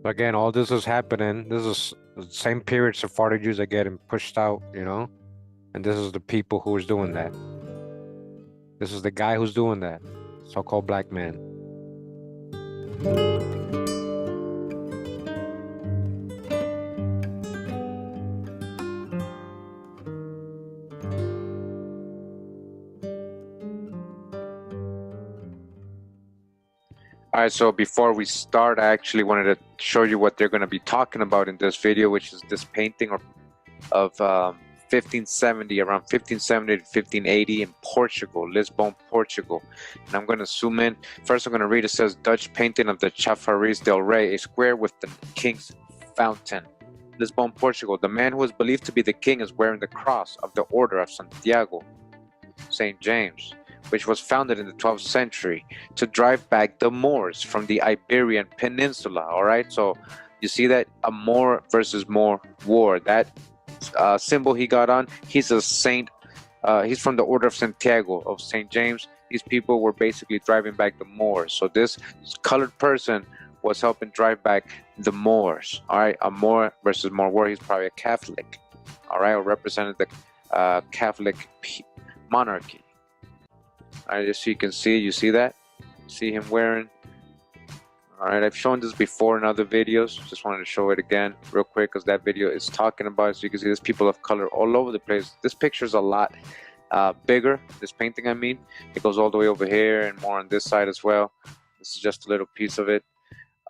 A: Again, all this is happening. This is the same period Sephardic Jews are getting pushed out, you know? And this is the people who is doing that. This is the guy who's doing that, so-called black man.
B: All right, so before we start, I actually wanted to show you what they're going to be talking about in this video, which is this painting of 1570, around 1570 to 1580 in Portugal, Lisbon, Portugal. And I'm going to zoom in. First, I'm going to read. It says, Dutch painting of the Chafariz del Rey, a square with the King's Fountain. Lisbon, Portugal. The man who is believed to be the king is wearing the cross of the Order of Santiago, St. James, which was founded in the 12th century to drive back the Moors from the Iberian Peninsula. All right, so you see that a Moor versus Moor war. That symbol he got on, he's a saint. He's from the Order of Santiago of St. James. These people were basically driving back the Moors. So this colored person was helping drive back the Moors. All right, a Moor versus Moor war. He's probably a Catholic. All right, or represented the Catholic monarchy. All right, just so you can see, you see that? See him wearing. All right, I've shown this before in other videos. Just wanted to show it again real quick because that video is talking about it. So you can see there's people of color all over the place. This picture is a lot bigger. This painting, I mean, it goes all the way over here and more on this side as well. This is just a little piece of it.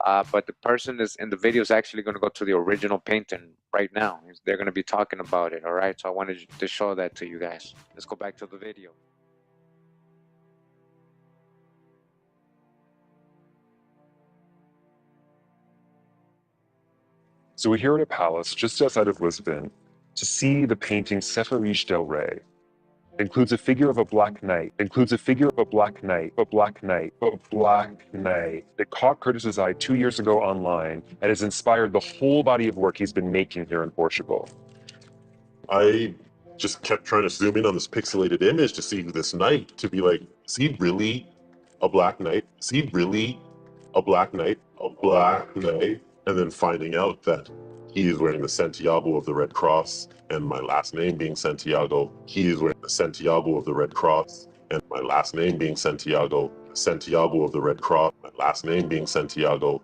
B: But the person is in the video is actually going to go to the original painting right now. They're going to be talking about it. All right, so I wanted to show that to you guys. Let's go back to the video.
C: So we're here at a palace just outside of Lisbon to see the painting Seferis del Rey. It includes a figure of a black knight. It includes a figure of a black knight, that caught Curtis's eye 2 years ago online and has inspired the whole body of work he's been making here in Portugal.
D: I just kept trying to zoom in on this pixelated image to see this knight, to be like, is he really a black knight? Is he really a black knight? A black knight? And then finding out that he is wearing the Santiago of the Red Cross, and my last name being Santiago, he is wearing the Santiago of the Red Cross, and my last name being Santiago, Santiago of the Red Cross, my last name being Santiago.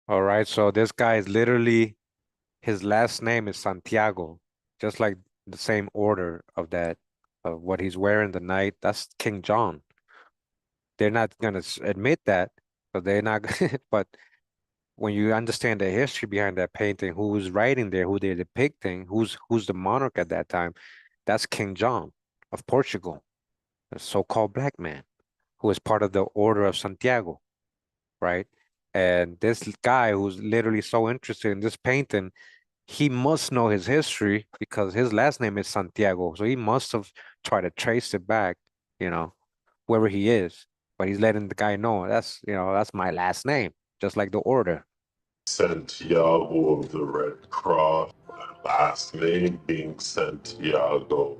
A: All right, so this guy is literally, his last name is Santiago, just like the same order of that what he's wearing the night, that's King John. They're not gonna admit that, but they're not. But when you understand the history behind that painting, who's writing there, who they're depicting, who's the monarch at that time, that's King John of Portugal, a so-called black man who is part of the Order of Santiago, right? And this guy who's literally so interested in this painting, he must know his history because his last name is Santiago. So he must have tried to trace it back, you know, wherever he is. But he's letting the guy know that's my last name, just like the order.
D: Santiago of the Red Cross, my last name being Santiago.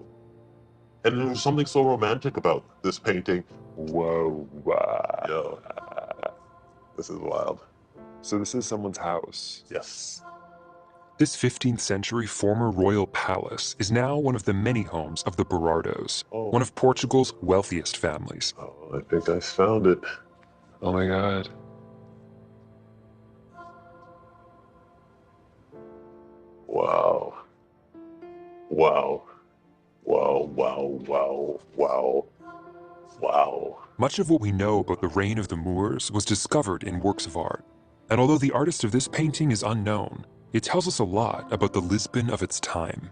D: And there was something so romantic about this painting.
C: Whoa, wow.
D: Yo, this is wild.
C: So this is someone's house.
D: Yes.
C: This 15th century former royal palace is now one of the many homes of the Berardos,
D: Oh.
C: one of Portugal's wealthiest families.
D: Oh, I think I found it.
C: Oh my god.
D: Wow. Wow. Wow, wow, wow, wow, wow.
C: Much of what we know about the reign of the Moors was discovered in works of art, and although the artist of this painting is unknown, it tells us a lot about the Lisbon of its time.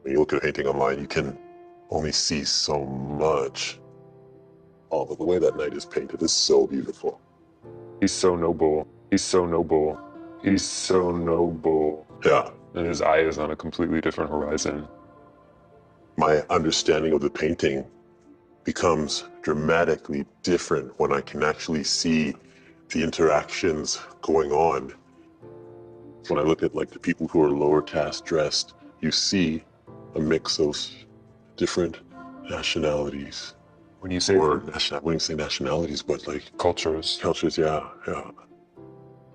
D: When you look at a painting online, you can only see so much. Oh, but the way that night is painted is so beautiful.
C: He's so noble. He's so noble. He's so noble.
D: Yeah.
C: And his eye is on a completely different horizon.
D: My understanding of the painting becomes dramatically different when I can actually see the interactions going on. When I look at like the people who are lower caste dressed, you see a mix of different nationalities.
C: When you say
D: I wouldn't say nationalities, but like
C: cultures,
D: yeah, yeah.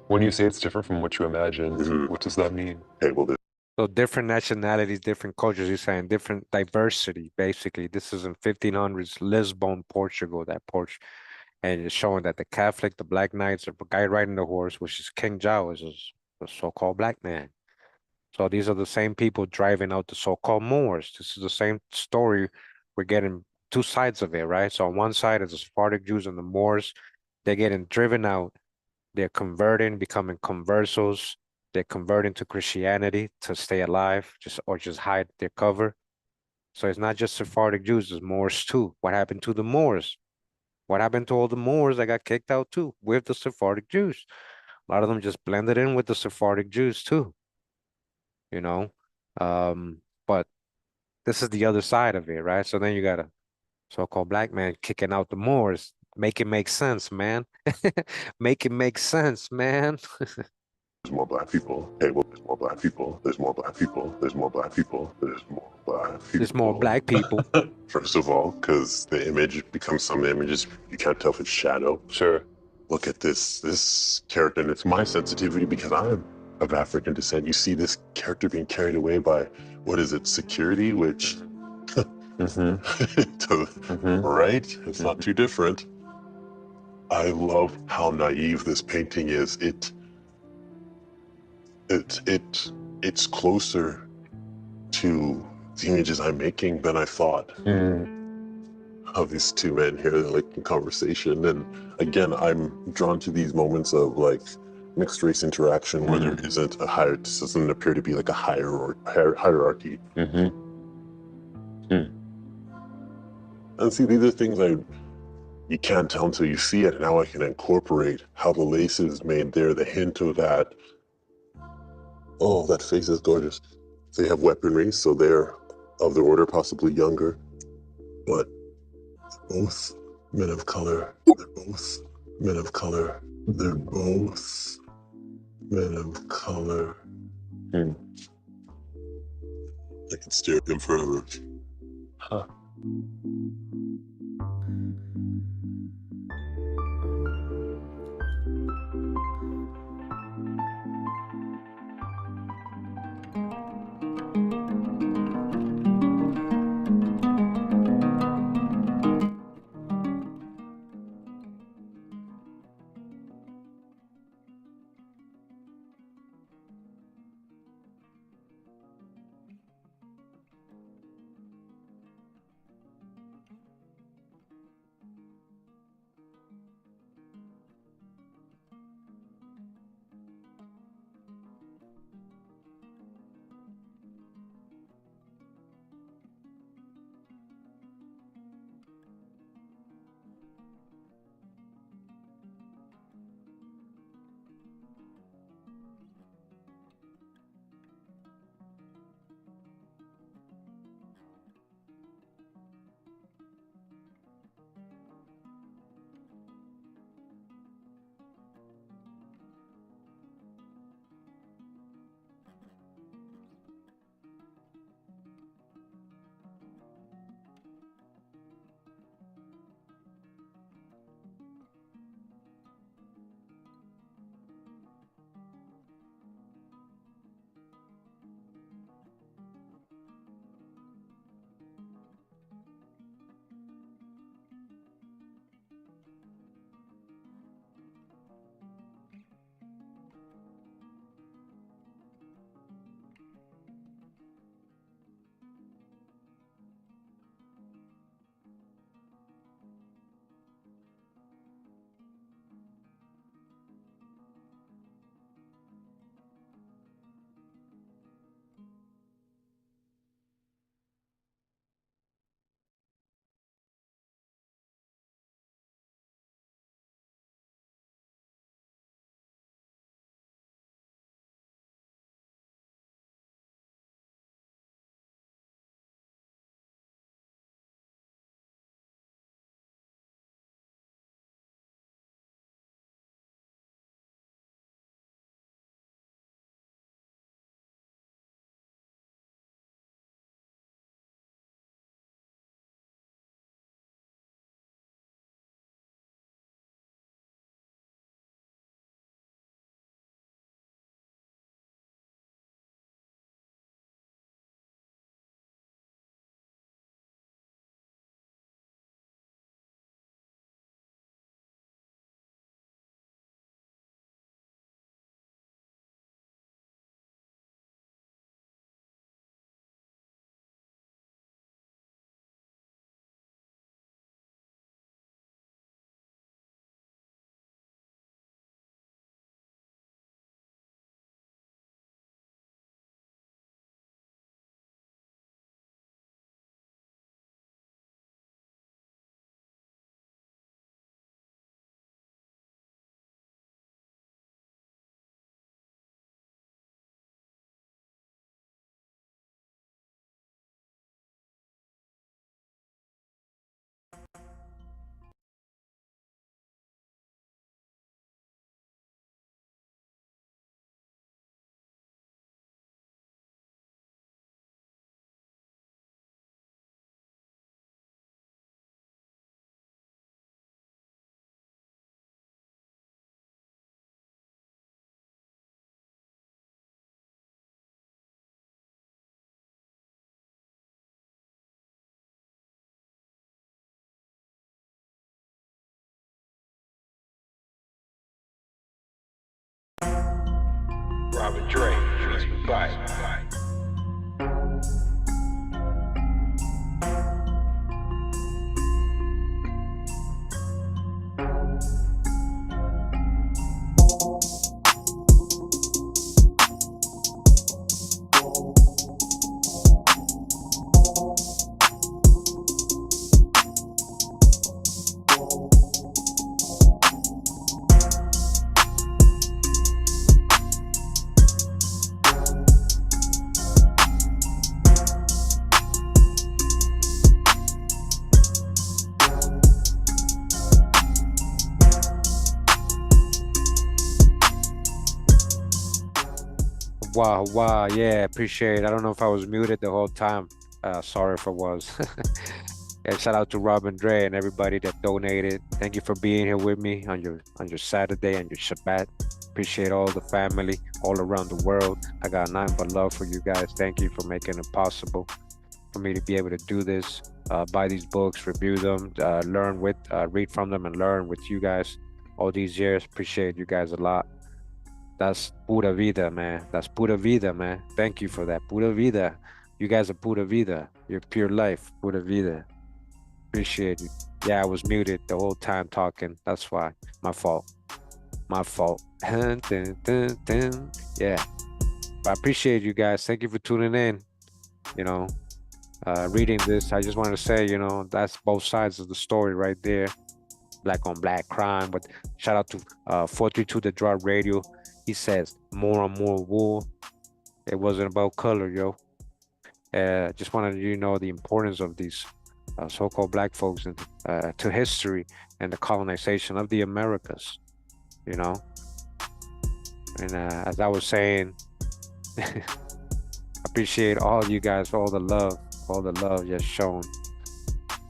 C: when you say it's different from what you imagine, what does that mean?
D: Hey, well,
A: So different nationalities, different cultures, you're saying different diversity, basically. This is in 1500s Lisbon, Portugal, and it's showing that the Catholic, the Black Knights, the guy riding the horse, which is King Jao, is a so-called black man. So these are the same people driving out the so-called Moors. This is the same story. We're getting two sides of it, right? So on one side is the Sephardic Jews and the Moors. They're getting driven out. They're converting, becoming conversos. They're converting to Christianity to stay alive, just hide their cover. So it's not just Sephardic Jews, it's Moors too. What happened to the Moors? What happened to all the Moors that got kicked out too with the Sephardic Jews? A lot of them just blended in with the Sephardic Jews too, you know? But this is the other side of it, right? So then you got a so-called black man kicking out the Moors. Make it make sense, man. Make it make sense, man.
D: there's more black people. Hey, well, there's more black people. There's more black people. There's more black people. There's more black people.
A: There's more black people.
D: First of all, because the image becomes some images you can't tell if it's shadow.
C: Sure.
D: Look at this character, and it's my sensitivity because I'm of African descent. You see this character being carried away by, what is it, security, which, right? It's not too different. I love how naive this painting is. It's closer to the images I'm making than I thought. Of these two men here, like in conversation, and again, I'm drawn to these moments of like mixed race interaction where there isn't a higher. This doesn't appear to be like a hierarchy. And see, these are things you can't tell until you see it. And now I can incorporate how the lace is made there, the hint of that. Oh, that face is gorgeous. They have weaponry, so they're of the order, possibly younger, but both men of color. They're both men of color. They're both men of color. I can stare at them forever.
C: Huh.
E: Robert Dre, bye.
A: Wow, wow, yeah, appreciate it. I don't know if I was muted the whole time. Sorry if I was. And shout out to Robin Dre and everybody that donated. Thank you for being here with me on your Saturday and your Shabbat. Appreciate all the family all around the world. I got nothing but love for you guys. Thank you for making it possible for me to be able to do this. Buy these books, review them, read from them, and learn with you guys all these years. Appreciate you guys a lot. That's pura vida, man. That's pura vida, man. Thank you for that. Pura vida. You guys are pura vida. You're pure life. Pura vida. Appreciate you. Yeah, I was muted the whole time talking. That's why. My fault. My fault. Yeah. I appreciate you guys. Thank you for tuning in. You know, reading this, I just want to say, you know, that's both sides of the story right there. Black on black crime. But shout out to 432 The Drop Radio. He says more and more wool. It wasn't about color, yo. Just wanted you to know the importance of these so-called black folks to history and the colonization of the Americas, you know. And as I was saying, appreciate all you guys, all the love you've shown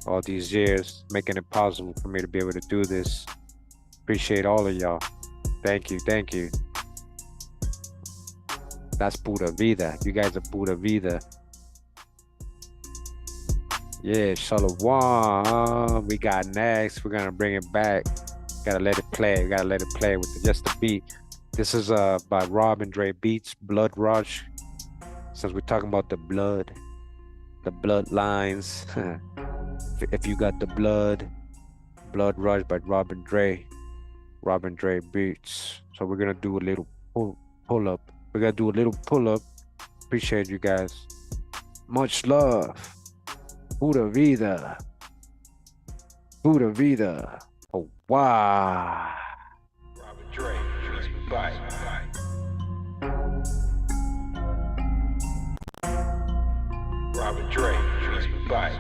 A: all these years, making it possible for me to be able to do this. Appreciate all of y'all. Thank you. That's pura vida. You guys are pura vida. Yeah, Shalom. We got next. We're gonna bring it back. Gotta let it play. We gotta let it play with just the beat. This is by Rob and Dre Beats, Blood Rush. Since we're talking about the bloodlines. If you got the Blood Rush by Rob and Dre Beats. So we're gonna do a little pull up. We're gonna do a little pull up. Appreciate you guys. Much love. Pura vida. Pura vida. Oh, wow.
E: Robert Dre, bye. Robert Dre, bye.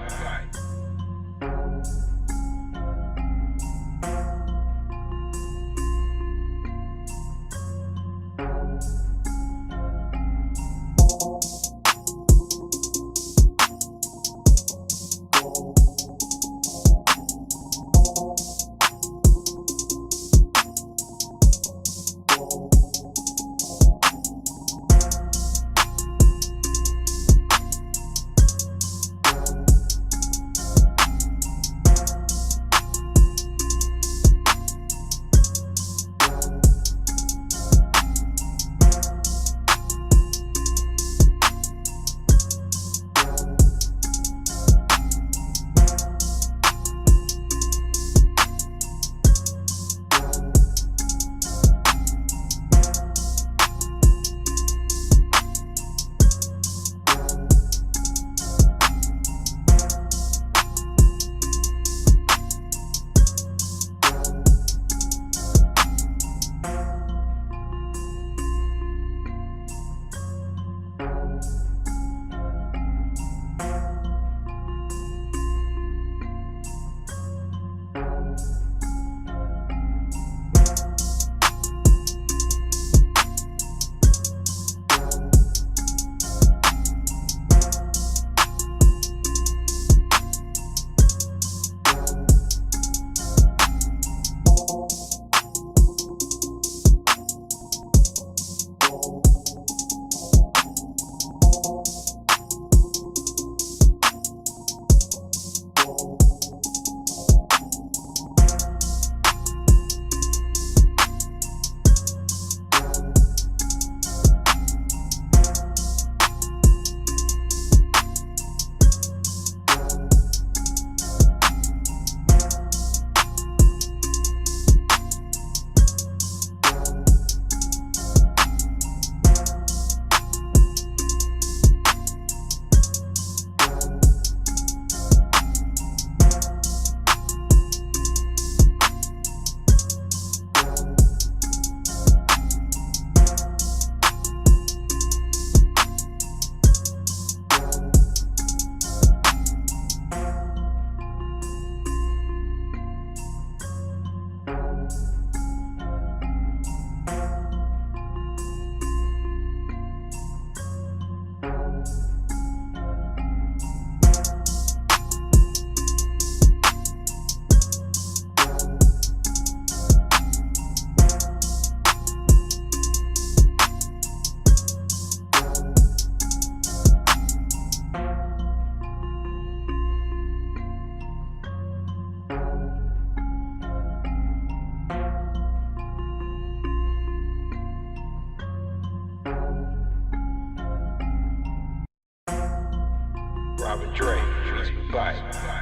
E: Robert Dre, Jewish Blackness.